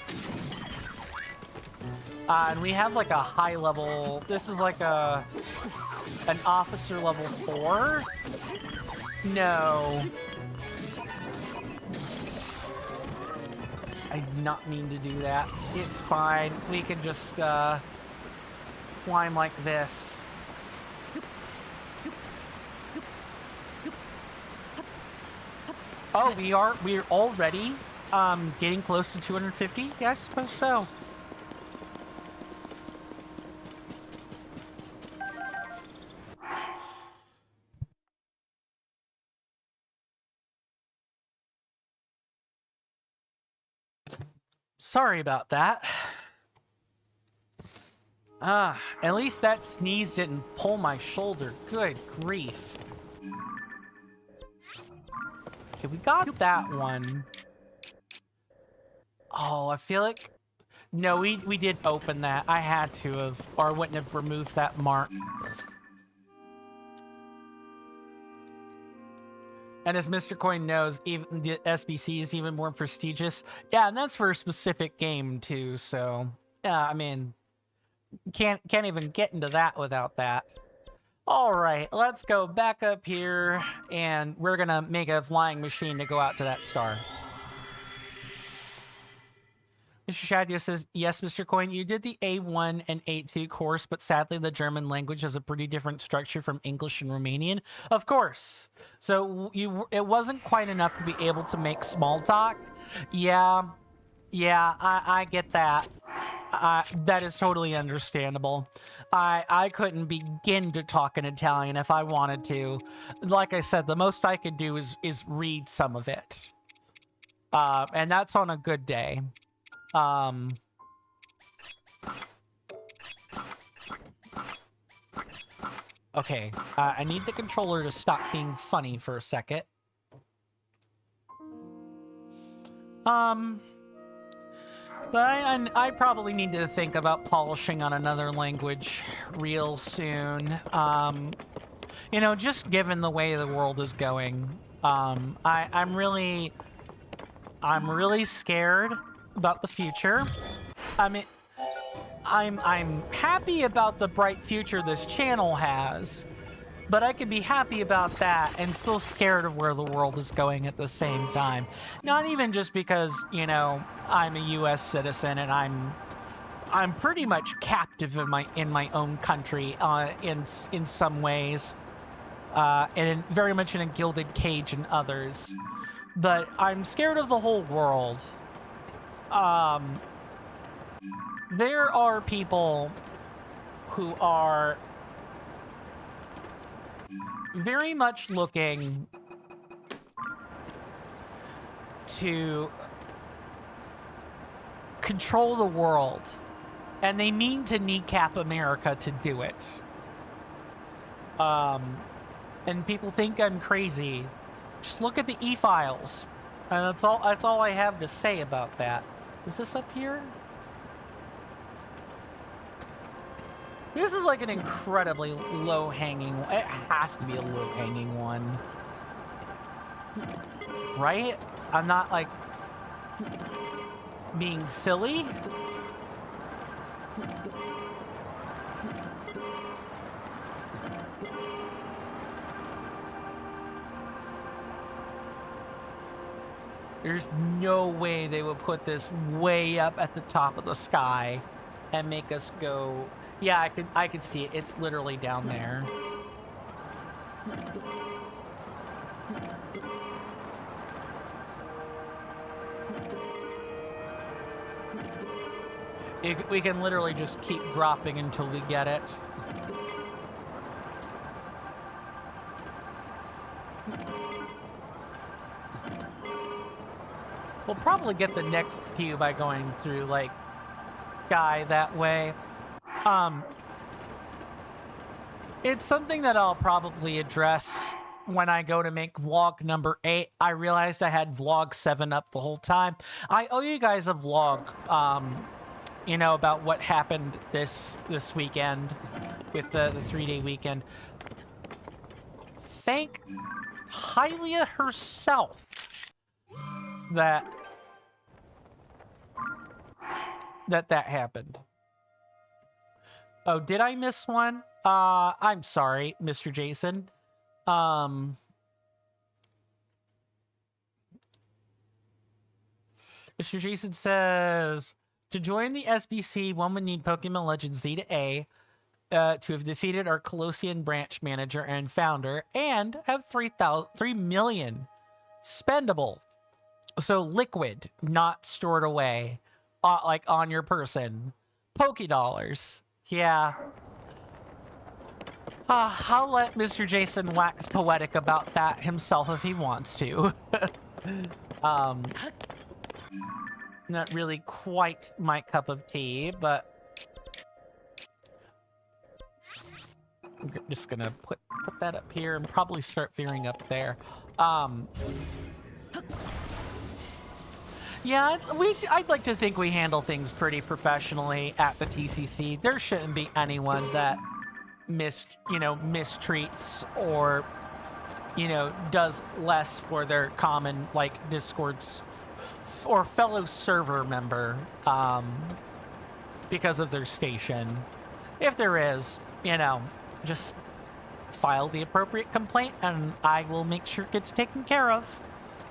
And we have like a high level. This is like an officer level 4. No. I did not mean to do that. It's fine. We can just climb like this. Oh, we're already getting close to 250? Yeah, I suppose so. Sorry about that. At least that sneeze didn't pull my shoulder. Good grief. Okay, we got that one. Oh, I feel like... No, we did open that. I had to have, or I wouldn't have removed that mark. And as Mr. Coin knows, even the SBC is even more prestigious. Yeah, and that's for a specific game too. So, yeah, I mean, can't even get into that without that. All right, let's go back up here, and we're gonna make a flying machine to go out to that star. Mr. Shadio says, yes, Mr. Coin, you did the A1 and A2 course, but sadly the German language has a pretty different structure from English and Romanian. Of course. So it wasn't quite enough to be able to make small talk. Yeah, I get that. That is totally understandable. I couldn't begin to talk in Italian if I wanted to. Like I said, the most I could do is read some of it. And that's on a good day. Okay, I need the controller to stop being funny for a second. But I probably need to think about polishing on another language real soon. You know, just given the way the world is going, I'm really scared about the future. I mean, I'm happy about the bright future this channel has, but I could be happy about that and still scared of where the world is going at the same time. Not even just because, you know, I'm a US citizen and I'm pretty much captive in my own country in some ways, and very much in a gilded cage in others. But I'm scared of the whole world. There are people who are very much looking to control the world, and they mean to kneecap America to do it. And people think I'm crazy. Just look at the e-files. And that's all I have to say about that. Is this up here? This is like an incredibly low-hanging... It has to be a low-hanging one. Right? I'm not, like, being silly. There's no way they would put this way up at the top of the sky and make us go... Yeah, I could see it. It's literally down there. We can literally just keep dropping until we get it. We'll probably get the next pew by going through, like, sky that way. It's something that I'll probably address when I go to make vlog number 8. I realized I had vlog 7 up the whole time. I owe you guys a vlog, you know, about what happened this weekend with the 3-day weekend. Thank Hylia herself that happened. Oh, did I miss one? I'm sorry, Mr. Jason. Mr. Jason says, to join the SBC, one would need Pokemon Legends Z to A to have defeated our Colossian branch manager and founder and have 3 million spendable. So liquid, not stored away, like on your person. Pokédollars. Yeah. I'll let Mr. Jason wax poetic about that himself if he wants to. Not really quite my cup of tea, but I'm just gonna put that up here and probably start veering up there. Yeah, I'd like to think we handle things pretty professionally at the TCC. There shouldn't be anyone that mistreats or, does less for their common, like, Discord's or fellow server member, because of their station. If there is, just file the appropriate complaint and I will make sure it gets taken care of,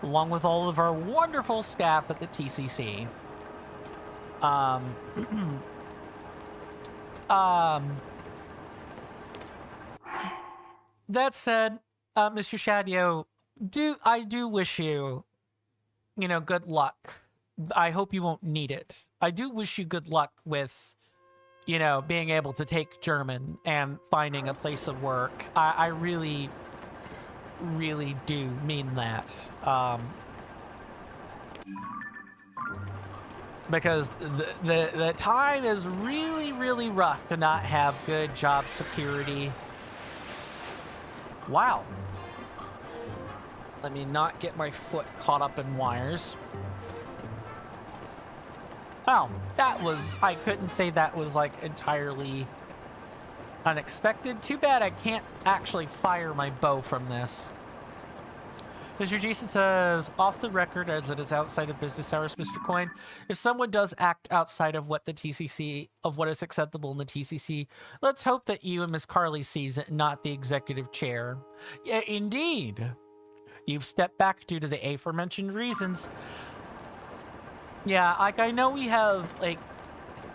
along with all of our wonderful staff at the TCC. That said, Mr. Shadio, I do wish you, good luck. I hope you won't need it. I do wish you good luck with, being able to take German and finding a place of work. I really, really do mean that. Because the time is really, really rough to not have good job security. Wow. Let me not get my foot caught up in wires. Oh, I couldn't say that was, like, entirely unexpected. Too bad I can't actually fire my bow from this. Mr. Jason says, off the record, as it is outside of business hours, Mr. Coin, if someone does act outside of what is acceptable in the TCC, let's hope that you and Miss Carly sees it, not the executive chair. Yeah, indeed. You've stepped back due to the aforementioned reasons. Yeah, like, I know we have, like,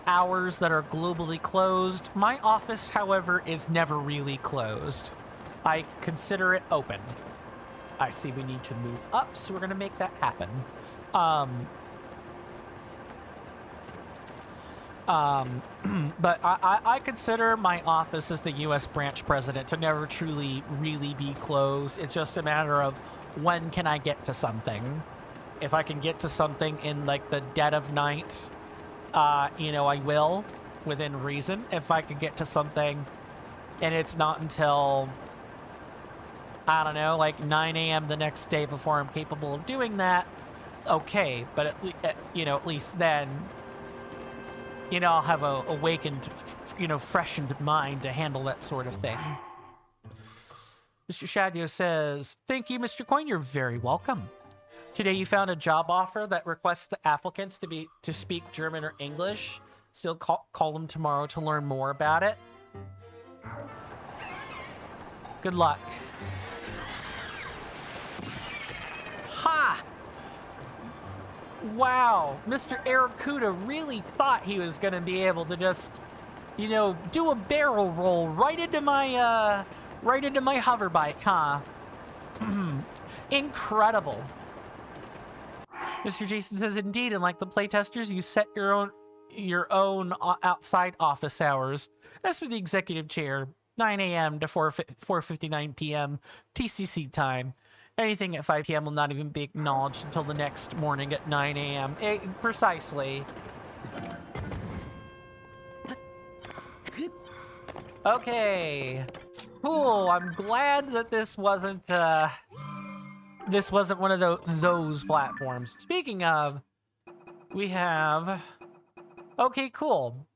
hours that are globally closed. My office, however, is never really closed. I consider it open. I see we need to move up, so we're going to make that happen. But I consider my office as the U.S. branch president to never truly, really be closed. It's just a matter of when can I get to something. If I can get to something in, like, the dead of night, I will, within reason. If I can get to something and it's not until, I don't know, like 9 a.m. the next day before I'm capable of doing that, okay. But at least then, I'll have a awakened, freshened mind to handle that sort of thing. Mr. Shadio says, thank you, Mr. Coin. You're very welcome. Today you found a job offer that requests the applicants to speak German or English. Still call them tomorrow to learn more about it. Good luck. Ha! Wow, Mr. Aracuda really thought he was going to be able to just, do a barrel roll right into my hoverbike, huh? Incredible. Mr. Jason says, indeed, and like the playtesters, you set your own outside office hours. That's for the executive chair, 9 a.m. to 4:59 p.m. TCC time. Anything at 5 p.m. will not even be acknowledged until the next morning at 9 a.m. Precisely. Okay. Cool. I'm glad that this wasn't one of those platforms. Speaking of, we have... Okay, cool.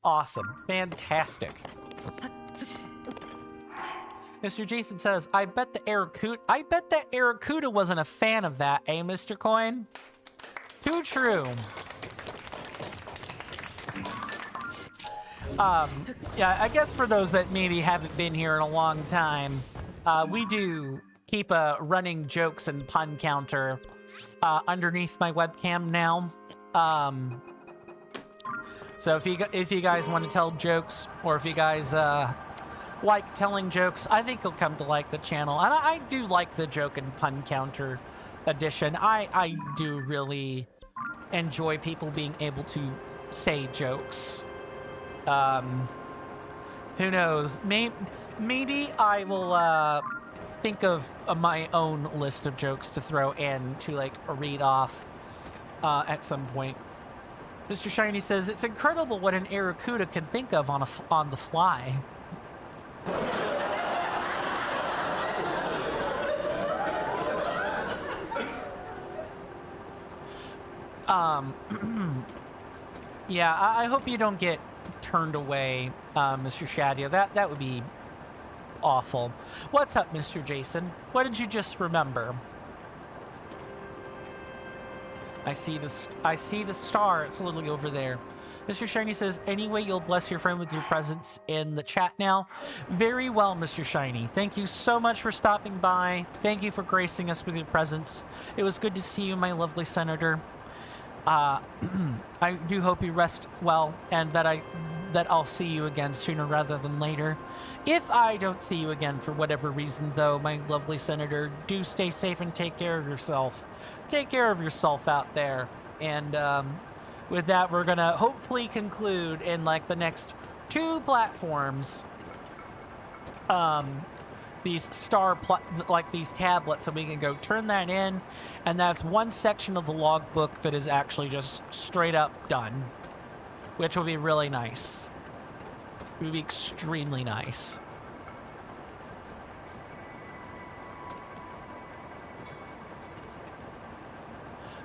Awesome. Fantastic. Mr. Jason says, I bet that Aracuda wasn't a fan of that, eh, Mr. Coin? Too true. Yeah, I guess for those that maybe haven't been here in a long time, we do keep a running jokes and pun counter underneath my webcam now. So if you guys want to tell jokes, or if you guys like telling jokes, I think you'll come to like the channel. And I do like the joke and pun counter edition. I do really enjoy people being able to say jokes. Who knows? Maybe I will think of my own list of jokes to throw in to, like, read off at some point. Mr. Shiny says, it's incredible what an Aracuda can think of on the fly. Yeah, I hope you don't get turned away, Mr. Shadia. That would be awful. What's up, Mr. Jason? What did you just remember? I see the star. It's literally over there. Mr. Shiny says, anyway, you'll bless your friend with your presence in the chat now. Very well, Mr. Shiny. Thank you so much for stopping by. Thank you for gracing us with your presence. It was good to see you, my lovely senator. I do hope you rest well, and that I'll see you again sooner rather than later. If I don't see you again for whatever reason, though, my lovely senator, do stay safe and take care of yourself. Take care of yourself out there. And with that, we're gonna hopefully conclude in like the next 2 platforms. These these tablets, so we can go turn that in, and that's one section of the logbook that is actually just straight up done, which will be really nice. It would be extremely nice.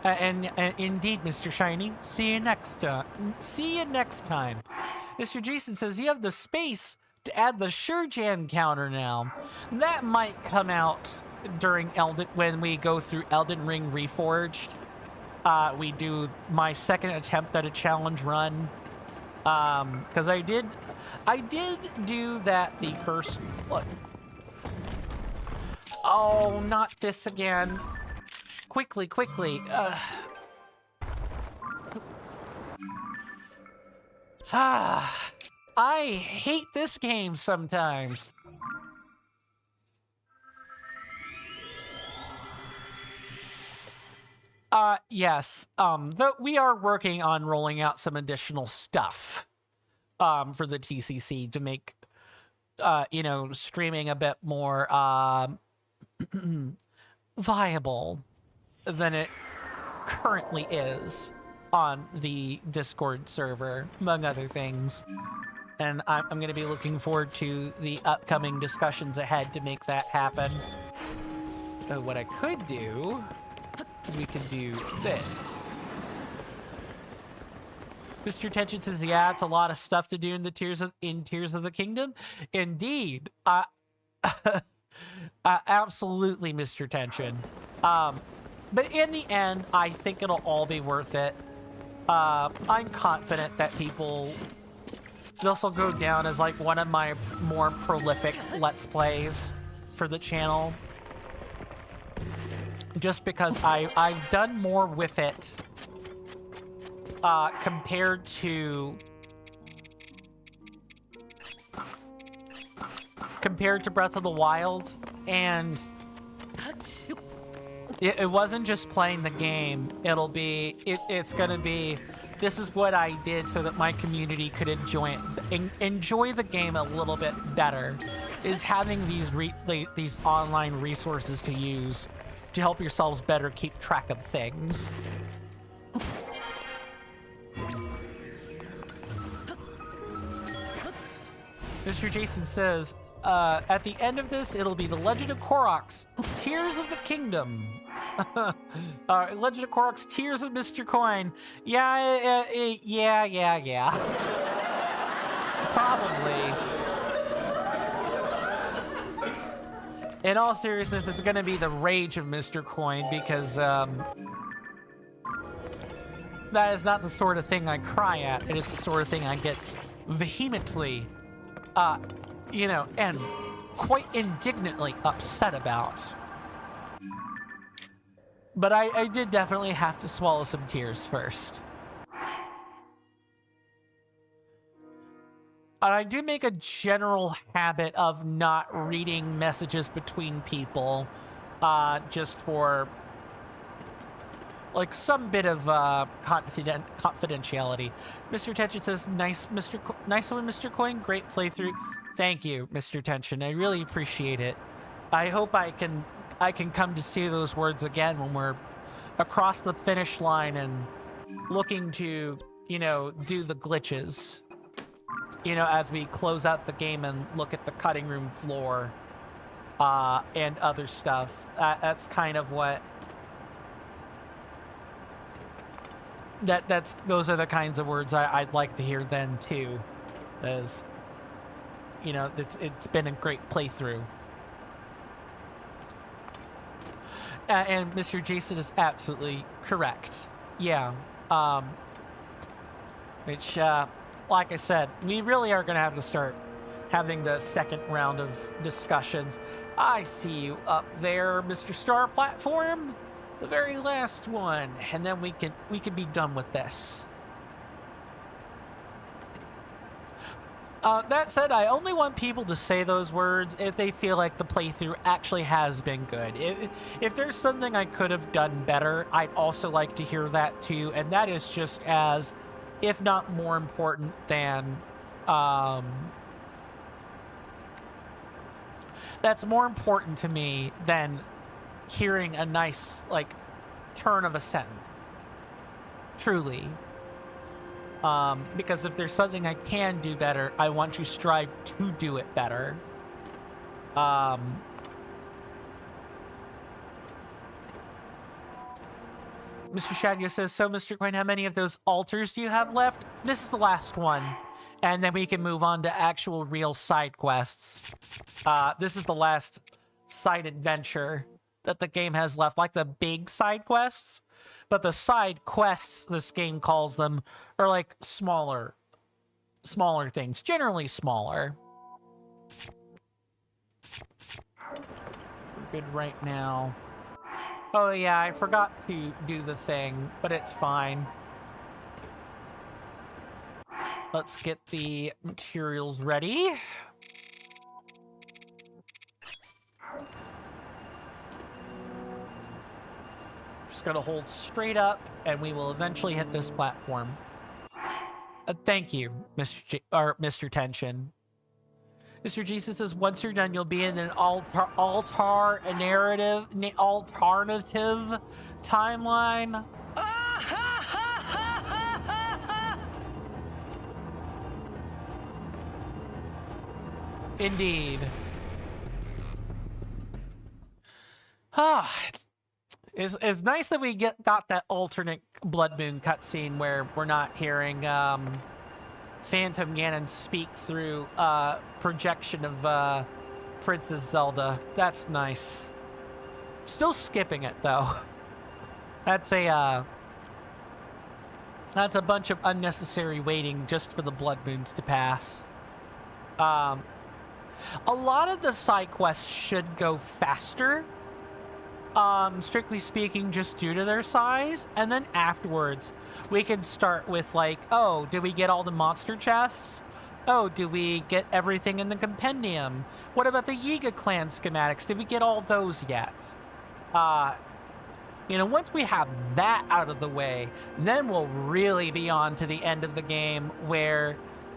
And indeed, Mr. Shiny, see you next time. Mr. Jason says you have the space to add the Shurjan counter now. That might come out during when we go through Elden Ring Reforged. We do my second attempt at a challenge run. Because I did do that the first. Look. Oh, not this again. Quickly. I hate this game sometimes. Yes. We are working on rolling out some additional stuff for the TCC to make streaming a bit more viable than it currently is on the Discord server, among other things. And I'm going to be looking forward to the upcoming discussions ahead to make that happen. What I could do is we could do this. Mr. Tension says, yeah, it's a lot of stuff to do in the Tears of the Kingdom. Indeed. Absolutely, Mr. Tension. But in the end, I think it'll all be worth it. I'm confident that this will go down as like one of my more prolific Let's Plays for the channel. Just because I've done more with it compared to Breath of the Wild, and it wasn't just playing the game. It's gonna be, this is what I did so that my community could enjoy the game a little bit better, is having these online resources to use to help yourselves better keep track of things. Mr. Jason says, at the end of this, it'll be The Legend of Korok's Tears of the Kingdom. Legend of Korok's Tears of Mr. Coin. Yeah. Probably. In all seriousness, it's going to be the Rage of Mr. Coin, because that is not the sort of thing I cry at. It is the sort of thing I get vehemently, and quite indignantly upset about. But I did definitely have to swallow some tears first. And I do make a general habit of not reading messages between people, just for like some bit of confidentiality. Mr. Tension says, nice one, Mr. Coin. Great playthrough. Thank you, Mr. Tension. I really appreciate it. I hope I can come to see those words again when we're across the finish line and looking to, do the glitches. As we close out the game and look at the cutting room floor, and other stuff. That's kind of what those are the kinds of words I'd like to hear then too, as you know, it's been a great playthrough. And Mr. Jason is absolutely correct. Yeah. Which, like I said, we really are going to have to start having the second round of discussions. I see you up there, Mr. Star Platform. The very last one. And then we can be done with this. That said, I only want people to say those words if they feel like the playthrough actually has been good. If there's something I could have done better, I'd also like to hear that too, and that is just as, if not more important than, that's more important to me than hearing a nice, like, turn of a sentence. Truly. Because if there's something I can do better, I want to strive to do it better. Mr. Shadio says, so Mr. Coin, how many of those altars do you have left? This is the last one. And then we can move on to actual real side quests. This is the last side adventure that the game has left, like the big side quests. But the side quests, this game calls them, are like smaller things, generally smaller. We're good right now. Oh yeah, I forgot to do the thing, but it's fine. Let's get the materials ready. Just gotta hold straight up, and we will eventually hit this platform. Thank you, Mr. Tension. Mr. Jesus says, once you're done, you'll be in an alternative timeline. Indeed. It's nice that we got that alternate Blood Moon cutscene where we're not hearing Phantom Ganon speak through projection of Princess Zelda. That's nice. Still skipping it though. That's a bunch of unnecessary waiting just for the Blood Moons to pass. A lot of the side quests should go faster. Strictly speaking, just due to their size, and then afterwards we can start with like, oh, did we get all the monster chests? Oh, do we get everything in the compendium? What about the Yiga clan schematics? Did we get all those yet? You know, once we have that out of the way, then we'll really be on to the end of the game where,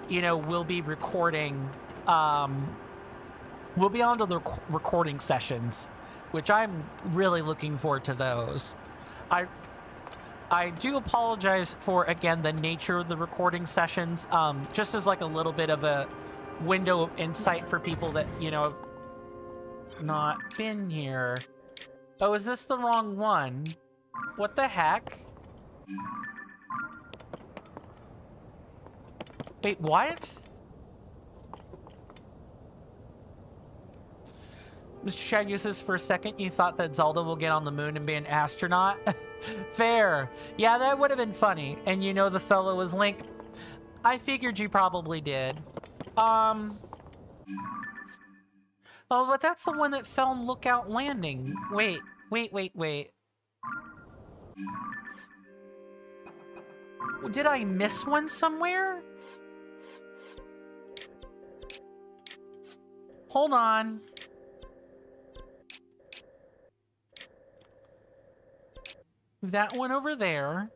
you know, we'll be recording, we'll be on to the recording sessions, which I'm really looking forward to those. I do apologize for, again, the nature of the recording sessions, just as like a little bit of a window of insight for people that, you know, have not been here. Oh, is this the wrong one? What the heck? Wait, what? Mr. Shaggy says, for a second you thought that Zelda will get on the moon and be an astronaut? Fair. Yeah, that would have been funny. And you know the fellow was Link. I figured you probably did. Oh, but that's the one that fell in Lookout Landing. Wait. Did I miss one somewhere? Hold on. That one over there.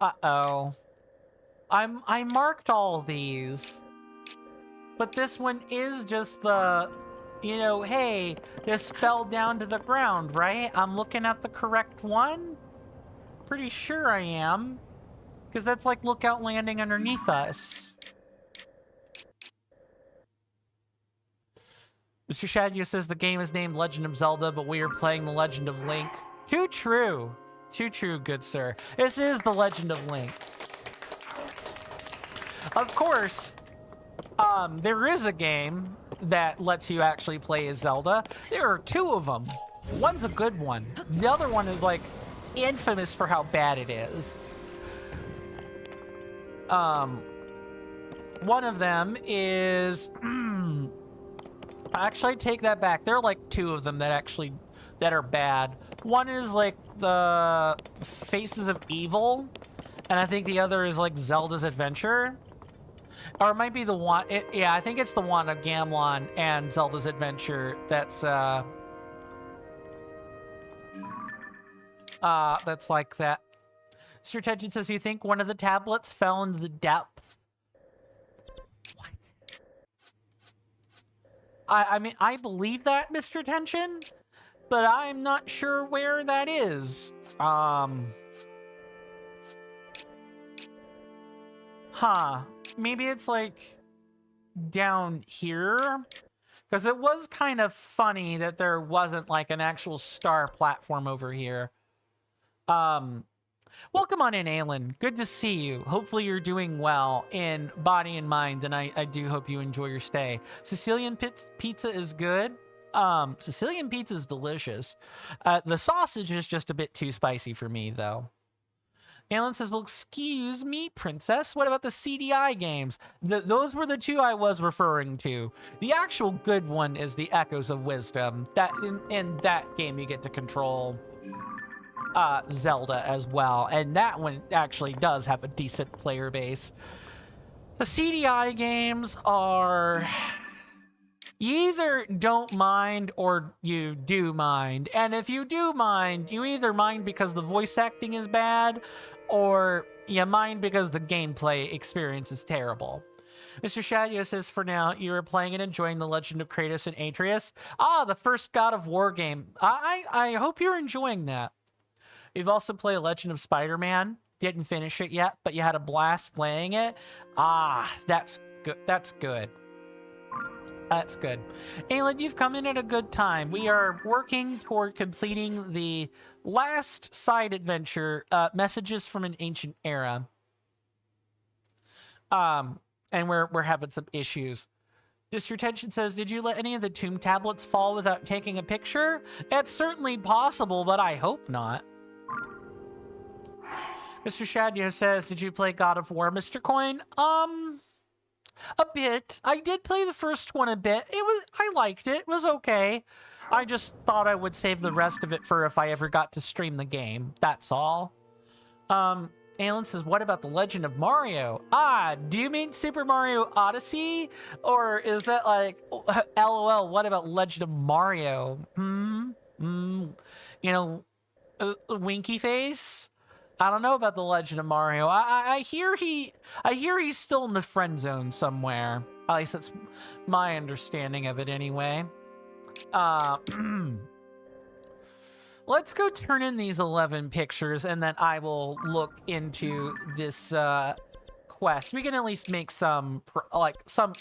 Uh-oh. I marked all these. But this one is just the, you know, hey, this fell down to the ground, right? I'm looking at the correct one? Pretty sure I am. Because that's like Lookout Landing underneath us. Mr. Shadio says the game is named Legend of Zelda, but we are playing The Legend of Link. Too true. Too true, good sir. This is The Legend of Link. Of course, there is a game that lets you actually play as Zelda. There are two of them. One's a good one. The other one is, like, infamous for how bad it is. One of them is... actually, I take that back. There are, like, two of them that are bad. One is, like, the Faces of Evil, and I think the other is, like, Zelda's Adventure. Or it might be the one... yeah, I think it's the one of Gamlon and Zelda's Adventure that's like that. Mr. Tension says, you think one of the tablets fell into the depth? What? I mean, I believe that, Mr. Tension, but I'm not sure where that is. Maybe it's, like, down here? Because it was kind of funny that there wasn't, like, an actual star platform over here. Welcome on in, Aylin. Good to see you. Hopefully you're doing well in body and mind, and I do hope you enjoy your stay. Sicilian pizza is good. Sicilian pizza is delicious. The sausage is just a bit too spicy for me, though. Alan says, well, excuse me, princess. What about the CDI games? Those were the two I was referring to. The actual good one is the Echoes of Wisdom. That in that game, you get to control Zelda as well. And that one actually does have a decent player base. The CDI games are... you either don't mind or you do mind. And if you do mind, you either mind because the voice acting is bad or you mind because the gameplay experience is terrible. Mr. Shadio says, for now, you are playing and enjoying The Legend of Kratos and Atreus. The first God of War game. I hope you're enjoying that. You've also played Legend of Spider-Man. Didn't finish it yet, but you had a blast playing it. That's good. That's good. That's good. Aylin, you've come in at a good time. We are working toward completing the last side adventure, Messages from an Ancient Era. And we're having some issues. Mr. Tension says, did you let any of the tomb tablets fall without taking a picture? It's certainly possible, but I hope not. Mr. Shadno says, did you play God of War, Mr. Coin? A bit. I did play the first one a bit. I liked it. It was okay. I just thought I would save the rest of it for if I ever got to stream the game. That's all. Alan says, what about The Legend of Mario? Do you mean Super Mario Odyssey? Or is that like, LOL, what about Legend of Mario? You know, winky face? I don't know about The Legend of Mario. I hear he's still in the friend zone somewhere. At least that's my understanding of it anyway. Let's go turn in these 11 pictures, and then I will look into this quest. We can at least make some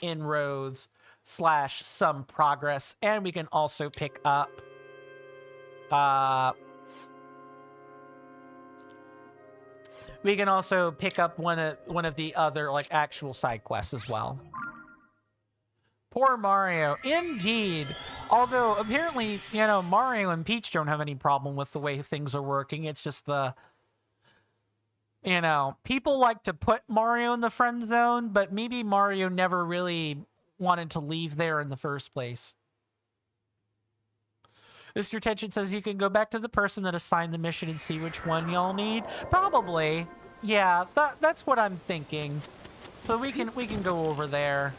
inroads / some progress, and we can also pick up one of the other like actual side quests as well. Poor Mario, indeed. Although apparently, you know, Mario and Peach don't have any problem with the way things are working. It's just people like to put Mario in the friend zone, but maybe Mario never really wanted to leave there in the first place. Mr. Tension says you can go back to the person that assigned the mission and see which one y'all need. Probably. Yeah, that's what I'm thinking. So we can go over there.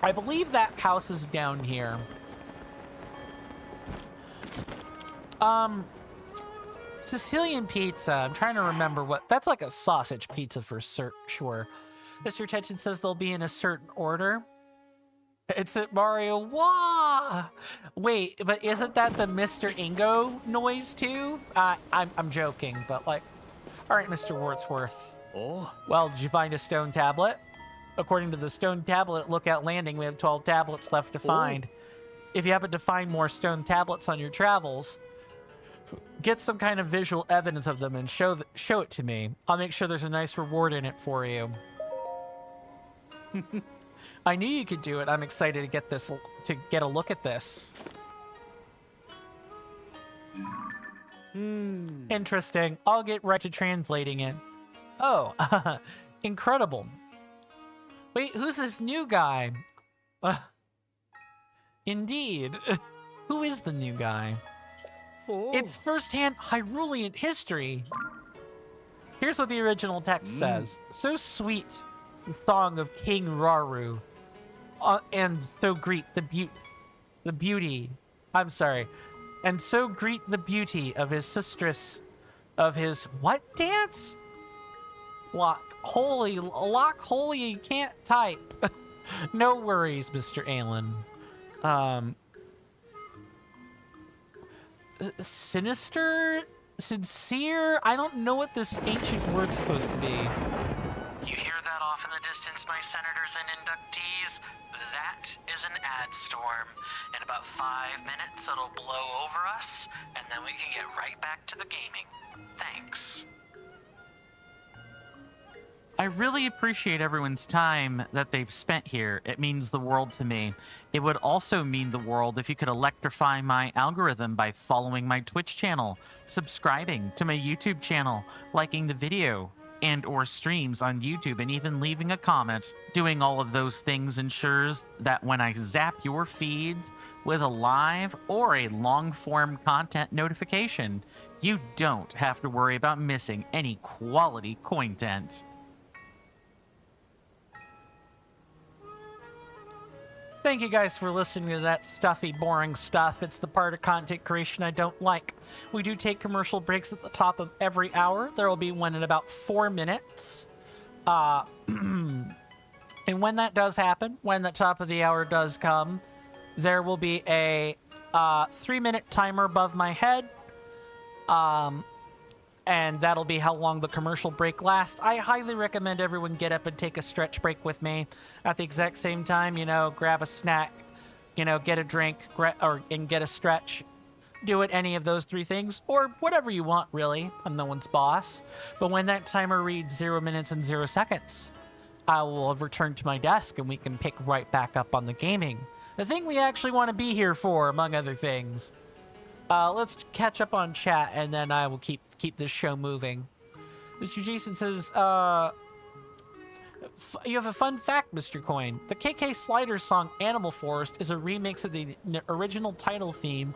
I believe that house is down here. Sicilian pizza. I'm trying to remember what... that's like a sausage pizza for sure. Mr. Tension says they'll be in a certain order. It's at Mario. Wah! Wait, but isn't that the Mr. Ingo noise too? I'm joking, but like... Alright, Mr. Wordsworth. Oh? Well, did you find a stone tablet? According to the stone tablet at Lookout Landing, we have 12 tablets left to find. If you happen to find more stone tablets on your travels, get some kind of visual evidence of them and show it to me. I'll make sure there's a nice reward in it for you. I knew you could do it. I'm excited to get a look at this. Interesting. I'll get right to translating it. Oh, incredible. Wait, who's this new guy? Indeed. Who is the new guy? It's first-hand Hyrulean history. Here's what the original text says. So sweet, the song of King Rauru. And so greet the beauty. I'm sorry. And so greet the beauty of his sistress, of his what dance? Lock holy, you can't type. No worries, Mr. Alan. Sinister? Sincere? I don't know what this ancient word's supposed to be. You hear that off in the distance, my senators and inductees? That is an ad storm. In about 5 minutes, it'll blow over us, and then we can get right back to the gaming. Thanks. I really appreciate everyone's time that they've spent here. It means the world to me. It would also mean the world if you could electrify my algorithm by following my Twitch channel, subscribing to my YouTube channel, liking the video and or streams on YouTube, and even leaving a comment. Doing all of those things ensures that when I zap your feeds with a live or a long-form content notification, you don't have to worry about missing any quality content. Thank you guys for listening to that stuffy, boring stuff. It's the part of content creation I don't like. We do take commercial breaks at the top of every hour. There will be one in about 4 minutes. And when that does happen, when the top of the hour does come, there will be a 3-minute timer above my head. And that'll be how long the commercial break lasts. I highly recommend everyone get up and take a stretch break with me at the exact same time. You know, grab a snack, you know, get a drink, and get a stretch. Do it any of those 3 things, or whatever you want, really. I'm no one's boss. But when that timer reads 0 minutes and 0 seconds, I will have returned to my desk and we can pick right back up on the gaming. The thing we actually want to be here for, among other things. Let's catch up on chat, and then I will keep this show moving. Mr. Jason says, you have a fun fact, Mr. Coin. The KK Sliders song Animal Forest is a remix of the original title theme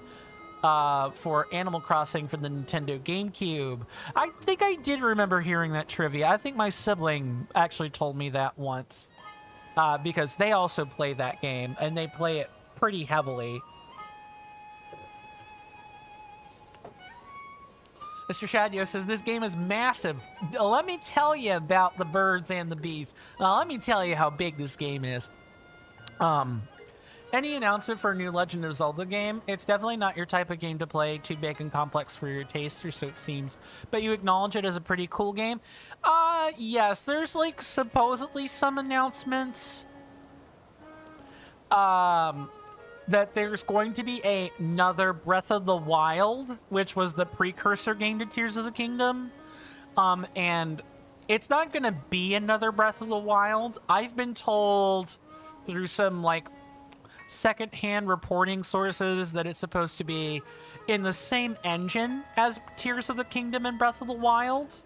for Animal Crossing for the Nintendo GameCube. I think I did remember hearing that trivia. I think my sibling actually told me that once, because they also play that game, and they play it pretty heavily. Mr. Shadio says, this game is massive. Let me tell you about the birds and the bees. Let me tell you how big this game is. Any announcement for a new Legend of Zelda game? It's definitely not your type of game to play, too big and complex for your taste, or so it seems. But you acknowledge it as a pretty cool game? Yes, there's like supposedly some announcements. That there's going to be another Breath of the Wild, which was the precursor game to Tears of the Kingdom. And it's not going to be another Breath of the Wild. I've been told through some, like, secondhand reporting sources that it's supposed to be in the same engine as Tears of the Kingdom and Breath of the Wild.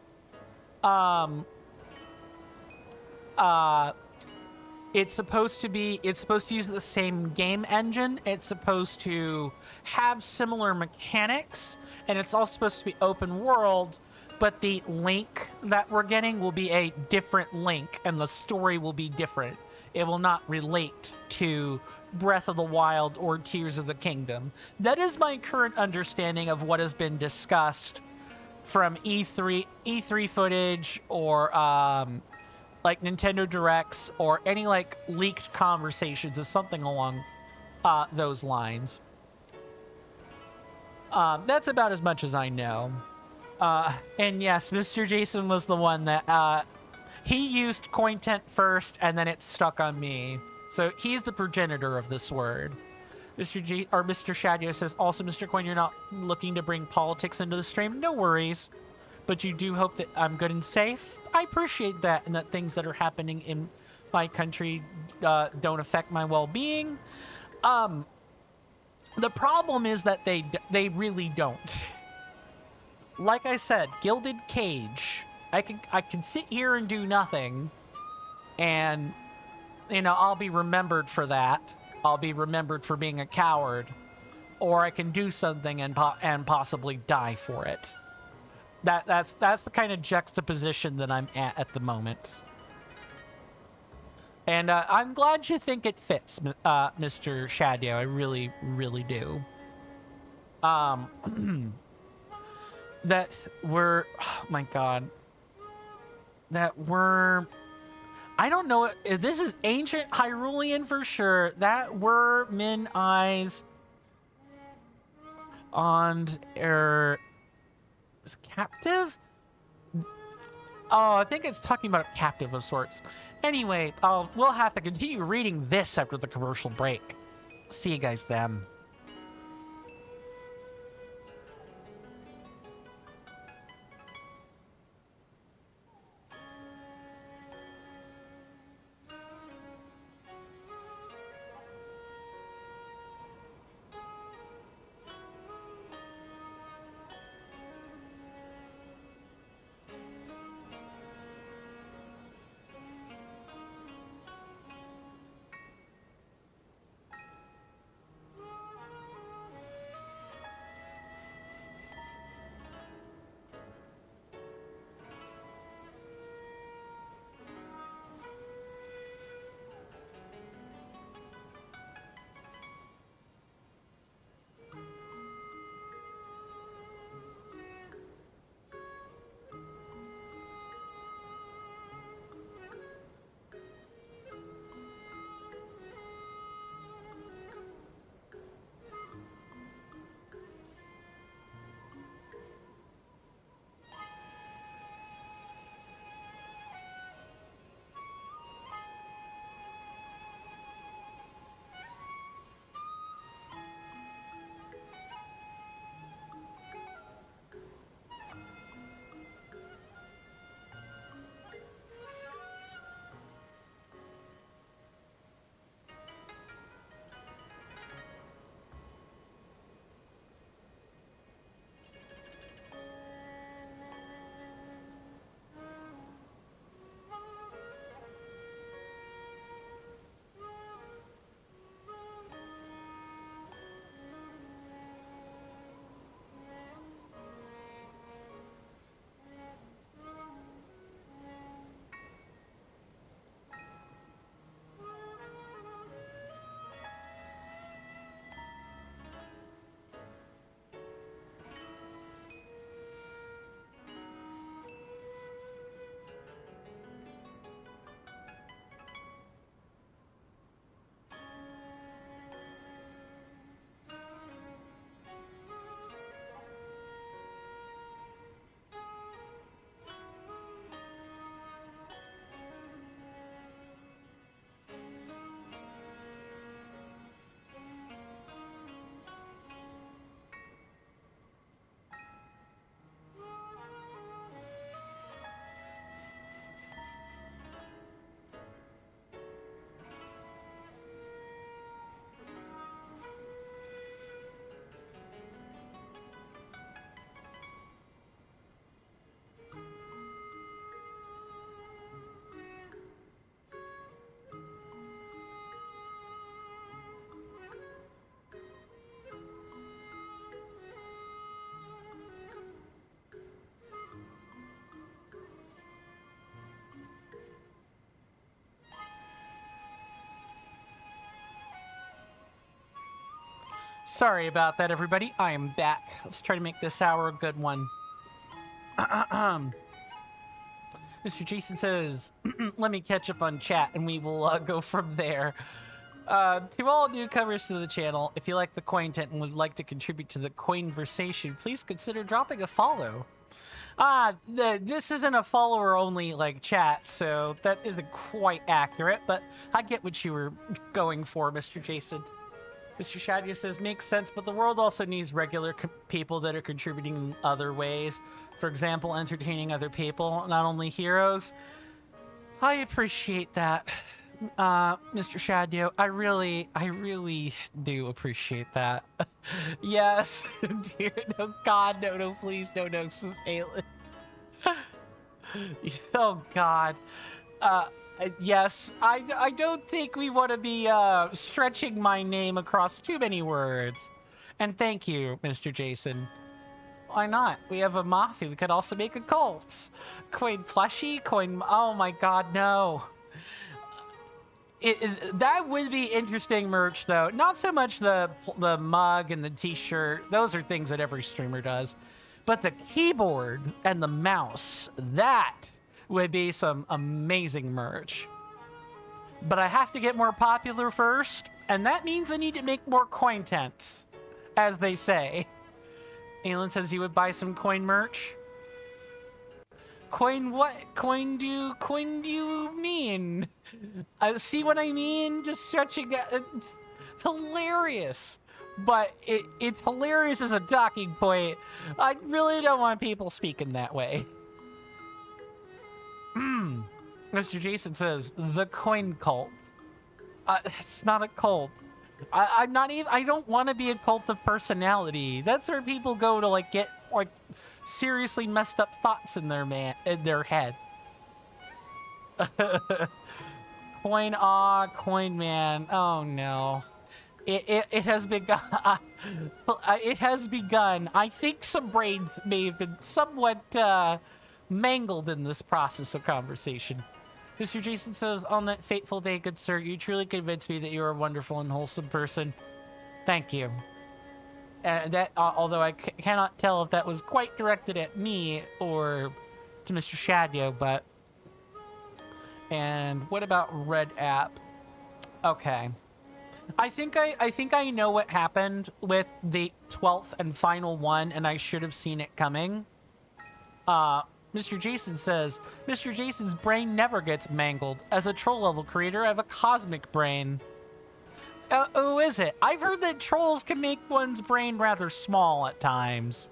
It's supposed to use the same game engine. It's supposed to have similar mechanics, and it's all supposed to be open world, but the Link that we're getting will be a different Link, and the story will be different. It will not relate to Breath of the Wild or Tears of the Kingdom. That is my current understanding of what has been discussed from E3 footage, or like Nintendo Directs, or any like leaked conversations, is something along those lines. That's about as much as I know. And yes, Mr. Jason was the one that he used CoinTent first, and then it stuck on me. So he's the progenitor of this word. Mr. Shadio says, also, Mr. Coin, you're not looking to bring politics into the stream. No worries. But you do hope that I'm good and safe. I appreciate that, and that things that are happening in my country don't affect my well-being. The problem is that they really don't. Like I said, Gilded Cage. I can sit here and do nothing, and you know, I'll be remembered for that. I'll be remembered for being a coward, or I can do something and possibly die for it. That's the kind of juxtaposition that I'm at the moment. And I'm glad you think it fits, Mr. Shadow. I really, really do. That we're... Oh, my God. That we're... I don't know. This is ancient Hyrulean for sure. That we're min eyes on is captive? Oh, I think it's talking about a captive of sorts. Anyway, we'll have to continue reading this after the commercial break. See you guys then. Sorry about that, everybody. I am back. Let's try to make this hour a good one. Mr. Jason says, let me catch up on chat and we will go from there. To all newcomers to the channel, if you like the content and would like to contribute to the conversation, please consider dropping a follow. This isn't a follower-only, like, chat, so that isn't quite accurate, but I get what you were going for, Mr. Jason. Mr. Shadia says, makes sense, but the world also needs regular people that are contributing in other ways. For example, entertaining other people, not only heroes. I appreciate that, Mr. Shadio. I really do appreciate that. Yes, dear, no, God, no, please, no, says Aelin. Oh, God. Yes, I don't think we want to be stretching my name across too many words. And thank you, Mr. Jason. Why not? We have a mafia. We could also make a cult. Coin plushie? Coin... Oh my god, no. That would be interesting merch, though. Not so much the mug and the t-shirt. Those are things that every streamer does. But the keyboard and the mouse, that would be some amazing merch. But I have to get more popular first, and that means I need to make more coin tents, as they say. Aelin says he would buy some coin merch. Coin what? Coin do you mean? See what I mean? Just stretching that. It's hilarious. But it's hilarious as a talking point. I really don't want people speaking that way. Mr. Jason says, the coin cult. It's not a cult. I'm not even. I don't want to be a cult of personality. That's where people go to like get like seriously messed up thoughts in their head. Coin man. Oh no. It has begun. It has begun. I think some brains may have been somewhat mangled in this process of conversation. Mr. Jason says, on that fateful day, good sir, you truly convinced me that you are a wonderful and wholesome person. Thank you. That, although I cannot tell if that was quite directed at me or to Mr. Shadio, but... And what about Red App? Okay. I think I know what happened with the 12th and final one, and I should have seen it coming. Mr. Jason says, Mr. Jason's brain never gets mangled. As a troll level creator, I have a cosmic brain. Who is it? I've heard that trolls can make one's brain rather small at times.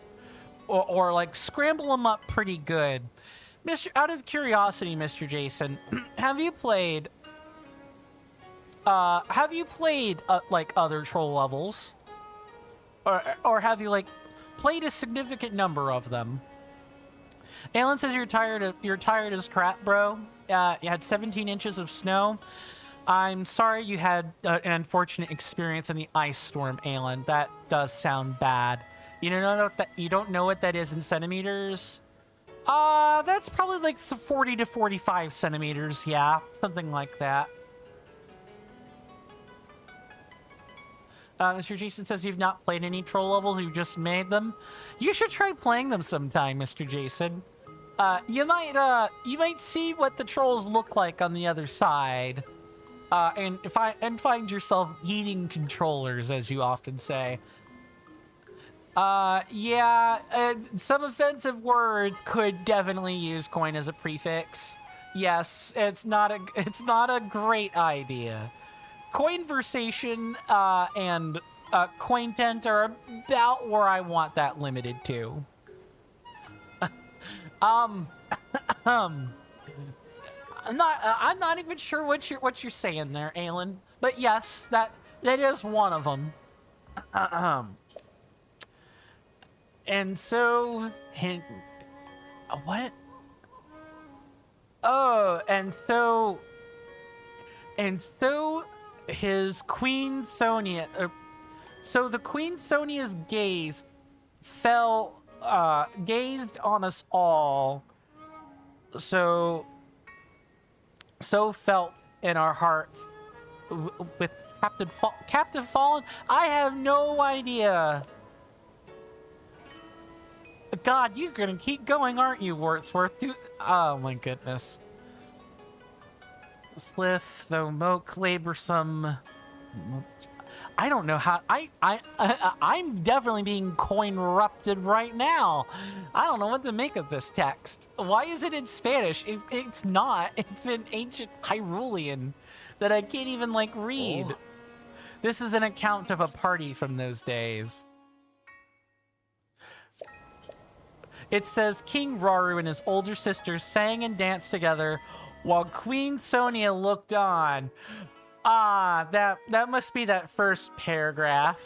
Or like scramble them up pretty good. Out of curiosity, Mr. Jason, have you played like other troll levels? Or have you like played a significant number of them? Alan says you're tired as crap, bro. You had 17 inches of snow. I'm sorry you had an unfortunate experience in the ice storm, Alan. That does sound bad. You don't know what that is in centimeters? That's probably like 40 to 45 centimeters. Yeah, something like that. Mr. Jason says you've not played any troll levels, you've just made them. You should try playing them sometime, Mr. Jason. You might see what the trolls look like on the other side. And find yourself eating controllers, as you often say. Yeah, some offensive words could definitely use coin as a prefix. Yes, it's not a great idea. Coinversation and cointent are about where I want that limited to. I'm not even sure what you're saying there, Alan. But yes, that is one of them. And so, what? Oh, and so his Queen Sonia. So the Queen Sonia's gaze gazed on us all. So felt in our hearts with Captain Fallen. I have no idea. God, you're gonna keep going, aren't you, Wordsworth? Oh my goodness. Sliff, though moke, laborsome. I don't know how. I'm definitely being coin-rupted right now. I don't know what to make of this text. Why is it in Spanish? It's not. It's in ancient Hyrulean that I can't even like read. This is an account of a party from those days. It says King Raru and his older sister sang and danced together while Queen Sonia looked on. Ah, that must be that first paragraph.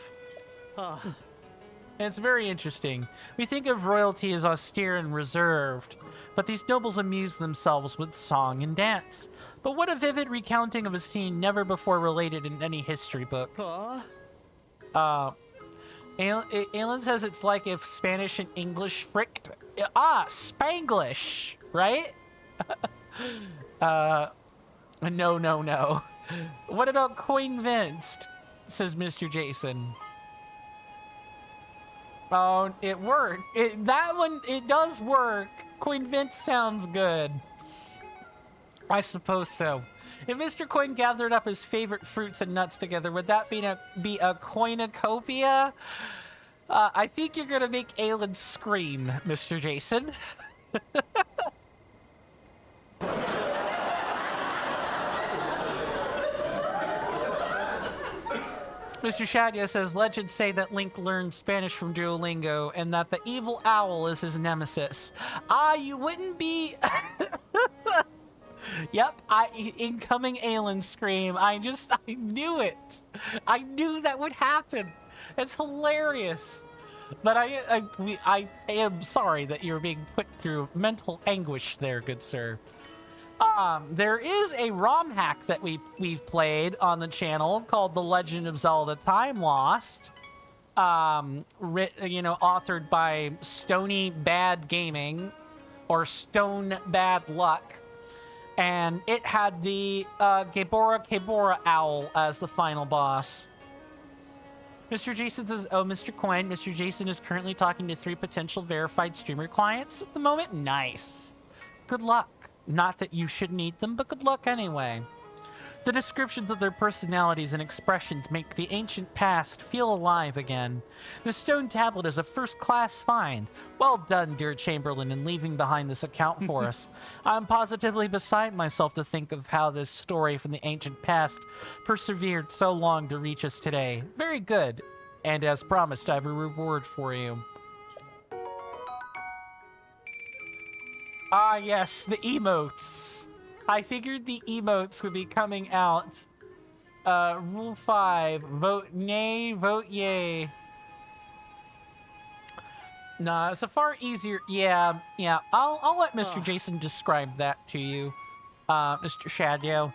It's very interesting. We think of royalty as austere and reserved, but these nobles amuse themselves with song and dance. But what a vivid recounting of a scene never before related in any history book. Alan says it's like if Spanish and English fricked. Spanglish, right? No. What about coinvinced? Says Mr. Jason. Oh, it worked. That one, it does work. Coinvinced sounds good. I suppose so. If Mr. Coin gathered up his favorite fruits and nuts together, would that be a coinocopia? I think you're gonna make Alan scream, Mr. Jason. Mr. Shadio says, legends say that Link learned Spanish from Duolingo and that the evil owl is his nemesis. You wouldn't be... Yep, incoming Alan scream. I knew it. I knew that would happen. It's hilarious. But I am sorry that you're being put through mental anguish there, good sir. There is a ROM hack that we've played on the channel called The Legend of Zelda Time Lost. Authored by Stony Bad Gaming or Stone Bad Luck. And it had the Gebora Owl as the final boss. Mr. Jason says, oh, Mr. Coin, Mr. Jason is currently talking to 3 potential verified streamer clients at the moment. Nice. Good luck. Not that you should need them, but good luck anyway. The descriptions of their personalities and expressions make the ancient past feel alive again. The stone tablet is a first-class find. Well done, dear Chamberlain, in leaving behind this account for us. I'm positively beside myself to think of how this story from the ancient past persevered so long to reach us today. Very good. And as promised, I have a reward for you. Ah, yes, the emotes. I figured the emotes would be coming out. Rule 5. Vote nay, vote yay. Nah, it's a far easier... Yeah. I'll let Mr. Jason describe that to you, Mr. Shadow.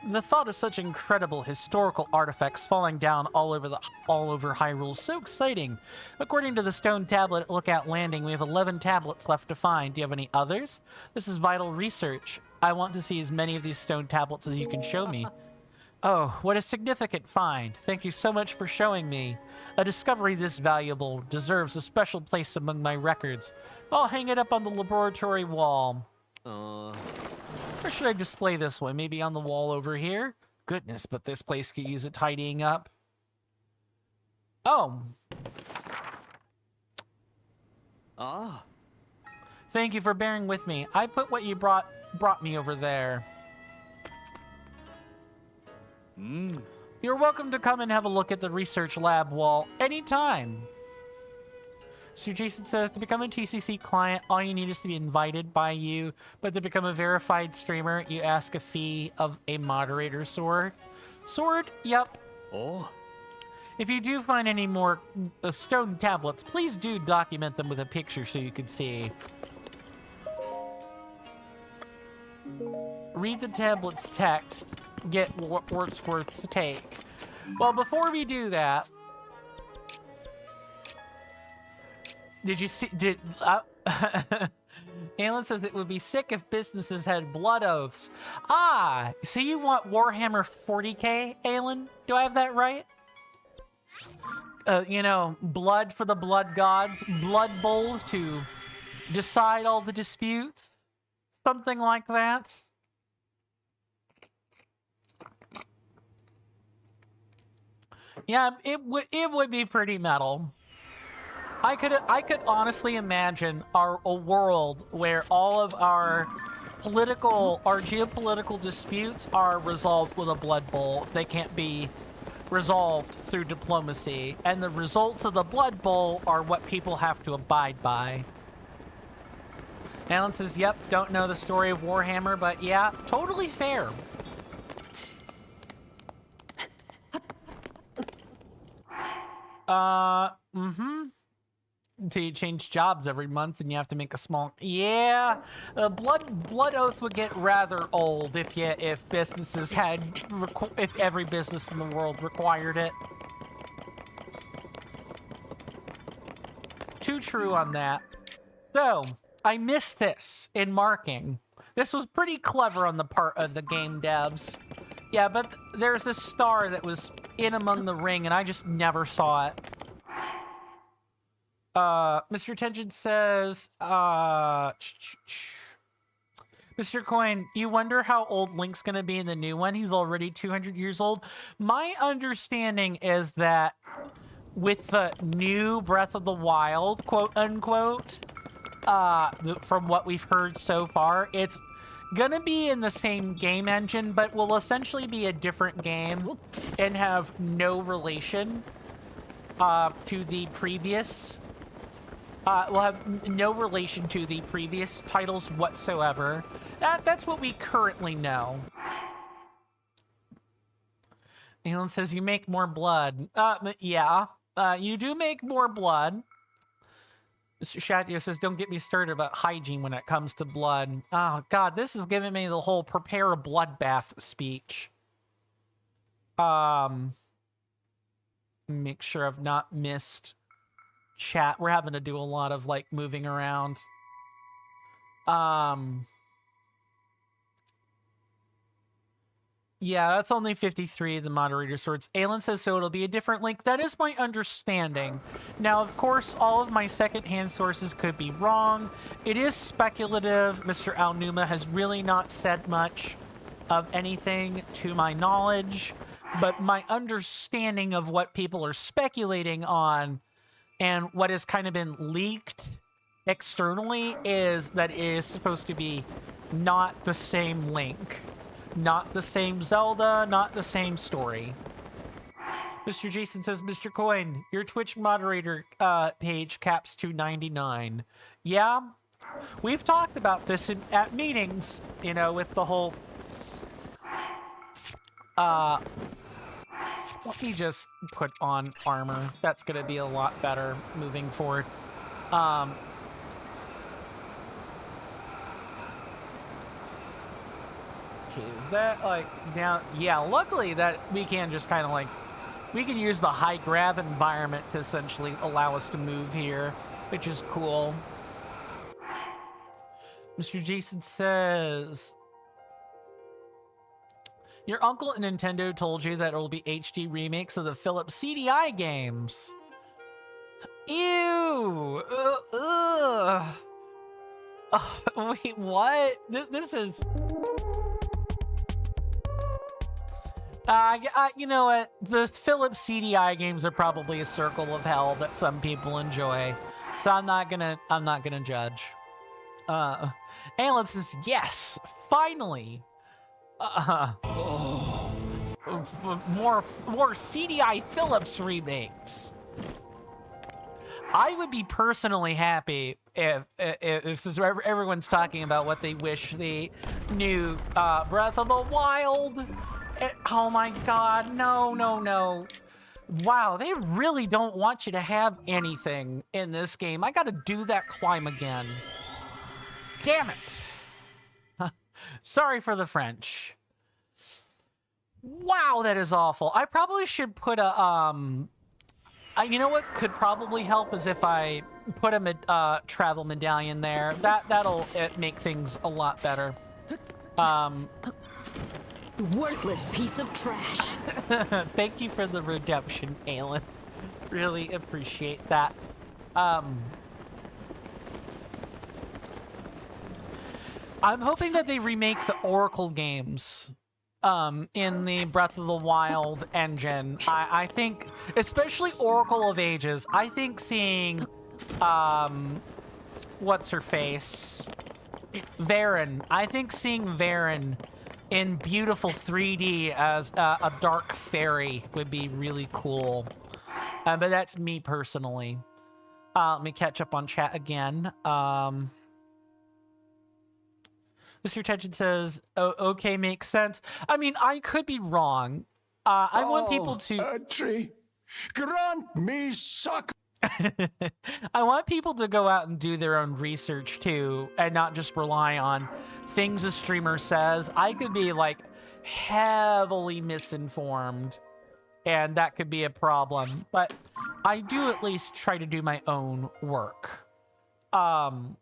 The thought of such incredible historical artifacts falling down all over Hyrule is so exciting. According to the stone tablet at Lookout Landing, we have 11 tablets left to find. Do you have any others? This is vital research. I want to see as many of these stone tablets as you can show me. Oh, what a significant find. Thank you so much for showing me. A discovery this valuable deserves a special place among my records. I'll hang it up on the laboratory wall. Where should I display this one? Maybe on the wall over here? Goodness, but this place could use a tidying up. Oh. Thank you for bearing with me. I put what you brought me over there. You're welcome to come and have a look at the research lab wall anytime. Sir Jason says, to become a TCC client, all you need is to be invited by you, but to become a verified streamer, you ask a fee of a moderator sword. Sword? Yep. If you do find any more stone tablets, please do document them with a picture so you can see. Read the tablet's text. Get what's worth to take. Well, before we do that, did you see? Alan says it would be sick if businesses had blood oaths. So you want Warhammer 40k, Alan? Do I have that right? Blood for the blood gods, blood bowls to decide all the disputes, something like that. Yeah, it would be pretty metal. I could honestly imagine a world where all of our geopolitical disputes are resolved with a blood bowl if they can't be resolved through diplomacy, and the results of the Blood Bowl are what people have to abide by. Alan says, yep, don't know the story of Warhammer, but yeah, totally fair. Until you change jobs every month and you have to make a small... Yeah, Blood Oath would get rather old if businesses had... if every business in the world required it. Too true on that. So, I missed this in marking. This was pretty clever on the part of the game devs. Yeah, but there's this star that was in among the ring and I just never saw it. Mr. Tension says, Mr. Coin, you wonder how old Link's gonna be in the new one? He's already 200 years old. My understanding is that with the new Breath of the Wild, quote unquote, from what we've heard so far, it's gonna be in the same game engine, but will essentially be a different game and have no relation to the previous. Will have no relation to the previous titles whatsoever. That's what we currently know. Alan says you make more blood. Yeah, you do make more blood. Mr. Shadio says, don't get me started about hygiene when it comes to blood. Oh, God, this is giving me the whole prepare a bloodbath speech. Make sure I've not missed chat. We're having to do a lot of, like, moving around. Yeah, that's only 53, the moderator sorts. Alan says, so it'll be a different link. That is my understanding. Now, of course, all of my secondhand sources could be wrong. It is speculative. Mr. Al-Numa has really not said much of anything to my knowledge. But my understanding of what people are speculating on and what has kind of been leaked externally is that it is supposed to be not the same link. Not the same Zelda, not the same story. Mr. Jason says, Mr. Coin, your Twitch moderator page caps to 99. Yeah, we've talked about this at meetings, you know, with the whole... let me just put on armor. That's going to be a lot better moving forward. Okay, is that, like, down? Yeah, luckily that we can just kind of, like, we can use the high grav environment to essentially allow us to move here, which is cool. Mr. Jason says, your uncle at Nintendo told you that it will be HD remakes of the Philips CDI games. Ew! Wait, what? This is... you know what? The Philips CDI games are probably a circle of hell that some people enjoy, so I'm not gonna judge. Alan says, yes, finally. More CDI Philips remakes. I would be personally happy if since everyone's talking about what they wish the new Breath of the Wild. Oh my God, no. Wow, they really don't want you to have anything in this game. I gotta do that climb again. Damn it. Sorry for the French. Wow, that is awful. I probably should put a, you know what could probably help is if I put a travel medallion there. That'll make things a lot better. Worthless piece of trash. Thank you for the redemption, Alan. Really appreciate that. I'm hoping that they remake the Oracle games in the Breath of the Wild engine. I think, especially Oracle of Ages, I think seeing, what's her face? Varen. I think seeing Varen in beautiful 3D as a dark fairy would be really cool. But that's me personally. Let me catch up on chat again. Mr. Tension says, oh, okay, makes sense. I mean, I could be wrong. I want people to... tree, grant me succor. I want people to go out and do their own research too, and not just rely on things a streamer says. I could be like heavily misinformed, and that could be a problem. But I do at least try to do my own work. Mr.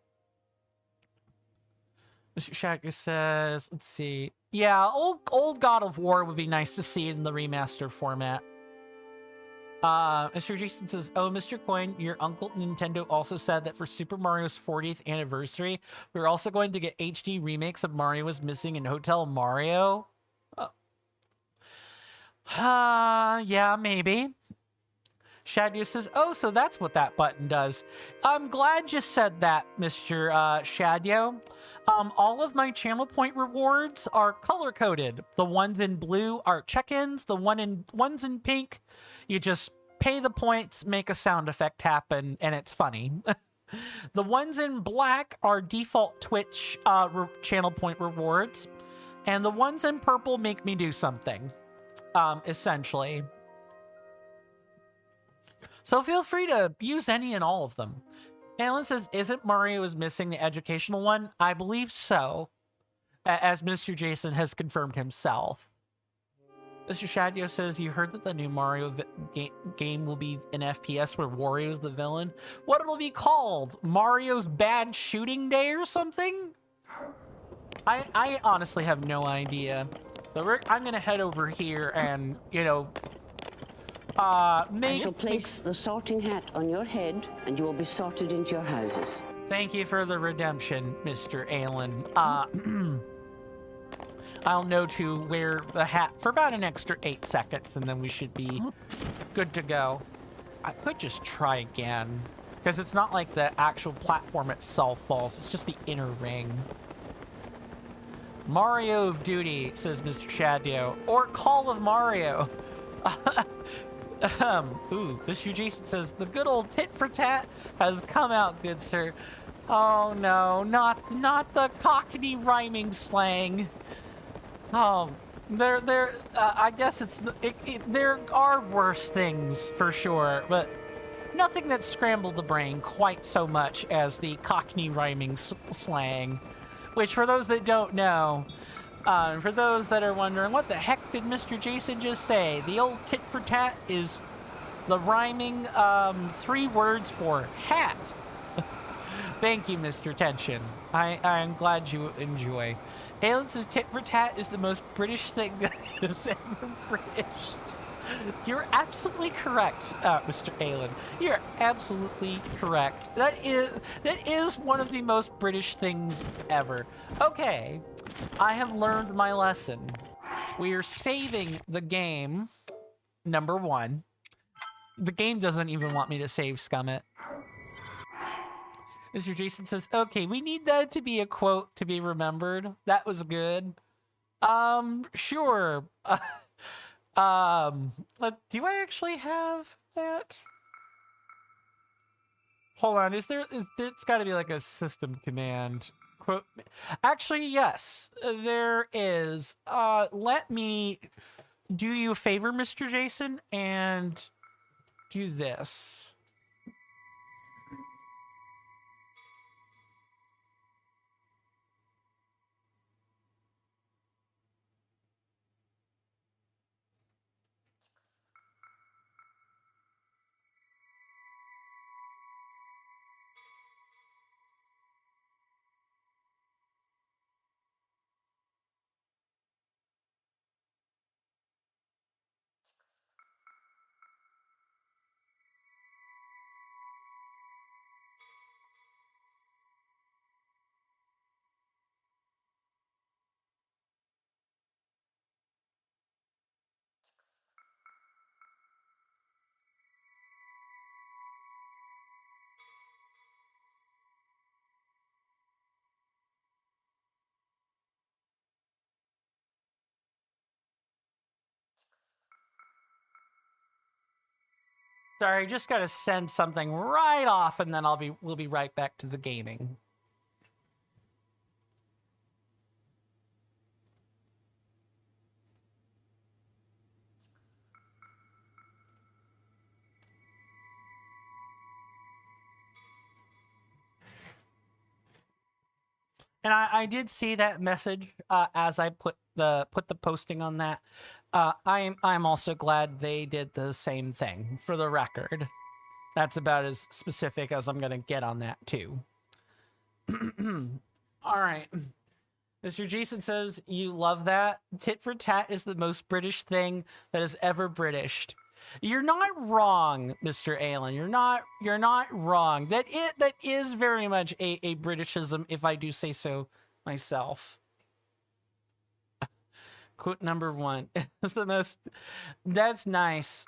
Shaka says, let's see. Yeah, old God of War would be nice to see in the remaster format. Mr. Jason says, oh, Mr. Coin, your uncle Nintendo also said that for Super Mario's 40th anniversary, we're also going to get HD remakes of Mario Was Missing and Hotel Mario. Yeah, maybe. Shadio says, oh, so that's what that button does. I'm glad you said that, Mr. Shadio. All of my channel point rewards are color-coded. The ones in blue are check-ins. The ones in pink, you just pay the points, make a sound effect happen, and it's funny. The ones in black are default Twitch channel point rewards. And the ones in purple make me do something, essentially. So feel free to use any and all of them. Alan says, isn't Mario is missing the educational one? I believe so, as Mr. Jason has confirmed himself. Mr. Shadio says, you heard that the new Mario game will be an FPS where Wario is the villain? What it'll be called? Mario's Bad Shooting Day or something? I honestly have no idea. So I'm going to head over here and, you know... I shall place the sorting hat on your head, and you will be sorted into your houses. Thank you for the redemption, Mr. Alan. I'll know to wear the hat for about an extra 8 seconds, and then we should be good to go. I could just try again, because it's not like the actual platform itself falls. It's just the inner ring. Mario of Duty, says Mr. Shadio, or Call of Mario. Ooh, Mr. Jason says, the good old tit for tat has come out, good sir. Oh no, not the Cockney rhyming slang. Oh, I guess there are worse things for sure, but nothing that scrambled the brain quite so much as the Cockney rhyming slang, which for those that don't know, for those that are wondering, what the heck did Mr. Jason just say? The old tit for tat is the rhyming 3 words for hat. Thank you, Mr. Tension. I'm glad you enjoy. Alan says tit for tat is the most British thing that is ever British. You're absolutely correct, Mr. Alan. You're absolutely correct. That is one of the most British things ever. Okay, I have learned my lesson. We are saving the game, number 1. The game doesn't even want me to save Scummit. Mr. Jason says, okay, we need that to be a quote to be remembered. That was good. Sure. Do I actually have that? Hold on, it's gotta be like a system command. Quote. Actually, yes, there is. Let me do you a favor, Mr. Jason, and do this. Sorry, just gotta send something right off, and then we'll be right back to the gaming. And I did see that message as I put the posting on that. I'm also glad they did the same thing, for the record. That's about as specific as I'm gonna get on that too. All right. Mr. Jason says you love that. Tit for tat is the most British thing that is ever Britished. You're not wrong, Mr. Alan. You're not wrong. That is very much a Britishism, if I do say so myself. Quote number 1. It's the most. That's nice.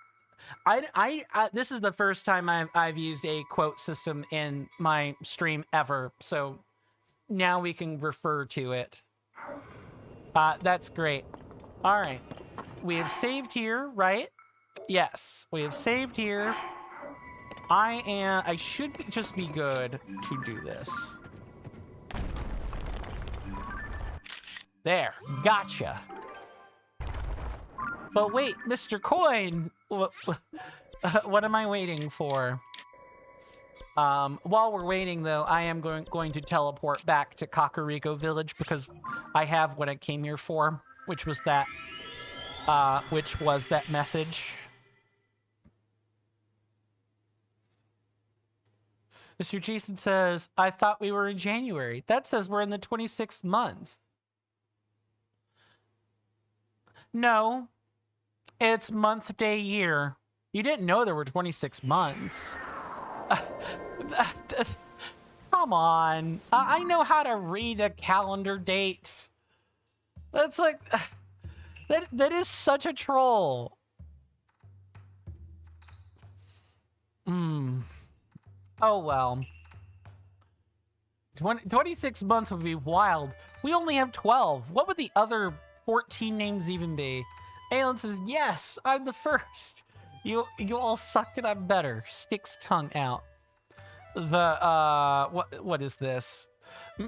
I this is the first time I've used a quote system in my stream ever, so now we can refer to it. That's great. All right, we have saved here, right? Yes, we have saved here. I should just be good to do this. There, gotcha. But wait, Mr. Coin, what am I waiting for? While we're waiting, though, I am going to teleport back to Kakariko Village because I have what I came here for, which was that message. Mr. Jason says, I thought we were in January. That says we're in the 26th month. No, it's month, day, year. You didn't know there were 26 months. Come on. I know how to read a calendar date. That's like... That is such a troll. Oh, well. 26 months would be wild. We only have 12. What would the other 14 names even be? Alan says, yes, I'm the first. You all suck and I'm better. Sticks tongue out. What is this?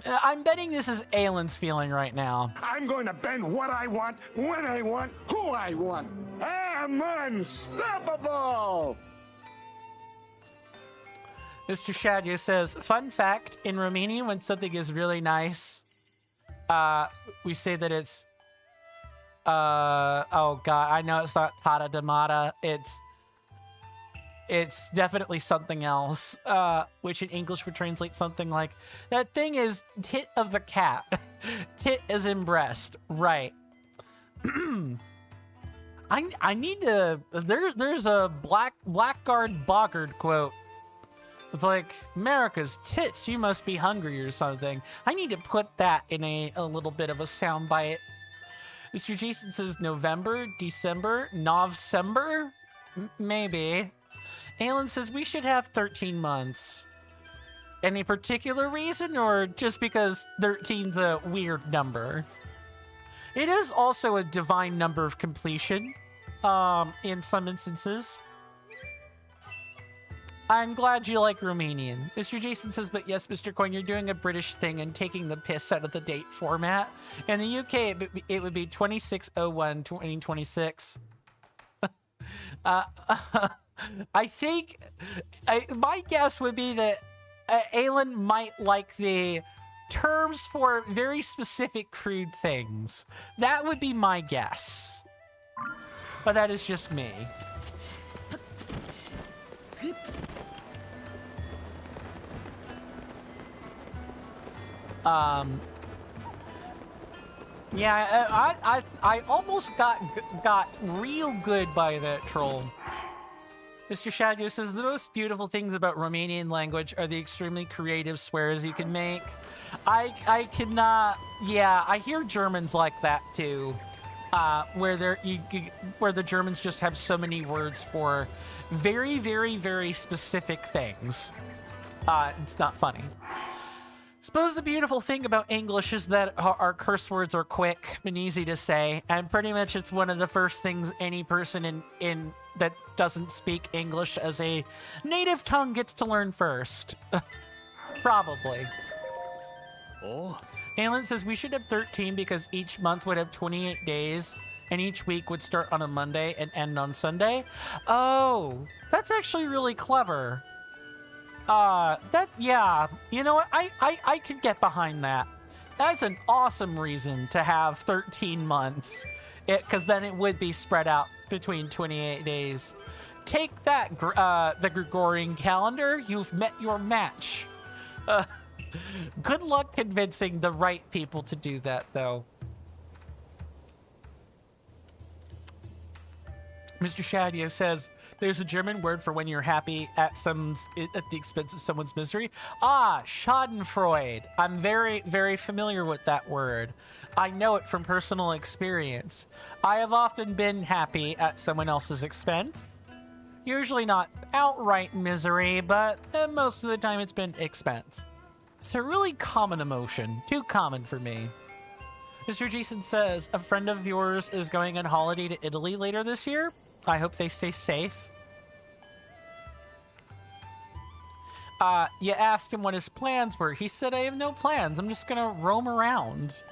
I'm betting this is Alan's feeling right now. I'm going to bend what I want, when I want, who I want. I'm unstoppable! Mr. Shadio says, fun fact, in Romania, when something is really nice, we say that it's, oh god, I know it's not Tata Damata, it's definitely something else, which in English would translate something like, that thing is tit of the cat. Tit as in breast, right. I need to, there's a Blackguard Boggart quote. It's like, America's tits, you must be hungry or something. I need to put that in a little bit of a soundbite. Mr. Jason says November, December, November? Maybe. Alan says we should have 13 months. Any particular reason, or just because 13's a weird number? It is also a divine number of completion, in some instances. I'm glad you like Romanian. Mr. Jason says, but yes, Mr. Coin, you're doing a British thing and taking the piss out of the date format. In the UK, it would be 26/01/2026. I think my guess would be that Alan might like the terms for very specific crude things. That would be my guess. But that is just me. Yeah, I almost got real good by that troll. Mr. Shadio says, the most beautiful things about Romanian language are the extremely creative swears you can make. I cannot, yeah, I hear Germans like that too. Where the Germans just have so many words for very, very, very specific things. It's not funny. Suppose the beautiful thing about English is that our curse words are quick and easy to say, and pretty much it's one of the first things any person in that doesn't speak English as a native tongue gets to learn first. Probably. Oh. Alan says we should have 13 because each month would have 28 days, and each week would start on a Monday and end on Sunday. Oh, that's actually really clever. Yeah, you know what? I could get behind that. That's an awesome reason to have 13 months, because then it would be spread out between 28 days. Take that, the Gregorian calendar. You've met your match. Good luck convincing the right people to do that, though. Mr. Shadio says, there's a German word for when you're happy at the expense of someone's misery. Ah, Schadenfreude. I'm very, very familiar with that word. I know it from personal experience. I have often been happy at someone else's expense. Usually not outright misery, but most of the time it's been expense. It's a really common emotion. Too common for me. Mr. Jason says, a friend of yours is going on holiday to Italy later this year. I hope they stay safe. You asked him what his plans were. He said, I have no plans. I'm just gonna roam around.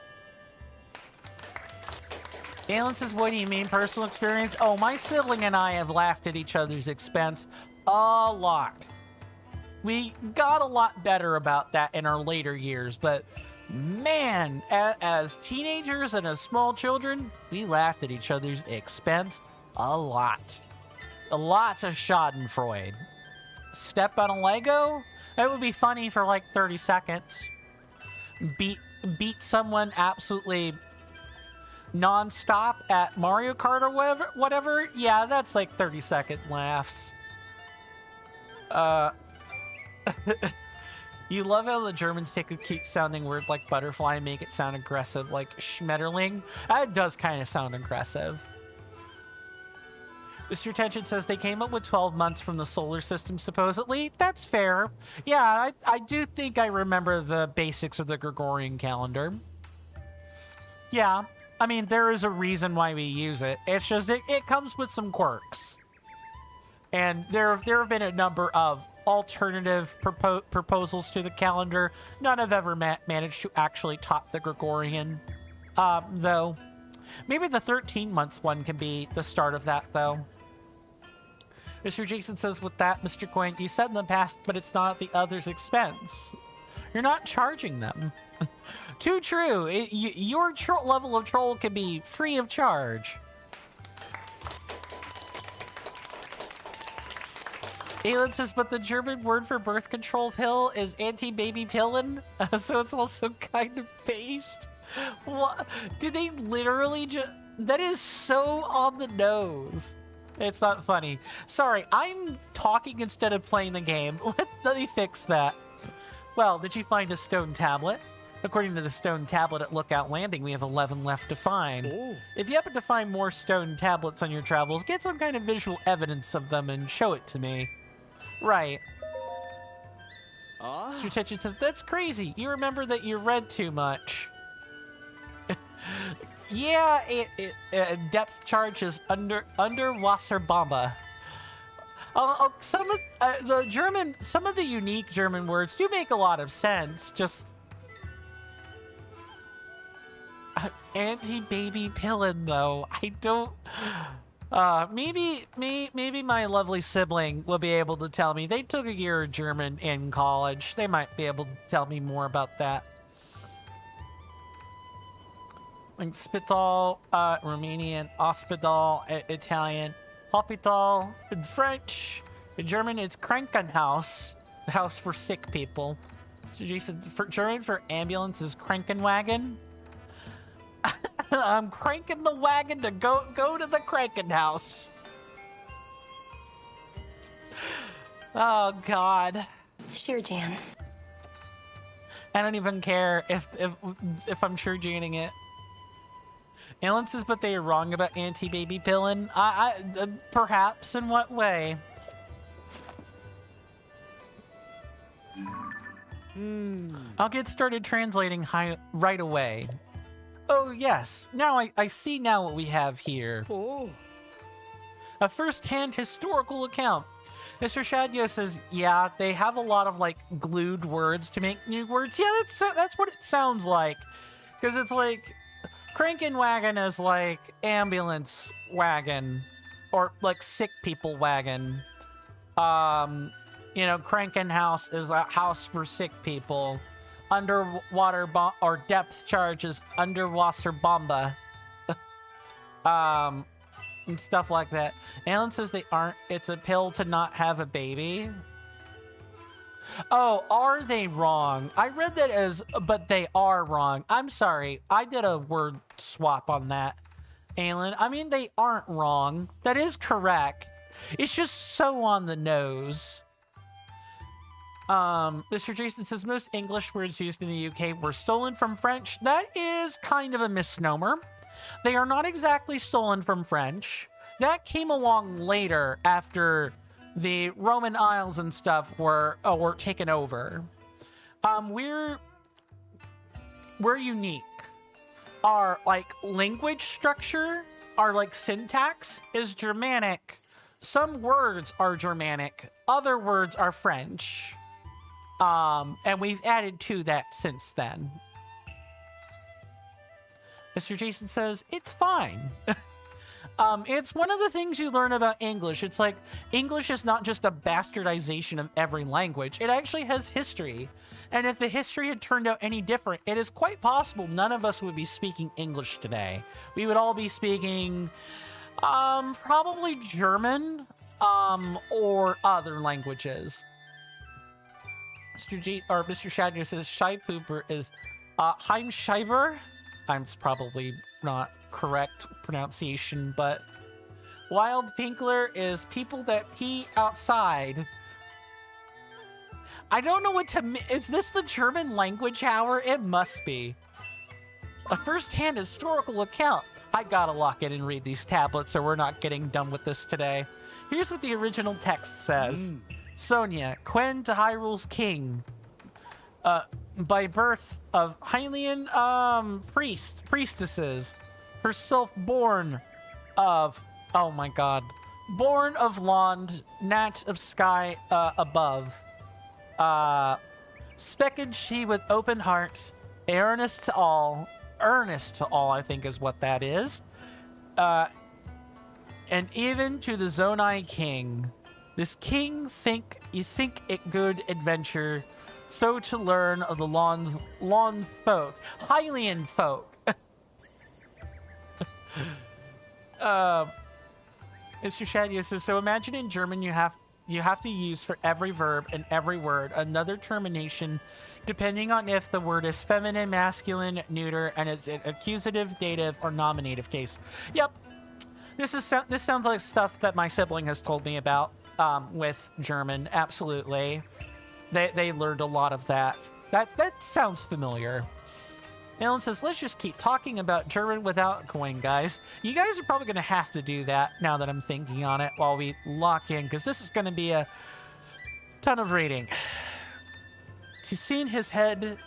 Alan says, what do you mean, personal experience? Oh, my sibling and I have laughed at each other's expense a lot. We got a lot better about that in our later years, but man, as teenagers and as small children, we laughed at each other's expense a lot. Lots of Schadenfreude. Step on a Lego? It would be funny for like 30 seconds. Beat someone absolutely non-stop at Mario Kart or whatever. Yeah, that's like 30-second laughs. You love how the Germans take a cute-sounding word like butterfly and make it sound aggressive, like Schmetterling. That does kind of sound aggressive. Mr. Tension says they came up with 12 months from the solar system, supposedly. That's fair. Yeah, I do think I remember the basics of the Gregorian calendar. Yeah, I mean, there is a reason why we use it. It's just, it comes with some quirks. And there have been a number of alternative proposals to the calendar. None have ever managed to actually top the Gregorian, though. Maybe the 13-month one can be the start of that, though. Mr. Jason says, with that, Mr. Quaint, you said in the past, but it's not at the other's expense. You're not charging them. Too true. Your level of troll can be free of charge. Aelin says, but the German word for birth control pill is anti-baby pillin, so it's also kind of based. What? Did they literally just... That is so on the nose. It's not funny. Sorry, I'm talking instead of playing the game. Let me fix that. Well, did you find a stone tablet? According to the stone tablet at Lookout Landing, we have 11 left to find. Oh. If you happen to find more stone tablets on your travels, get some kind of visual evidence of them and show it to me. Right. Mr. Tension says, that's crazy. You remember that you read too much. Yeah, depth charge is under Wasserbombe. Some of the unique German words do make a lot of sense. Just anti-baby pillin, though. I don't. Maybe my lovely sibling will be able to tell me. They took a year of German in college. They might be able to tell me more about that. Like Spital, Romanian, Hospital, Italian, Hospital, in French. In German, it's Krankenhaus, the house for sick people. So Jason, for German for ambulance is Krankenwagen. I'm cranking the wagon to go to the Krankenhaus. Oh God. Sure, Jan. I don't even care if I'm sure Janing it. Alan says, but they are wrong about anti-baby pillin. Perhaps in what way? I'll get started translating right away. Oh, yes. Now I see now what we have here. A first-hand historical account. Mr. Shadyo says, yeah, they have a lot of, like, glued words to make new words. Yeah, that's what it sounds like. Because it's like, crankin' wagon is like ambulance wagon. Or, like, sick people wagon. You know, crankin' house is a house for sick people. Underwater or depth charge is underwater bomba. And stuff like that. Alan says they aren't. It's a pill to not have a baby. Oh, are they wrong? I read that as, but they are wrong. I'm sorry. I did a word swap on that, Alan. I mean, they aren't wrong. That is correct. It's just so on the nose. Mr. Jason says most English words used in the UK were stolen from French. That is kind of a misnomer. They are not exactly stolen from French. That came along later after the Roman Isles and stuff were taken over. We're unique. Our like language structure, our like syntax is Germanic. Some words are Germanic, other words are French. And we've added to that since then. Mr. Jason says, it's fine. It's one of the things you learn about English. It's like, English is not just a bastardization of every language. It actually has history. And if the history had turned out any different, it is quite possible none of us would be speaking English today. We would all be speaking, probably German, or other languages. Mr. Shadner says, Shy Pooper is, Heimscheiber? I'm probably not correct pronunciation, but Wild Pinkler is people that pee outside. I don't know what to... Is this the German language hour? It must be. A first-hand historical account. I gotta lock in and read these tablets or we're not getting done with this today. Here's what the original text says. Sonia, Quen to Hyrule's king. By birth of Hylian priestesses, herself born of, oh my god, born of Lond, Nat of sky above. Specked she with open heart, earnest to all, I think is what that is. And even to the Zonai king. This king think it good adventure, so to learn of the Lons folk, Hylian folk. Mr. Shadio says, so imagine in German you have to use for every verb and every word another termination depending on if the word is feminine, masculine, neuter, and it's an accusative, dative, or nominative case. Yep. This sounds like stuff that my sibling has told me about with German. Absolutely. They learned a lot of that. That sounds familiar. Alan says, let's just keep talking about German without coin, guys. You guys are probably going to have to do that now that I'm thinking on it while we lock in, because this is going to be a ton of reading. To seen his head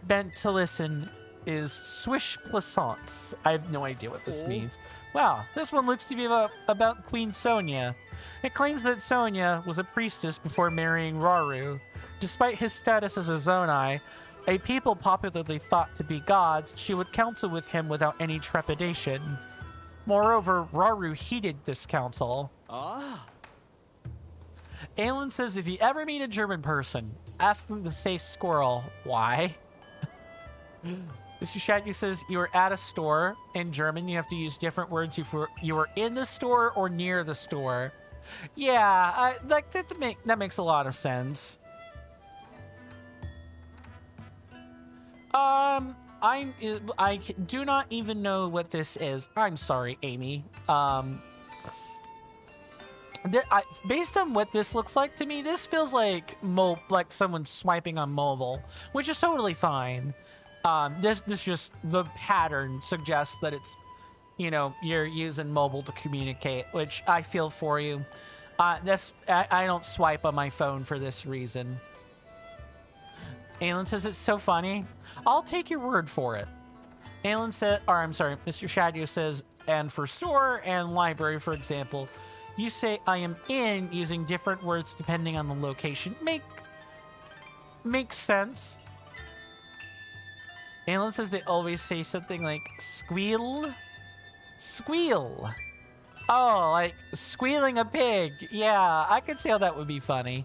bent to listen is swish plaisance. I have no idea what this means. Wow, this one looks to be about Queen Sonia. It claims that Sonia was a priestess before marrying Rauru. Despite his status as a Zonai, a people popularly thought to be gods, she would counsel with him without any trepidation. Moreover, Rauru heeded this counsel. Alan says if you ever meet a German person, ask them to say squirrel. Why? Mr. Shadyu says you are at a store. In German, you have to use different words if you are in the store or near the store. Yeah, that makes a lot of sense. I do not even know what this is. I'm sorry, Amy. Based on what this looks like to me, this feels like someone swiping on mobile, which is totally fine. This just the pattern suggests that it's, you're using mobile to communicate, which I feel for you. I don't swipe on my phone for this reason. Aelin says it's so funny. I'll take your word for it. Aelin said, or I'm sorry, Mr. Shadio says, and for store and library, for example, you say I am in using different words depending on the location. Makes sense. Aelin says they always say something like squeal. Squeal. Oh, like squealing a pig. Yeah, I could see how that would be funny.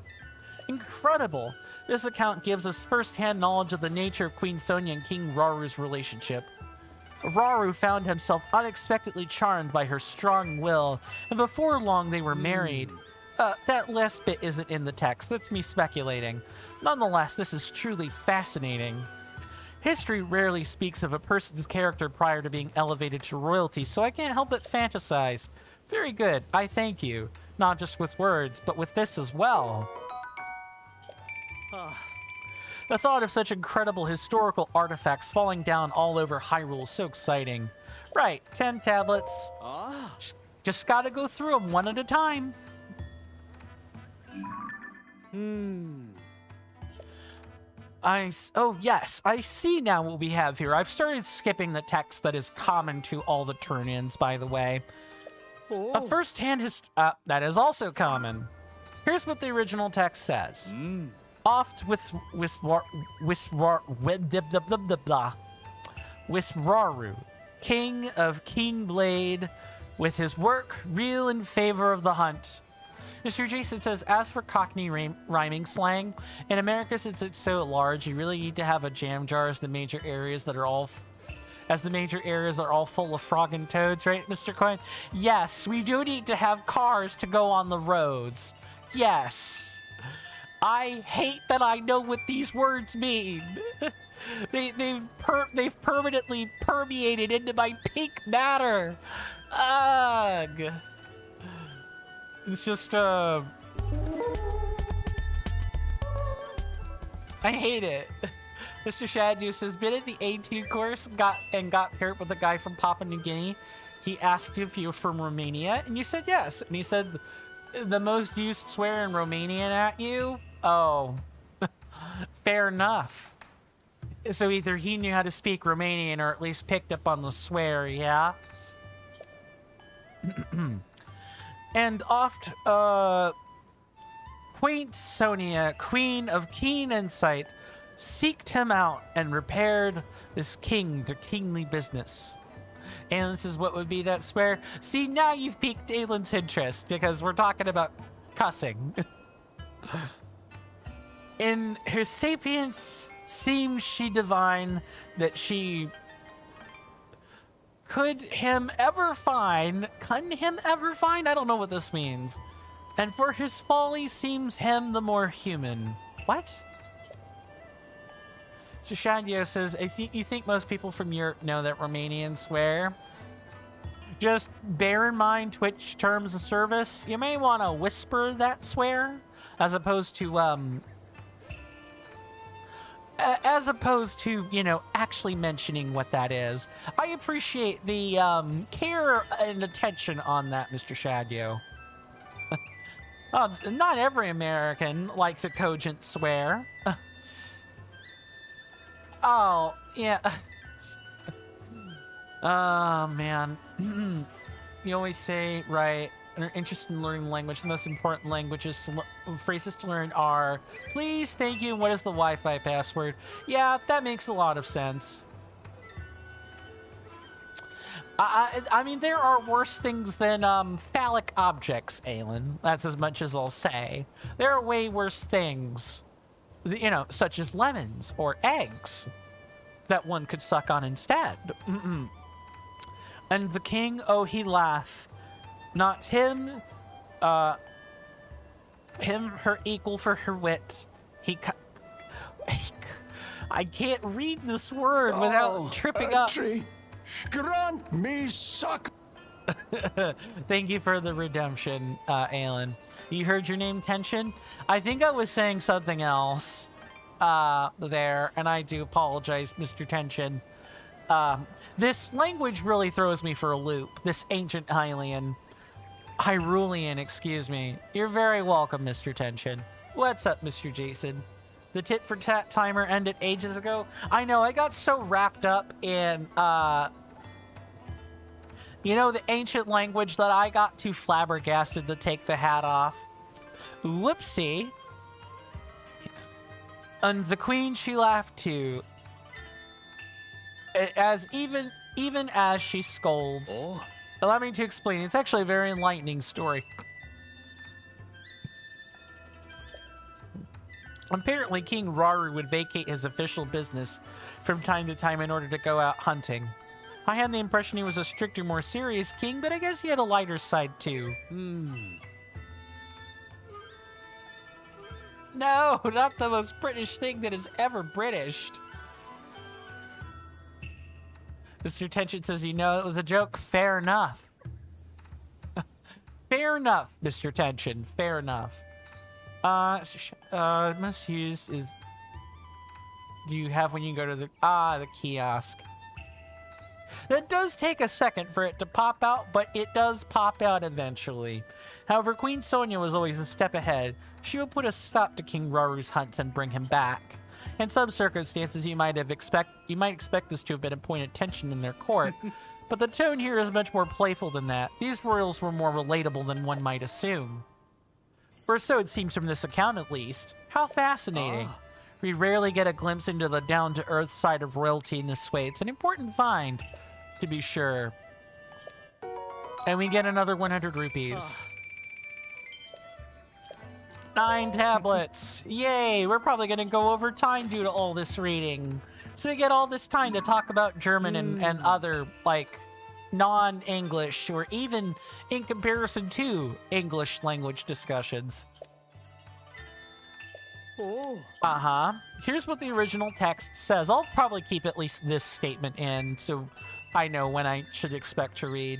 Incredible. This account gives us first-hand knowledge of the nature of Queen Sonia and King Raru's relationship. Raru found himself unexpectedly charmed by her strong will, and before long they were married. That last bit isn't in the text, that's me speculating. Nonetheless, this is truly fascinating. History rarely speaks of a person's character prior to being elevated to royalty, so I can't help but fantasize. Very good, I thank you. Not just with words, but with this as well. The thought of such incredible historical artifacts falling down all over Hyrule is so exciting. Right, 10 tablets. Just gotta go through them one at a time. Oh yes, I see now what we have here. I've started skipping the text that is common to all the turn-ins, by the way. A first-hand that is also common. Here's what the original text says. Oft Wisraru, king of King Blade, with his work real in favor of the hunt. Mr. Jason says, as for Cockney rhyming slang, in America, since it's so large, you really need to have a jam jar as the major areas that are all full of frog and toads, right, Mr. Coin? Yes, we do need to have cars to go on the roads. Yes. I hate that I know what these words mean. They've permanently permeated into my pink matter. Ugh. It's just, I hate it. Mr. Shadnews has been at the A2 course, got paired with a guy from Papua New Guinea. He asked if you were from Romania, and you said yes. And he said, the most used swear in Romanian at you? Oh, fair enough. So either he knew how to speak Romanian or at least picked up on the swear, yeah? And oft, quaint Sonia, queen of keen insight, seeked him out and repaired this king to kingly business. And this is what would be that swear. See, now you've piqued Aylin's interest because we're talking about cussing. In her sapience seems she divine that she could him ever find? I don't know what this means. And for his folly seems him the more human. What? So Shadio says, you think most people from Europe know that Romanians swear? Just bear in mind Twitch terms of service. You may want to whisper that swear as opposed to, you know, actually mentioning what that is. I appreciate the care and attention on that, Mr. Shadio. Not every American likes a cogent swear. Oh, yeah. Oh, man. You always say, right, and are interested in learning language. The most important phrases to learn are, please, thank you, and what is the Wi-Fi password? Yeah, that makes a lot of sense. I mean, there are worse things than phallic objects, Aelin. That's as much as I'll say. There are way worse things, you know, such as lemons or eggs that one could suck on instead. And the king, oh, he laugh. Not him, her equal for her wit. I can't read this word without tripping up. Grant me suck. Thank you for the redemption, Aelin. You heard your name, Tension? I think I was saying something else there, and I do apologize, Mr. Tension. This language really throws me for a loop. This ancient Hyrulean, excuse me. You're very welcome, Mr. Tension. What's up, Mr. Jason? The tit-for-tat timer ended ages ago. I know, I got so wrapped up in, you know, the ancient language that I got too flabbergasted to take the hat off. Whoopsie. And the queen, she laughed too. As even as she scolds. Oh. Allow me to explain. It's actually a very enlightening story. Apparently, King Raru would vacate his official business from time to time in order to go out hunting. I had the impression he was a stricter, more serious king, but I guess he had a lighter side too. No, not the most British thing that is ever British. Mr. Tension says, you know, it was a joke. Fair enough. Fair enough, Mr. Tension. Fair enough. Most used is... Do you have when you go to the... the kiosk. That does take a second for it to pop out, but it does pop out eventually. However, Queen Sonia was always a step ahead. She would put a stop to King Raru's hunts and bring him back. In some circumstances, you might expect this to have been a point of tension in their court, but the tone here is much more playful than that. These royals were more relatable than one might assume. Or so it seems from this account, at least. How fascinating. We rarely get a glimpse into the down-to-earth side of royalty in this way. It's an important find, to be sure. And we get another 100 rupees. 9 tablets. Yay, we're probably going to go over time due to all this reading. So we get all this time to talk about German and other, like, non-English, or even in comparison to English language discussions. Here's what the original text says. I'll probably keep at least this statement in, so I know when I should expect to read.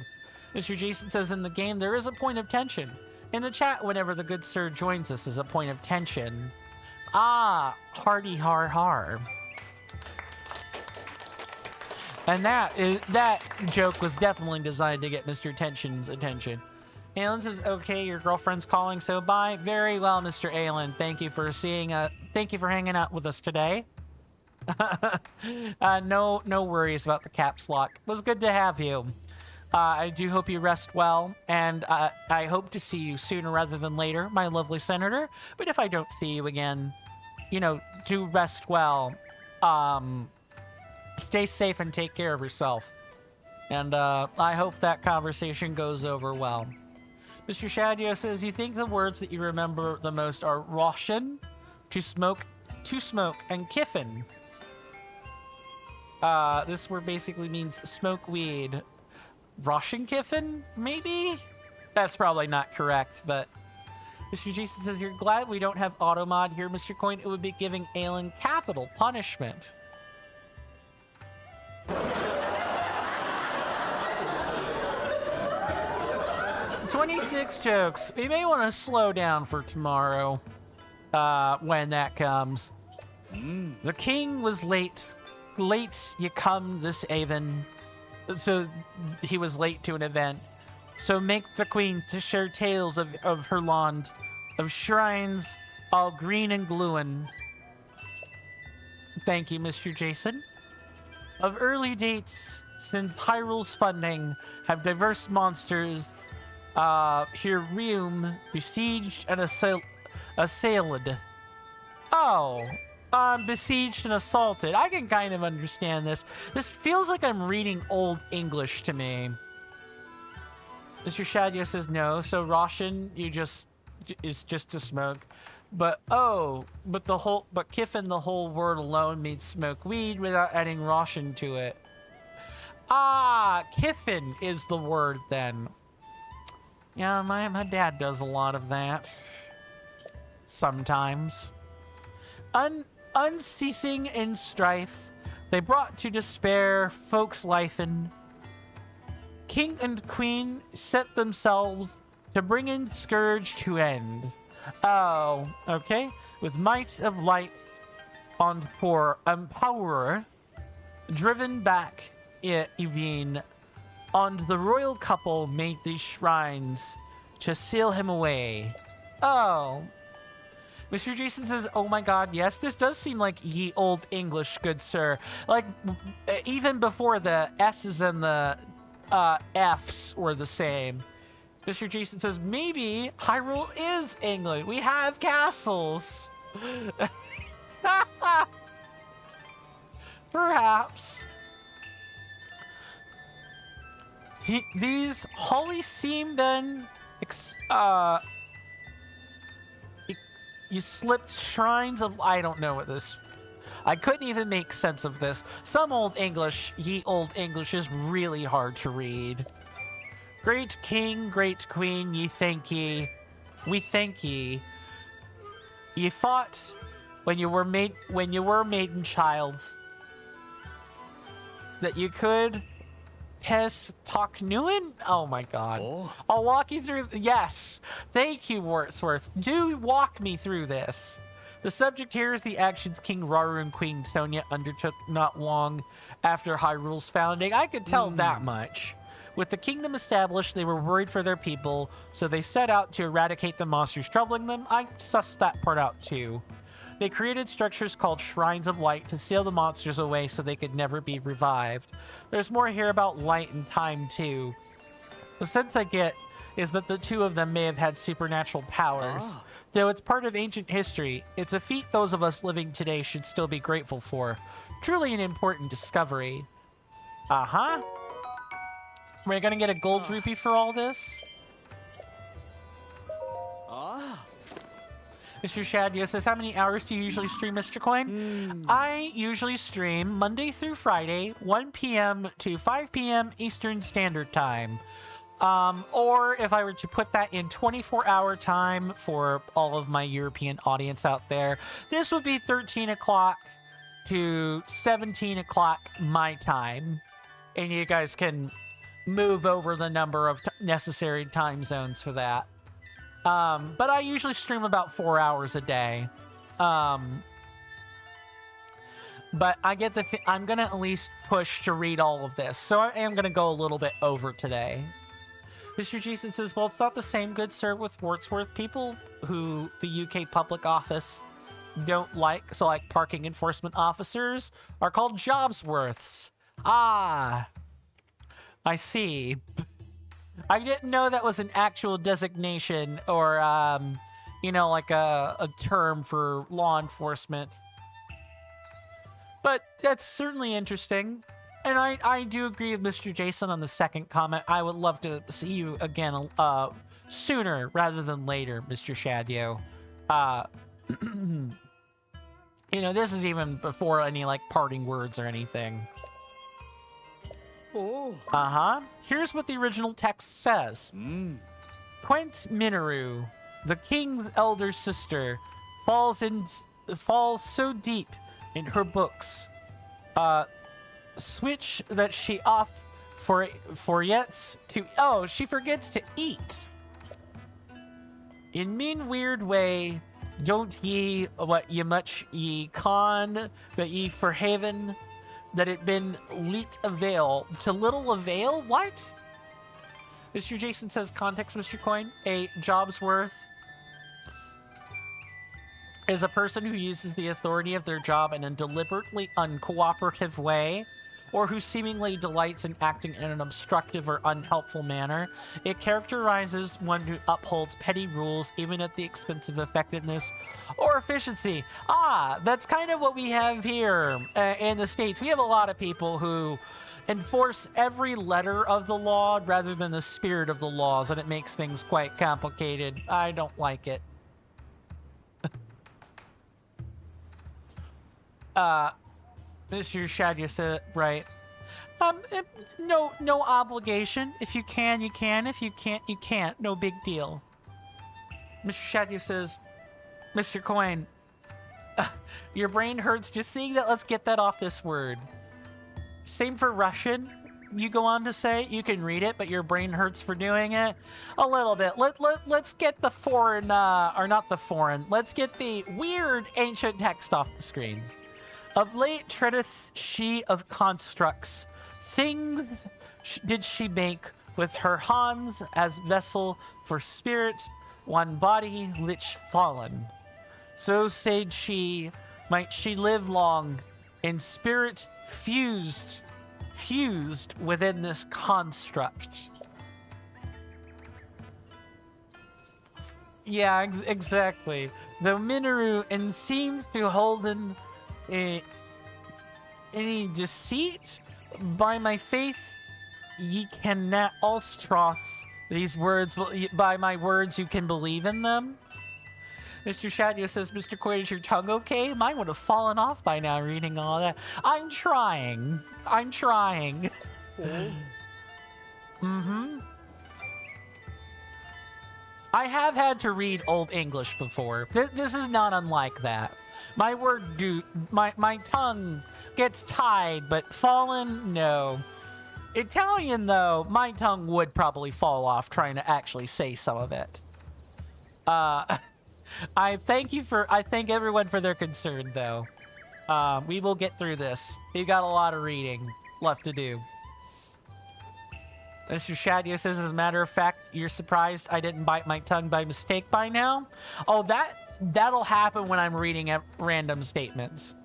Mr. Jason says, in the game, there is a point of tension. In the chat, whenever the good sir joins us, is a point of tension. Hardy har har. And that joke was definitely designed to get Mr. Tension's attention. Aelin says, okay, your girlfriend's calling, so bye. Very well, Mr. Aelin. Thank you for thank you for hanging out with us today. No worries about the caps lock. It was good to have you. I do hope you rest well, and I hope to see you sooner rather than later, my lovely senator. But if I don't see you again, you know, do rest well. Stay safe and take care of yourself. And I hope that conversation goes over well. Mr. Shadio says, you think the words that you remember the most are Roshan, to smoke, and kiffin. This word basically means smoke weed. Roshan kiffin, maybe? That's probably not correct, but... Mr. Jason says, you're glad we don't have auto mod here, Mr. Coin. It would be giving Aelin capital punishment. 26 jokes. We may want to slow down for tomorrow when that comes. The king was late. Late you come this even. So he was late to an event. So make the queen to share tales of her land, of shrines all green and gluing. Thank you, Mr. Jason. Of early dates, since Hyrule's funding, have diverse monsters here Rium besieged and assailed. Oh, besieged and assaulted. I can kind of understand this. This feels like I'm reading Old English to me. Mr. Shadia says no, so Roshan, is just to smoke. But Kiffin, the whole word alone means smoke weed without adding Roshan to it. Kiffin is the word then. Yeah, my dad does a lot of that. Sometimes. Unceasing in strife, they brought to despair folks' lifen. King and queen set themselves to bring in scourge to end. Oh, okay. With might of light on power, driven back Evine, on the royal couple made these shrines to seal him away. Oh. Mr. Jason says, oh my god, yes, this does seem like ye old English, good sir. Like, even before the S's and the F's were the same. Mr. Jason says, maybe Hyrule is England. We have castles. Perhaps. These holy seem then... you slipped shrines of... I don't know what this... I couldn't even make sense of this. Some old English, ye old English, is really hard to read. Great king, great queen, ye thank ye. We thank ye. Ye fought when you were maiden child. That you could... TotK Newen? Oh my god. Oh. I'll walk you through... Yes! Thank you, Wordsworth. Do walk me through this. The subject here is the actions King Rauru and Queen Sonia undertook not long after Hyrule's founding. I could tell that much. With the kingdom established, they were worried for their people, so they set out to eradicate the monsters troubling them. I sussed that part out too. They created structures called Shrines of Light to seal the monsters away so they could never be revived. There's more here about light and time too. The sense I get is that the two of them may have had supernatural powers. Though it's part of ancient history, it's a feat those of us living today should still be grateful for. Truly an important discovery. Uh-huh. We're gonna get a gold rupee for all this? Mr. Shadio says, how many hours do you usually stream, Mr. Coin? I usually stream Monday through Friday, 1 p.m. to 5 p.m. Eastern Standard Time. Or if I were to put that in 24-hour time for all of my European audience out there, this would be 13 o'clock to 17 o'clock my time. And you guys can move over the number of necessary time zones for that. But I usually stream about 4 hours a day. But I get the... I'm going to at least push to read all of this. So I am going to go a little bit over today. Mr. Jason says, well, it's not the same, good sir, with Wordsworth. People who the UK Public Office don't like, so like parking enforcement officers, are called Jobsworths. Ah, I see. I didn't know that was an actual designation or, you know, like a term for law enforcement. But that's certainly interesting. And I do agree with Mr. Jason on the second comment. I would love to see you again sooner rather than later, Mr. Shadio. You know, this is even before any, like, parting words or anything. Uh-huh. Here's what the original text says. Quent Minoru, the king's elder sister, falls so deep in her books, switch that she oft forgets to... Oh, she forgets to eat. In mean weird way, don't ye what ye much ye con, but ye for haven, that it been leet avail to little avail? What? Mr. Jason says, context, Mr. Coin. A Jobsworth is a person who uses the authority of their job in a deliberately uncooperative way, or who seemingly delights in acting in an obstructive or unhelpful manner. It characterizes one who upholds petty rules even at the expense of effectiveness or efficiency. Ah, that's kind of what we have here in the States. We have a lot of people who enforce every letter of the law rather than the spirit of the laws, and it makes things quite complicated. I don't like it. Mr. Shadia said, right. No obligation. If you can, you can. If you can't, you can't. No big deal. Mr. Shadia says, Mr. Coin, your brain hurts just seeing that. Let's get that off this word. Same for Russian. You go on to say you can read it, but your brain hurts for doing it a little bit. Let's get the foreign, or not the foreign. Let's get the weird ancient text off the screen. Of late treadeth she of constructs. Things did she make with her hands as vessel for spirit, one body lich fallen. So said she, might she live long, in spirit fused within this construct. Yeah, exactly. Though Minoru and seems to hold in any deceit, by my faith, ye cannot troth these words, by my words you can believe in them. Mr. Shadow says, Mr. Quaid, is your tongue okay? Mine would have fallen off by now reading all that. I'm trying. Mm-hmm. I have had to read Old English before. This is not unlike that. My my tongue gets tied, but fallen, no. Italian, though, my tongue would probably fall off trying to actually say some of it. I thank everyone for their concern, though. We will get through this. We've got a lot of reading left to do. Mr. Shadio says, as a matter of fact, you're surprised I didn't bite my tongue by mistake by now? Oh, that'll happen when I'm reading at random statements.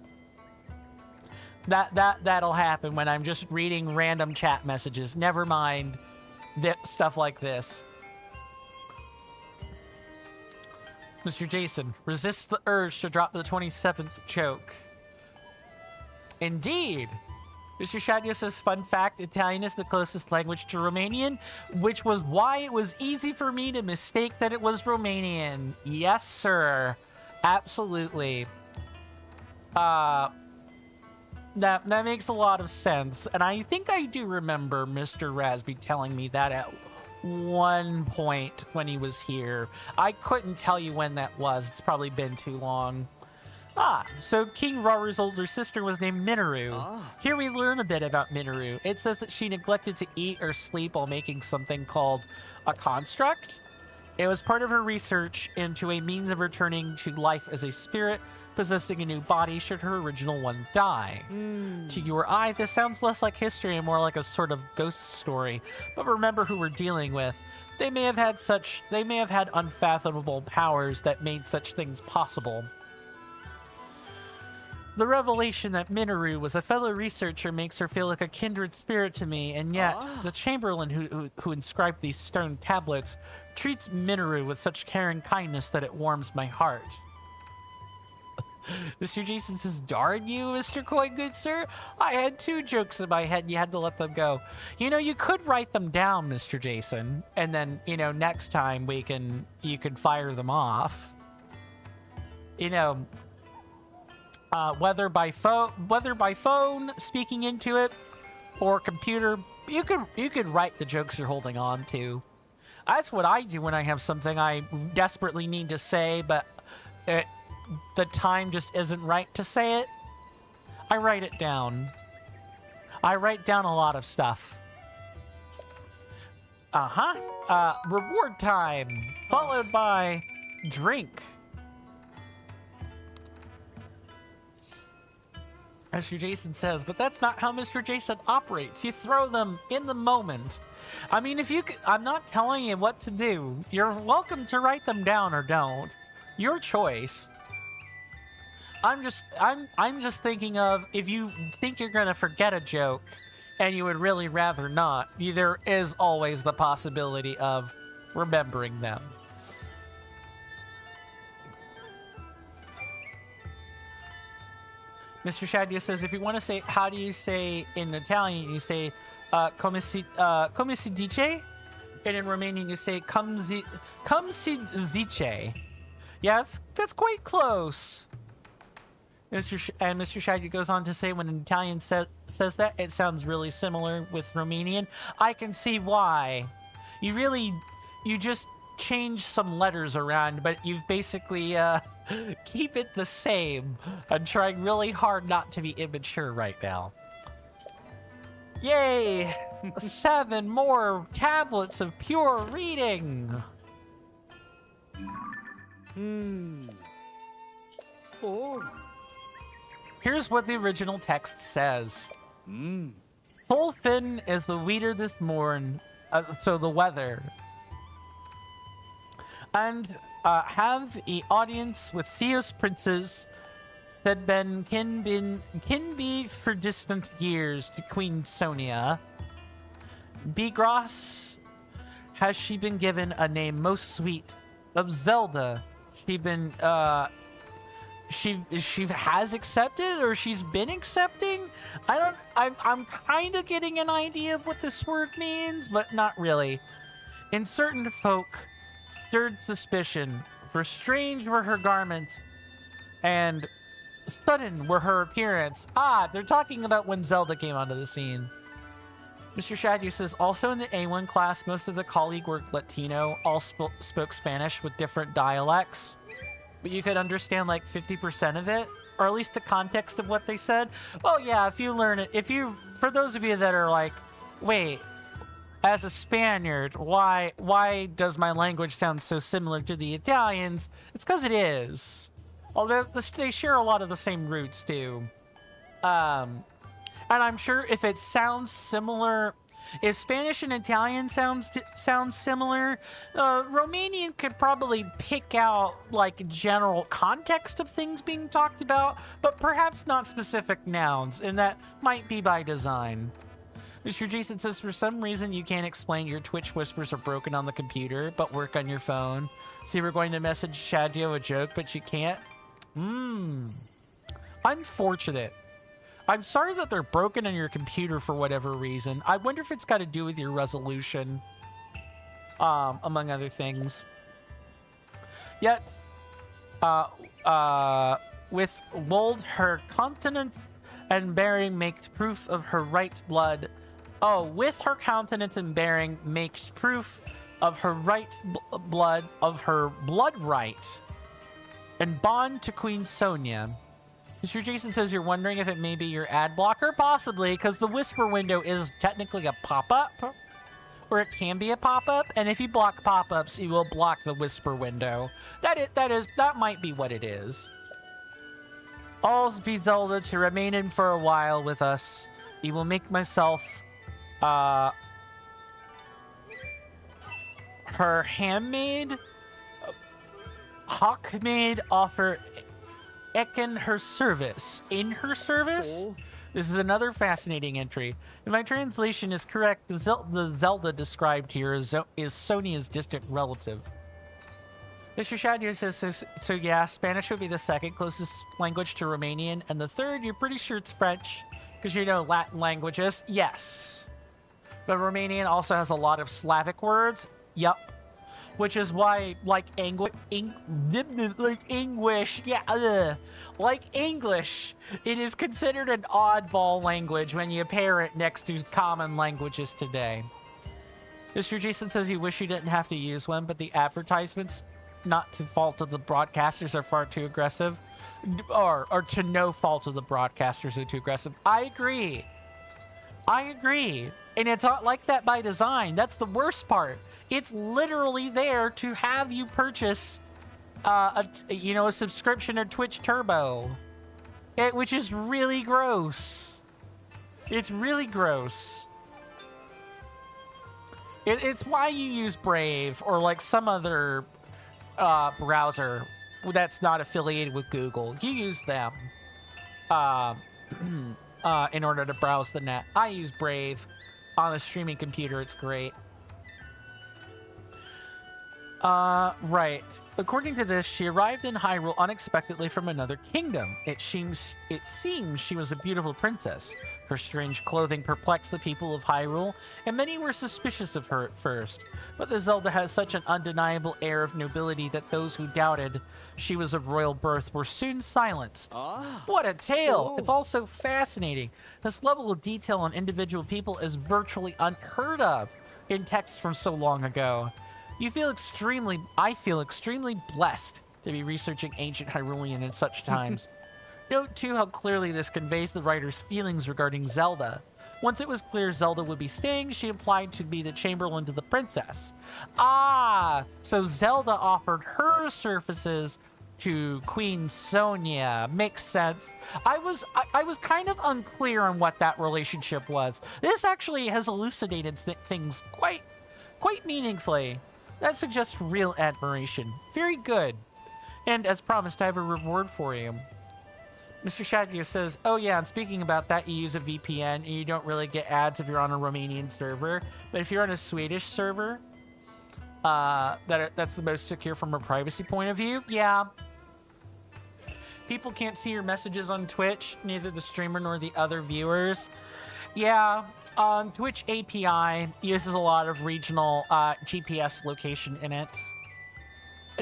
That'll happen when I'm just reading random chat messages. Never mind stuff like this. Mr. Jason, resist the urge to drop the 27th joke. Indeed. Mr. Shadio says, fun fact, Italian is the closest language to Romanian, which was why it was easy for me to mistake that it was Romanian. Yes, sir. Absolutely. That makes a lot of sense. And I think I do remember Mr. Rasby telling me that at one point when he was here. I couldn't tell you when that was. It's probably been too long. So King Raru's older sister was named Minoru. Here we learn a bit about Minoru. It says that she neglected to eat or sleep while making something called a construct. It was part of her research into a means of returning to life as a spirit, possessing a new body should her original one die. To you or I, this sounds less like history and more like a sort of ghost story. But remember who we're dealing with. They may have had unfathomable powers that made such things possible. The revelation that Minoru was a fellow researcher makes her feel like a kindred spirit to me, and yet the Chamberlain who inscribed these stone tablets treats Minoru with such care and kindness that it warms my heart. Mr. Jason says, darn you, Mr. Coy, good sir. I had 2 jokes in my head and you had to let them go. You know, you could write them down, Mr. Jason, and then, you know, next time you can fire them off. You know, whether by phone, speaking into it, or computer, you could write the jokes you're holding on to. That's what I do when I have something I desperately need to say, but the time just isn't right to say it. I write it down. I write down a lot of stuff. Reward time, followed by drink. Mr. Jason says, but that's not how Mr. Jason operates. You throw them in the moment. I mean, I'm not telling you what to do. You're welcome to write them down or don't. Your choice. I'm just thinking of, if you think you're gonna forget a joke and you would really rather not, there is always the possibility of remembering them. Mr. Shadio says, if you want to say, how do you say in Italian, you say, come si dice? And in Romanian, you say, cum si zice. Yeah, that's quite close. Mr. Shadio goes on to say, when an Italian says that, it sounds really similar with Romanian. I can see why. You just change some letters around, but you've basically, keep it the same. I'm trying really hard not to be immature right now. Yay! 7 more tablets of pure reading! Here's what the original text says. Full fin is the weeder this morn, so the weather. and have a audience with Theos princes that can be for distant years to Queen Sonia. Begros, has she been given a name most sweet of Zelda? She has accepted, or she's been accepting? I'm kind of getting an idea of what this word means, but not really. In certain folk stirred suspicion, for strange were her garments, and sudden were her appearance. Ah, they're talking about when Zelda came onto the scene. Mr. Shadyu says, also in the A1 class, most of the colleague were Latino, all spoke Spanish with different dialects. But you could understand like 50% of it, or at least the context of what they said. Oh yeah, if you learn it, for those of you that are like, wait, as a Spaniard, why does my language sound so similar to the Italians? It's because it is. Although they share a lot of the same roots too. And I'm sure if it sounds similar, if Spanish and Italian sounds similar, Romanian could probably pick out like general context of things being talked about, but perhaps not specific nouns, and that might be by design. Mr. Jason says, for some reason you can't explain your Twitch whispers are broken on the computer, but work on your phone. So you were going to message Shadio a joke, but you can't? Unfortunate. I'm sorry that they're broken on your computer for whatever reason. I wonder if it's got to do with your resolution, among other things. Yet, with Wold, her countenance and bearing makes proof of her right blood. Oh, with her countenance and bearing makes proof of her right blood, of her blood right, and bond to Queen Sonia. Mr. Jason says you're wondering if it may be your ad blocker? Possibly, because the whisper window is technically a pop-up, or it can be a pop-up, and if you block pop-ups, you will block the whisper window. That might be what it is. All's be Zelda to remain in for a while with us. He will make myself, her handmaid, Hawkmaid offer Ekin her service. In her service? Oh. This is another fascinating entry. If my translation is correct, the Zelda described here is Sonia's distant relative. Mr. Shadyer says, so yeah, Spanish would be the second closest language to Romanian, and the third, you're pretty sure it's French, because you know Latin languages. Yes. But Romanian also has a lot of Slavic words. Yup. Which is why, like English, it is considered an oddball language when you pair it next to common languages today. Mr. Jason says you wish you didn't have to use one, but the advertisements, not to fault of the broadcasters, are far too aggressive. Or to no fault of the broadcasters are too aggressive. I agree. And it's not like that by design. That's the worst part. It's literally there to have you purchase, a subscription to Twitch Turbo, which is really gross. It's really gross. It's why you use Brave or like some other browser that's not affiliated with Google. You use them in order to browse the net. I use Brave on a streaming computer. It's great. Right. According to this, she arrived in Hyrule unexpectedly from another kingdom. It seems she was a beautiful princess. Her strange clothing perplexed the people of Hyrule, and many were suspicious of her at first. But the Zelda has such an undeniable air of nobility that those who doubted she was of royal birth were soon silenced. What a tale! Whoa. It's all so fascinating. This level of detail on individual people is virtually unheard of in texts from so long ago. I feel extremely blessed to be researching ancient Hyrulean in such times. Note, too, how clearly this conveys the writer's feelings regarding Zelda. Once it was clear Zelda would be staying, she applied to be the chamberlain to the princess. Ah, so Zelda offered her services to Queen Sonia. Makes sense. I was kind of unclear on what that relationship was. This actually has elucidated things quite meaningfully. That suggests real admiration. Very good. And as promised, I have a reward for you. Mr. Shadya says, oh yeah, and speaking about that, you use a VPN and you don't really get ads if you're on a Romanian server. But if you're on a Swedish server, that's the most secure from a privacy point of view. Yeah. People can't see your messages on Twitch, neither the streamer nor the other viewers. Yeah, Twitch API uses a lot of regional GPS location in it.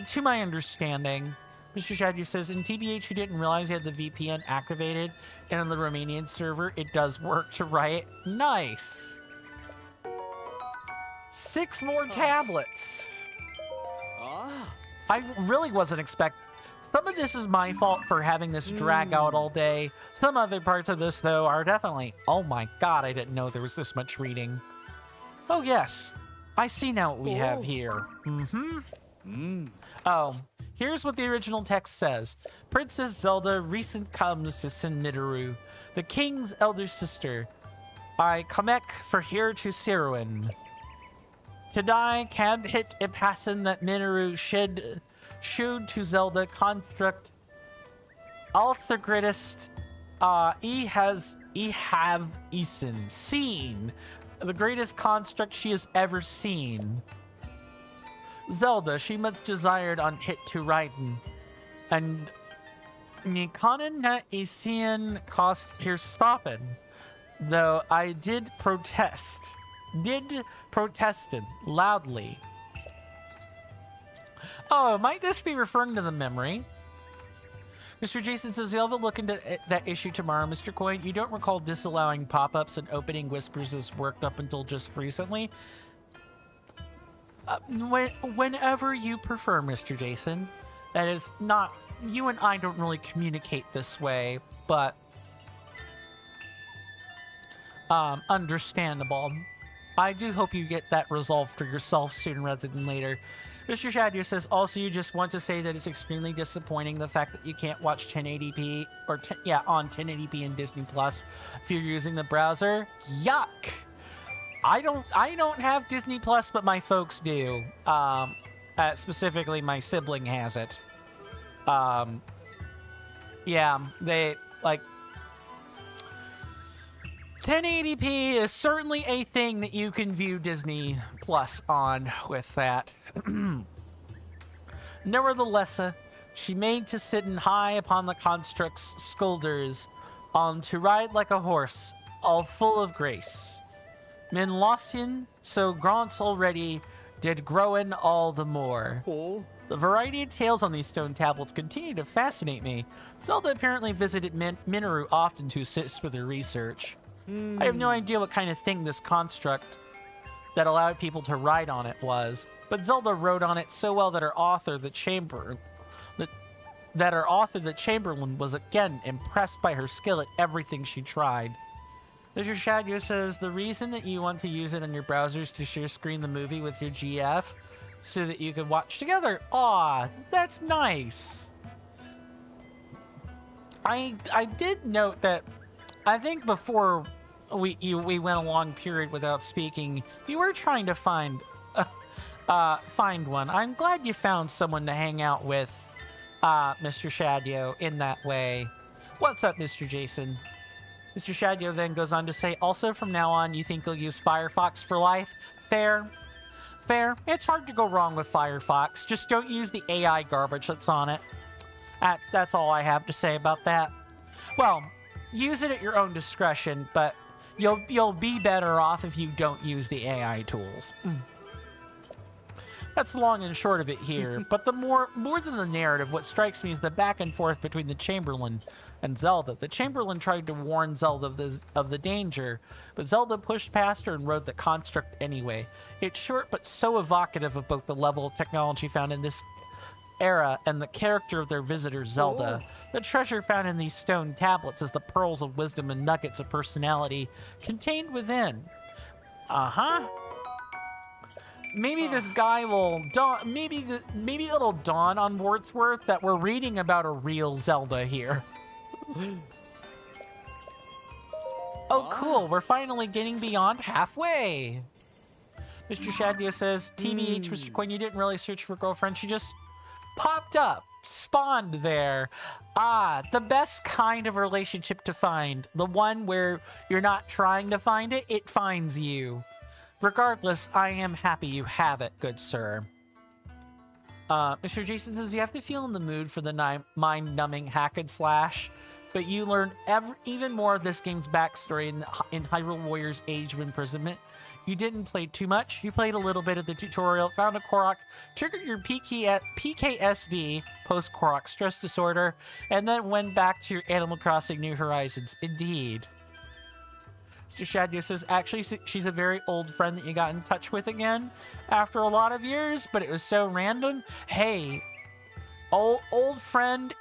To my understanding, Mr. Shadyu says, in TBH, you didn't realize you had the VPN activated, and on the Romanian server, it does work to write. Nice. 6 more tablets. I really wasn't expecting. Some of this is my fault for having this drag out all day. Some other parts of this, though, are definitely... Oh my god, I didn't know there was this much reading. Oh, yes. I see now what we have here. Oh, here's what the original text says. Princess Zelda recent comes to Sinmidaru, the king's elder sister. I comek for here to Siruin. Today can hit a passin that Minoru showed to Zelda construct all the greatest have seen the greatest construct she has ever seen. Zelda, she much desired on hit to Raiden, and Nikanen na isian cost here stoppin, though I did protested loudly. Oh, might this be referring to the memory? Mr. Jason says, you'll have a look into that issue tomorrow. Mr. Coin, you don't recall disallowing pop-ups and opening whispers as worked up until just recently? Whenever you prefer, Mr. Jason. That is not... You and I don't really communicate this way, but... understandable. I do hope you get that resolved for yourself sooner rather than later. Mr. Shadyu says, also, you just want to say that it's extremely disappointing the fact that you can't watch 1080p or on 1080p in Disney Plus if you're using the browser. Yuck! I don't have Disney Plus, but my folks do. Specifically, my sibling has it. Yeah, they like 1080p is certainly a thing that you can view Disney Plus on with that. Nevertheless, she made to sit in high upon the construct's shoulders, on to ride like a horse, all full of grace. Men Lossian, so grants already, did growen all the more. The variety of tales on these stone tablets continue to fascinate me. Zelda apparently visited Minoru often to assist with her research. I have no idea what kind of thing this construct that allowed people to ride on it was, but Zelda rode on it so well that her author, the Chamberlain, was again impressed by her skill at everything she tried. Mr. Shadyu says, the reason that you want to use it on your browsers to share screen the movie with your GF so that you can watch together. Aw, that's nice. I did note that I think before we went a long period without speaking, you were trying to find one. I'm glad you found someone to hang out with, Mr. Shadyu, in that way. What's up, Mr. Jason? Mr. Shadyu then goes on to say, also from now on, you think you'll use Firefox for life? Fair. Fair. It's hard to go wrong with Firefox. Just don't use the AI garbage that's on it. That's all I have to say about that. Well, use it at your own discretion, but you'll be better off if you don't use the AI tools. That's the long and short of it here, but the more than the narrative, what strikes me is the back and forth between the Chamberlain and Zelda. The Chamberlain tried to warn Zelda of the danger, but Zelda pushed past her and rode the construct anyway. It's short but so evocative of both the level of technology found in this era and the character of their visitor, Zelda. The treasure found in these stone tablets is the pearls of wisdom and nuggets of personality contained within. Maybe this guy will dawn. Maybe it'll dawn on Wordsworth that we're reading about a real Zelda here. Oh, cool! We're finally getting beyond halfway. Mr. Shadio says, TBH, Mr. Quinn, you didn't really search for girlfriend. She just popped up, spawned there. Ah, the best kind of relationship to find. The one where you're not trying to find it, it finds you. Regardless, I am happy you have it, good sir. Mr. Jason says, you have to feel in the mood for the mind-numbing hack and slash, but you learn even more of this game's backstory in Hyrule Warriors Age of Imprisonment. You didn't play too much. You played a little bit of the tutorial, found a Korok, triggered your PKSD, post-Korok stress disorder, and then went back to your Animal Crossing New Horizons. Indeed. Mr. Shadio says, actually, she's a very old friend that you got in touch with again after a lot of years, but it was so random. Hey, old friends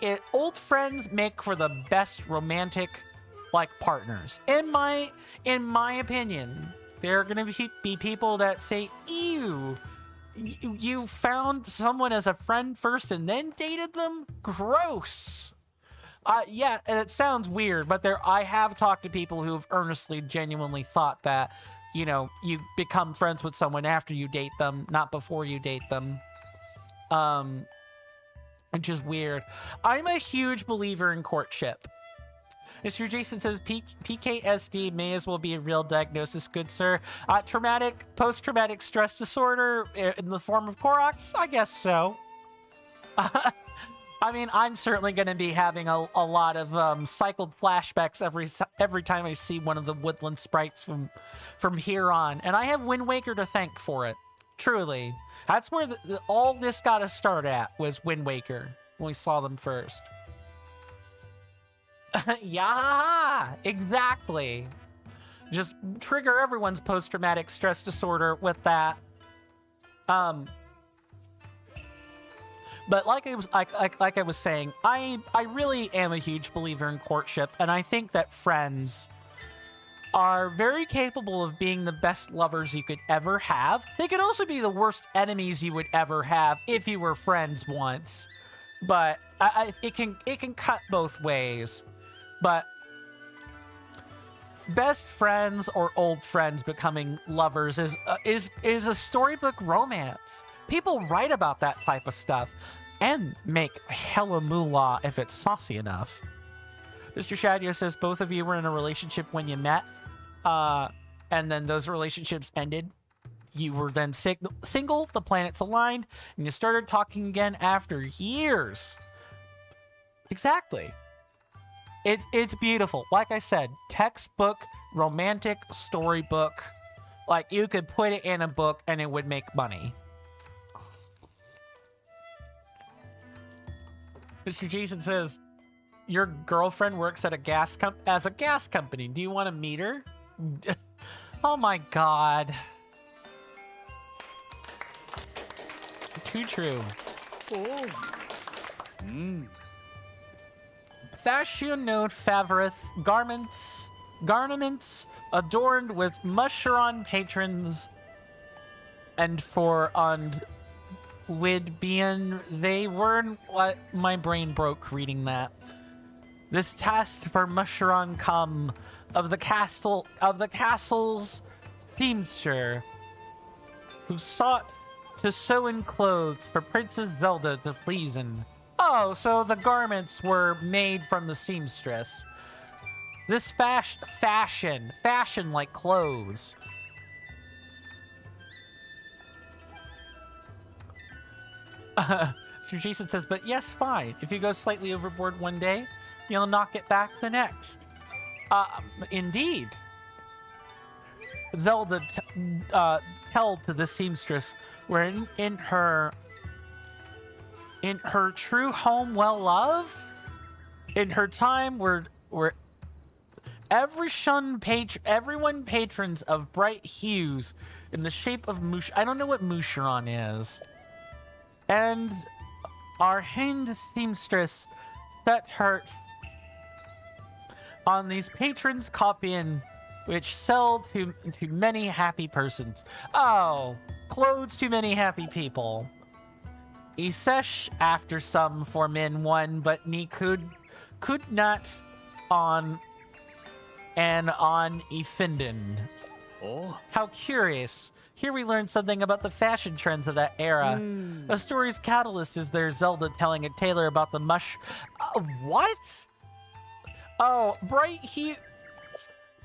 make for the best romantic, like, partners. In my opinion, there are going to be people that say, ew, you found someone as a friend first and then dated them? Gross. Yeah, it sounds weird, but I have talked to people who've earnestly, genuinely thought that, you know, you become friends with someone after you date them, not before you date them. Which is weird. I'm a huge believer in courtship. Mr. Jason says, PKSD may as well be a real diagnosis, good sir. Post-traumatic stress disorder in the form of Koroks? I guess so. I mean, I'm certainly going to be having a lot of cycled flashbacks every time I see one of the woodland sprites from here on. And I have Wind Waker to thank for it. Truly. That's where all this got to start at, was Wind Waker, when we saw them first. Yeah, exactly. Just trigger everyone's post-traumatic stress disorder with that. But like I was saying, I really am a huge believer in courtship, and I think that friends are very capable of being the best lovers you could ever have. They could also be the worst enemies you would ever have if you were friends once. But it can cut both ways. But best friends or old friends becoming lovers is a storybook romance. People write about that type of stuff and make hella moolah if it's saucy enough. Mr. Shadio says both of you were in a relationship when you met, and then those relationships ended. You were then single, the planets aligned, and you started talking again after years. Exactly. It's beautiful. Like I said, textbook, romantic storybook. Like, you could put it in a book and it would make money. Mr. Jason says, your girlfriend works at as a gas company. Do you want to meet her? Oh my god. Too true. Oh. Fashion note favorite garments adorned with Musharon patrons, and would being they weren't what my brain broke reading that. This task for Musharon come of the castle's seamster, who sought to sew in clothes for Princess Zelda to please him. Oh, so the garments were made from the seamstress. This fashion like clothes. Sir Jason says, but yes, fine. If you go slightly overboard one day, you'll knock it back the next. Indeed. Zelda tell to the seamstress where in her true home well loved, in her time where everyone patrons of bright hues in the shape of I don't know what Musharon is. And our hind seamstress set hurt on these patrons copying, which sell to many happy persons. Oh, clothes to many happy people. Isesh after some for men one, but ni could not on Efinden. Oh. How curious. Here we learn something about the fashion trends of that era. A story's catalyst is their Zelda telling a tailor about the what? Oh, bright hue...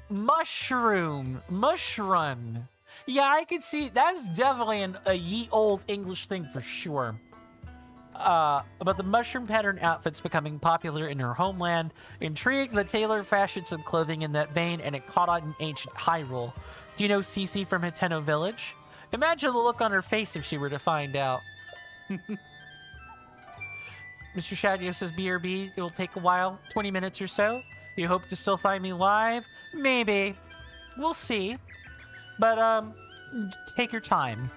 Mushroom. Yeah, I could see... That's definitely a ye old English thing for sure. About the mushroom pattern outfits becoming popular in her homeland. Intrigued, the tailor fashioned some clothing in that vein, and it caught on in ancient Hyrule. Do you know Cece from Hiteno Village? Imagine the look on her face if she were to find out. Mr. Shadio says BRB, it'll take a while, 20 minutes or so. You hope to still find me live? Maybe. We'll see. But, take your time.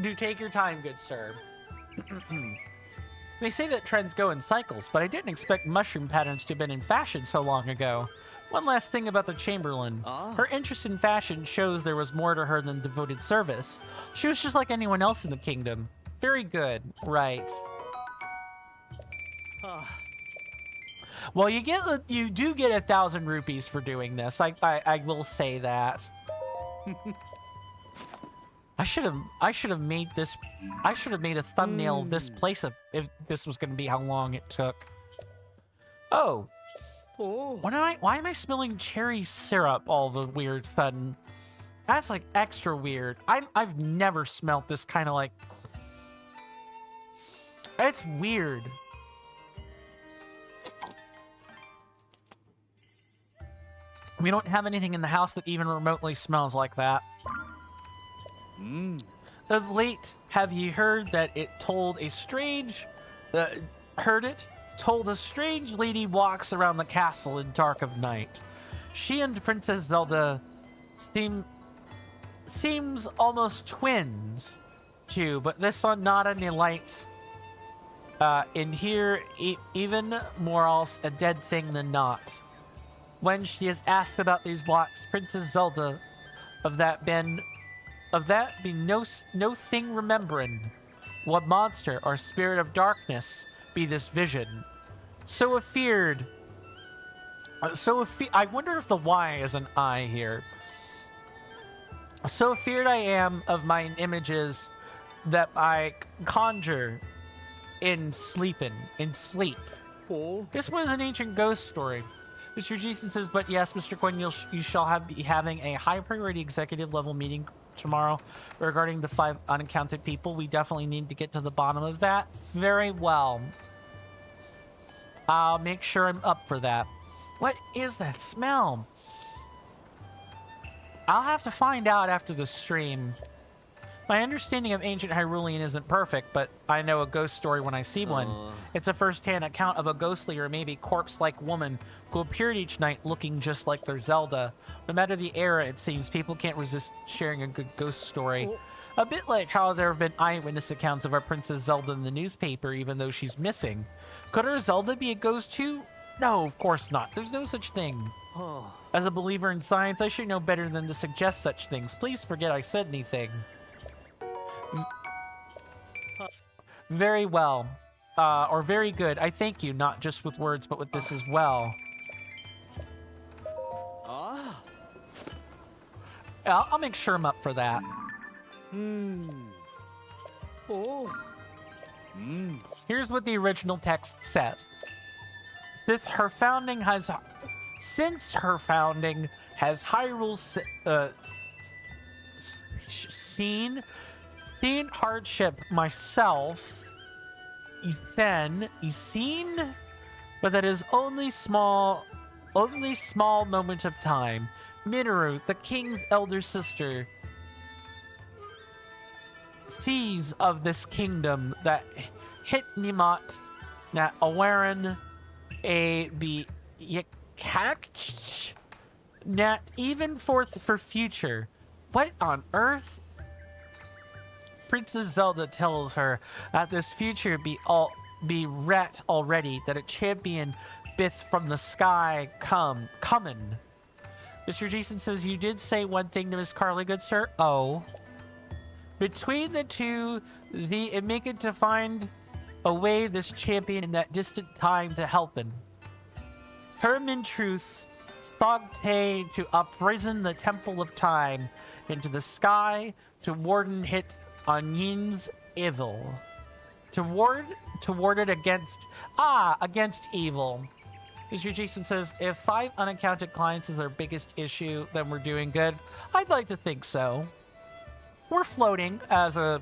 Do take your time, good sir. They say that trends go in cycles, but I didn't expect mushroom patterns to have been in fashion so long ago. One last thing about the Chamberlain. Her interest in fashion shows there was more to her than devoted service. She was just like anyone else in the kingdom. Very good, right. Well, you do get 1,000 rupees for doing this. I will say that. I should have made this. I should have made a thumbnail of this place if this was going to be how long it took. Oh. Why am I smelling cherry syrup all the weird sudden? That's like extra weird. I've never smelt this kind of like. It's weird. We don't have anything in the house that even remotely smells like that. Of late, have ye heard that it told a strange... Told a strange lady walks around the castle in dark of night. She and Princess Zelda seems almost twins, too, but this one not any light. In here, even more else a dead thing than not. When she is asked about these walks, Princess Zelda, of that be no thing remembering. What monster or spirit of darkness be this vision? So afeared. I wonder if the Y is an I here. So feared I am of mine images that I conjure in sleep. This was an ancient ghost story. Mr. Jason says, but yes, Mr. Quinn, you shall be having a high priority executive level meeting tomorrow regarding the 5 unaccounted people. We definitely need to get to the bottom of that. Very well. I'll make sure I'm up for that. What is that smell? I'll have to find out after the stream. My understanding of ancient Hyrulean isn't perfect, but I know a ghost story when I see one. It's a first-hand account of a ghostly or maybe corpse-like woman who appeared each night looking just like their Zelda. No matter the era, it seems people can't resist sharing a good ghost story. A bit like how there have been eyewitness accounts of our Princess Zelda in the newspaper, even though she's missing. Could our Zelda be a ghost too? No, of course not. There's no such thing. As a believer in science, I should know better than to suggest such things. Please forget I said anything. Very well. Or very good. I thank you, not just with words, but with this as well. I'll make sure I'm up for that. Here's what the original text says. Since her founding has Hyrule seen hardship myself, seen, but that is only small moment of time. Minoru, the king's elder sister, sees of this kingdom that Hitnimat na Awaran a be yakach not even for future. What on earth? Princess Zelda tells her that this future be ret already, that a champion bith from the sky coming. Mr. Jason says, you did say one thing to Miss Carly, good sir. Oh. Between the two, it make it to find a way this champion in that distant time to helpin. Herm in truth, TotK to uprisen the Temple of Time into the sky to warden it on Yin's evil. To ward it against evil. Mr. Jason says, if 5 unaccounted clients is our biggest issue, then we're doing good. I'd like to think so. We're floating as a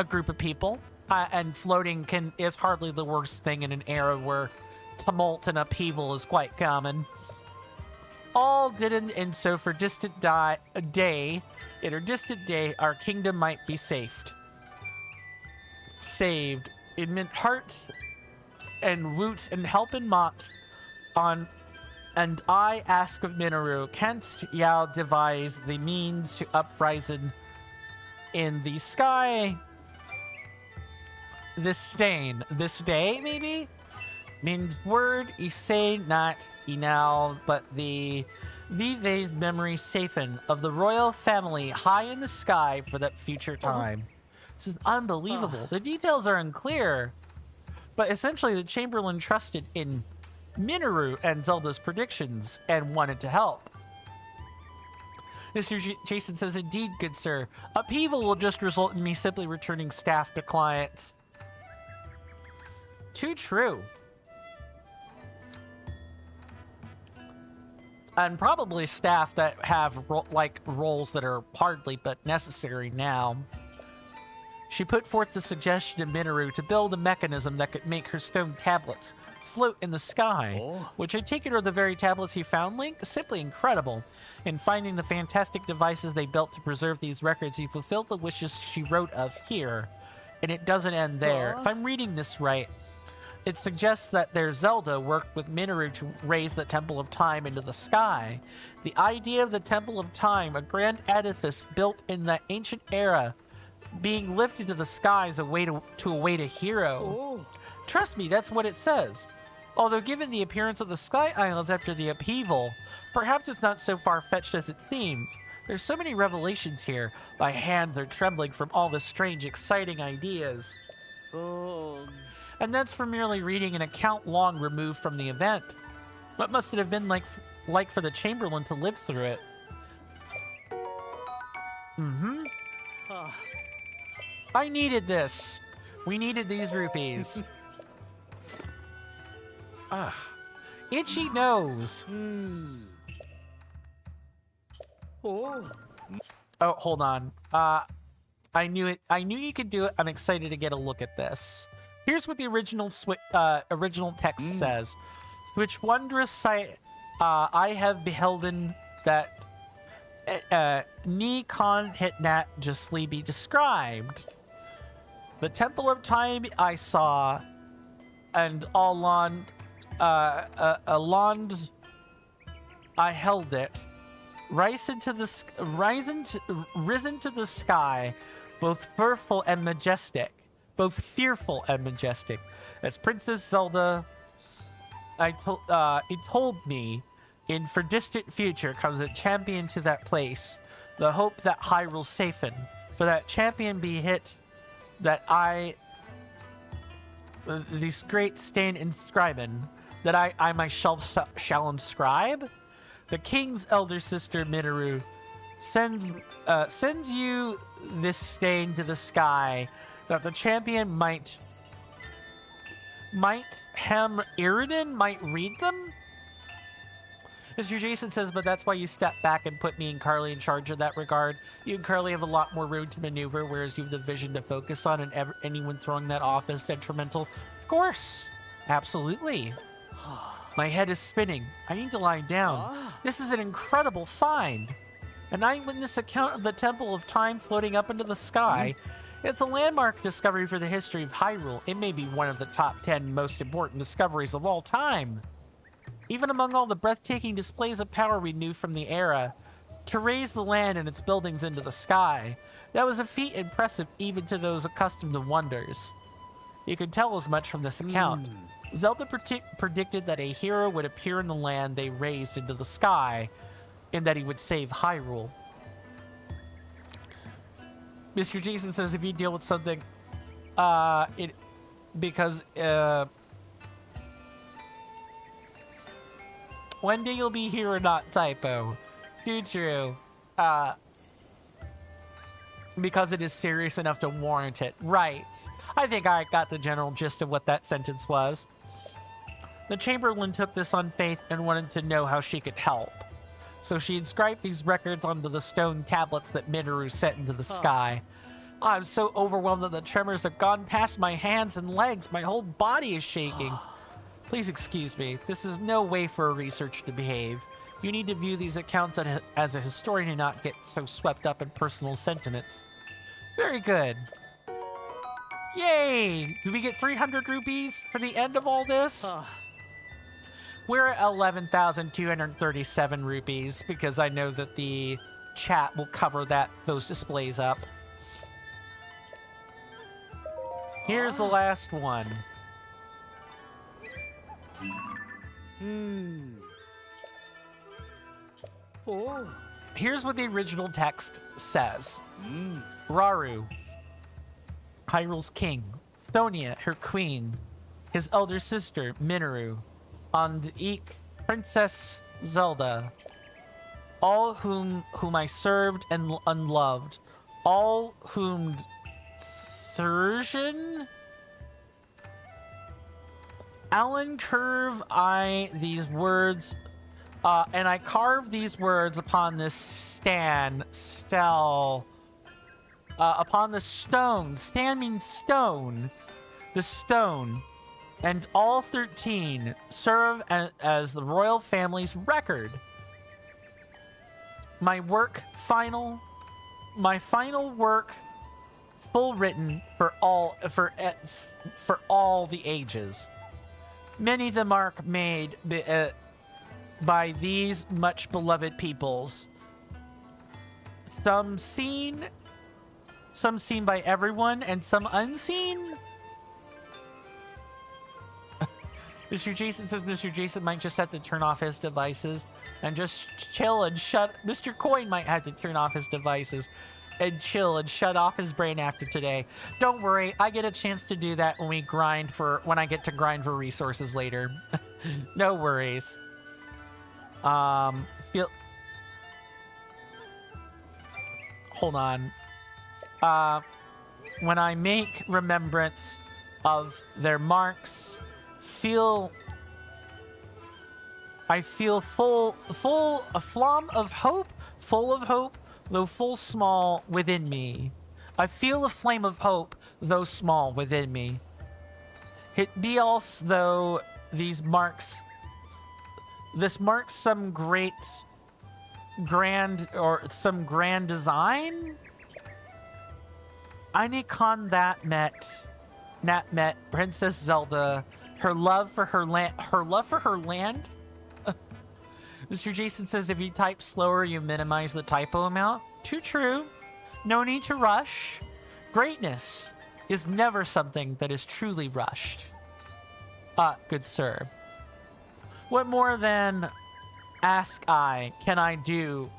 group of people, and floating is hardly the worst thing in an era where tumult and upheaval is quite common. All didn't, and so for distant day, our kingdom might be saved. It meant heart and woot and help and mot on, and I ask of Minoru, canst thou devise the means to uprisen in the sky this day, maybe? Means word, I say not now, but the Vive's memory safen of the royal family high in the sky for that future time. This is unbelievable. The details are unclear, but essentially the Chamberlain trusted in Minoru and Zelda's predictions and wanted to help. Mr. Jason says, indeed, good sir. Upheaval will just result in me simply returning staff to clients. Too true. And probably staff that have roles that are hardly but necessary now. She put forth the suggestion to Minoru to build a mechanism that could make her stone tablets float in the sky, which I take it are the very tablets he found, Link? Simply incredible. In finding the fantastic devices they built to preserve these records, he fulfilled the wishes she wrote of here. And it doesn't end there. If I'm reading this right, it suggests that their Zelda worked with Minoru to raise the Temple of Time into the sky. The idea of the Temple of Time, a grand edifice built in the ancient era, being lifted to the skies a way to await a hero. Trust me, that's what it says. Although given the appearance of the Sky Islands after the upheaval, perhaps it's not so far-fetched as it seems. There's so many revelations here. My hands are trembling from all the strange, exciting ideas. And that's for merely reading an account long removed from the event. What must it have been like for the Chamberlain to live through it? I needed this. We needed these rupees. Itchy nose. Oh, hold on. I knew it. I knew you could do it. I'm excited to get a look at this. Here's what the original text says. Which wondrous sight I have beholden that ni con hit nat justly be described. The Temple of Time I saw, and alond I held it, risen to the sky, both fearful and majestic. As Princess Zelda, it told me, in for distant future comes a champion to that place. The hope that Hyrule's safen, for that champion be hit, that this great stain inscriben, that I myself shall inscribe. The king's elder sister Minoru sends you this stain to the sky, that the champion might Iridan might read them. Mr. Jason says, but that's why you step back and put me and Carly in charge of that regard. You and Carly have a lot more room to maneuver, whereas you have the vision to focus on, and anyone throwing that off is detrimental. Of course. Absolutely. My head is spinning. I need to lie down. This is an incredible find. An eyewitness account of the Temple of Time floating up into the sky. It's a landmark discovery for the history of Hyrule. It may be one of the top 10 most important discoveries of all time. Even among all the breathtaking displays of power we knew from the era, to raise the land and its buildings into the sky, that was a feat impressive even to those accustomed to wonders. You can tell as much from this account. Zelda predicted that a hero would appear in the land they raised into the sky, and that he would save Hyrule. Mr. Jason says if you deal with something, One day you'll be here or not, typo. Too true. Because it is serious enough to warrant it. Right. I think I got the general gist of what that sentence was. The Chamberlain took this on faith and wanted to know how she could help. So she inscribed these records onto the stone tablets that Minoru set into the sky. I'm so overwhelmed that the tremors have gone past my hands and legs. My whole body is shaking. Please excuse me. This is no way for a researcher to behave. You need to view these accounts as a historian and not get so swept up in personal sentiments. Very good. Yay! Did we get 300 rupees for the end of all this? We're at 11,237 rupees because I know that the chat will cover those displays up. Here's the last one. Here's what the original text says. Raru, Hyrule's king. Sonia, her queen. His elder sister, Minoru. And Eek, Princess Zelda. All whom I served and unloved. All whom Thurshan? Alan curve I these words, and I carve these words upon this upon the stone. Stan means stone. The stone. And all 13 serve as the royal family's record. My final work, full written for all the ages. Many the mark made by these much beloved peoples. Some seen by everyone, and some unseen. Mr. Jason says Mr. Jason might just have to turn off his devices and just chill and shut. Mr. Coin might have to turn off his devices and chill and shut off his brain after today. Don't worry, I get a chance to do that when I get to grind for resources later. No worries. Hold on. When I make remembrance of their marks, I feel full a flom of hope, full of hope, though full small within me. I feel a flame of hope, though small within me. It be also though this marks some grand design. Icon that met Princess Zelda, her love for her land. Mr. Jason says if you type slower, you minimize the typo amount. Too true. No need to rush. Greatness is never something that is truly rushed. Good sir. What more than ask can I do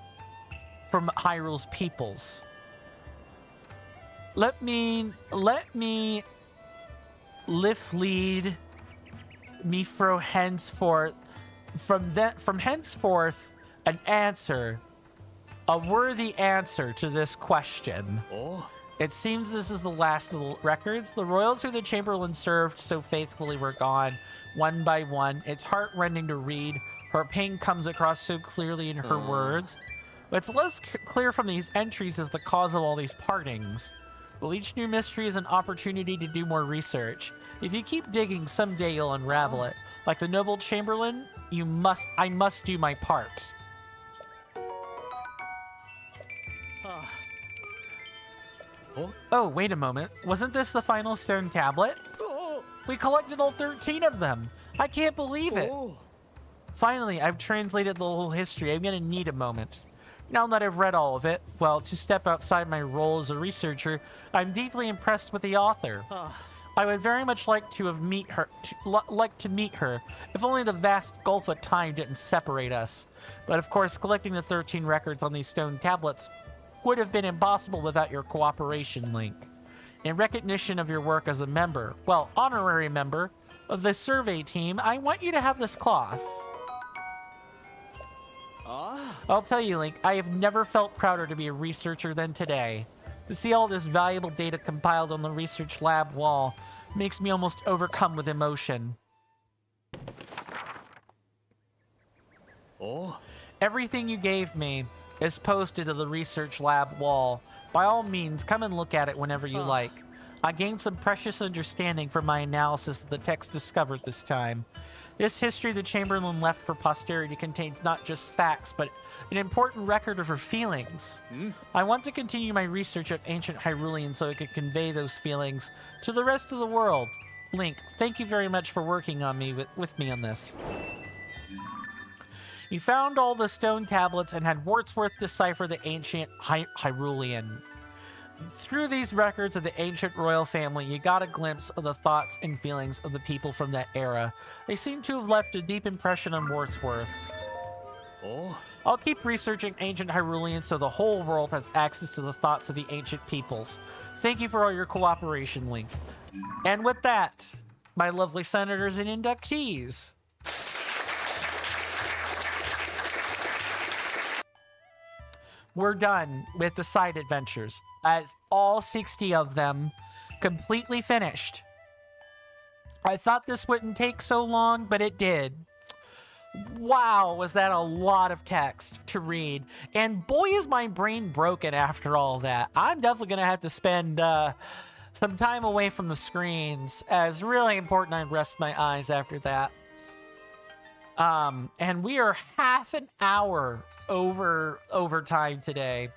from Hyrule's peoples? Let me lead me from henceforth an answer, a worthy answer to this question. It seems this is the last of the records. The royals who the Chamberlain served so faithfully were gone, one by one. It's heart-rending to read. Her pain comes across so clearly in her words. What's less clear from these entries is the cause of all these partings. Well, each new mystery is an opportunity to do more research. If you keep digging, someday you'll unravel it. Like the noble Chamberlain, I must do my part. Oh, wait a moment. Wasn't this the final stone tablet? We collected all 13 of them. I can't believe it. Finally, I've translated the whole history. I'm gonna need a moment. Now that I've read all of it, well, to step outside my role as a researcher, I'm deeply impressed with the author. I would very much like to meet her, if only the vast gulf of time didn't separate us. But of course, collecting the 13 records on these stone tablets would have been impossible without your cooperation, Link. In recognition of your work as a member, well, honorary member, of the survey team, I want you to have this cloth. I'll tell you, Link, I have never felt prouder to be a researcher than today. To see all this valuable data compiled on the research lab wall makes me almost overcome with emotion. Oh? Everything you gave me is posted to the research lab wall. By all means, come and look at it whenever you like. I gained some precious understanding from my analysis of the text discovered this time. This history the Chamberlain left for posterity contains not just facts, but an important record of her feelings. I want to continue my research of ancient Hyrulean so I could convey those feelings to the rest of the world. Link, thank you very much for working on me with me on this. You found all the stone tablets and had Wordsworth decipher the ancient Hyrulean. Through these records of the ancient royal family, you got a glimpse of the thoughts and feelings of the people from that era. They seem to have left a deep impression on Wordsworth. Oh? I'll keep researching ancient Hyrulean so the whole world has access to the thoughts of the ancient peoples. Thank you for all your cooperation, Link. And with that, my lovely senators and inductees, we're done with the side adventures. As all 60 of them completely finished. I thought this wouldn't take so long, but it did. Wow, was that a lot of text to read. And boy, is my brain broken after all that. I'm definitely going to have to spend some time away from the screens, as really important I rest my eyes after that. And we are half an hour over time today.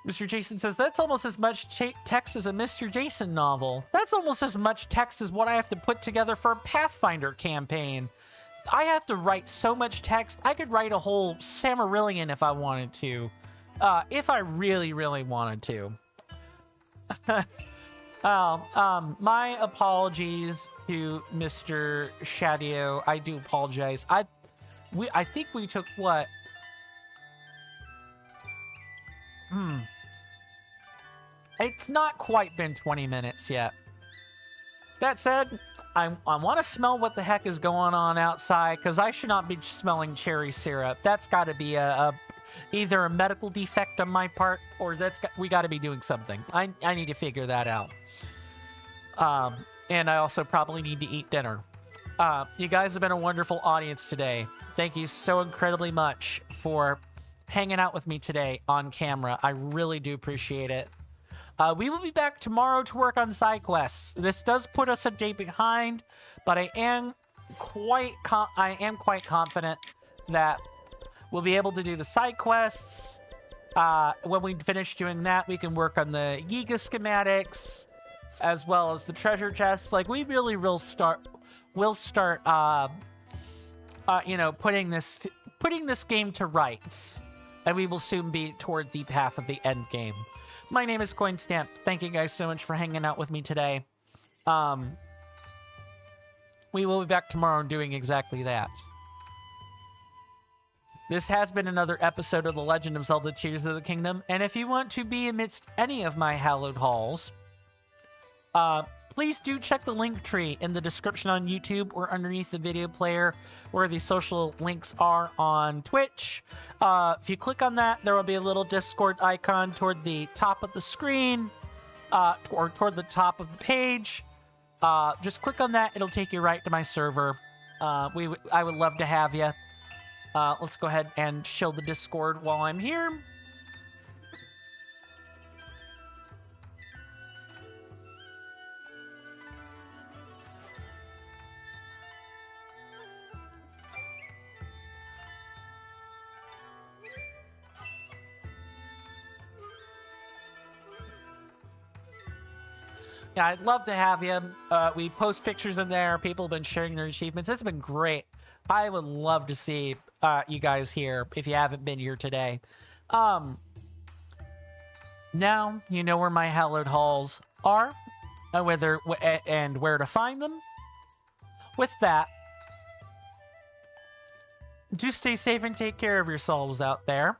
Mr. Jason says, that's almost as much text as a Mr. Jason novel. That's almost as much text as what I have to put together for a Pathfinder campaign. I have to write so much text. I could write a whole Samarillion if I wanted to. If I really, really wanted to. My apologies to Mr. Shadio. I do apologize. I think we took what? It's not quite been 20 minutes yet. That said, I want to smell what the heck is going on outside, because I should not be smelling cherry syrup. That's got to be either a medical defect on my part, or we got to be doing something. I need to figure that out. And I also probably need to eat dinner. You guys have been a wonderful audience today. Thank you so incredibly much for hanging out with me today on camera. I really do appreciate it. We will be back tomorrow to work on side quests. This does put us a day behind, but I am quite confident that we'll be able to do the side quests. When we finish doing that, we can work on the Yiga schematics, as well as the treasure chests. Like, we really will start putting this game to rights, and we will soon be toward the path of the end game. My name is CoinStamp. Thank you guys so much for hanging out with me today. We will be back tomorrow doing exactly that. This has been another episode of The Legend of Zelda Tears of the Kingdom, and if you want to be amidst any of my hallowed halls, please do check the link tree in the description on YouTube or underneath the video player where the social links are on Twitch. If you click on that, there will be a little Discord icon toward the top of the screen, or toward the top of the page. Just click on that. It'll take you right to my server. I would love to have you. Let's go ahead and show the Discord while I'm here. Yeah, I'd love to have you. We post pictures in there. People have been sharing their achievements. It's been great. I would love to see you guys here if you haven't been here today. Now you know where my hallowed halls are, and where to find them. With that, do stay safe and take care of yourselves out there.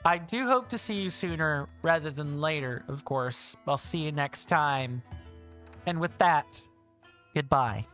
I do hope to see you sooner rather than later, of course. I'll see you next time. And with that, goodbye.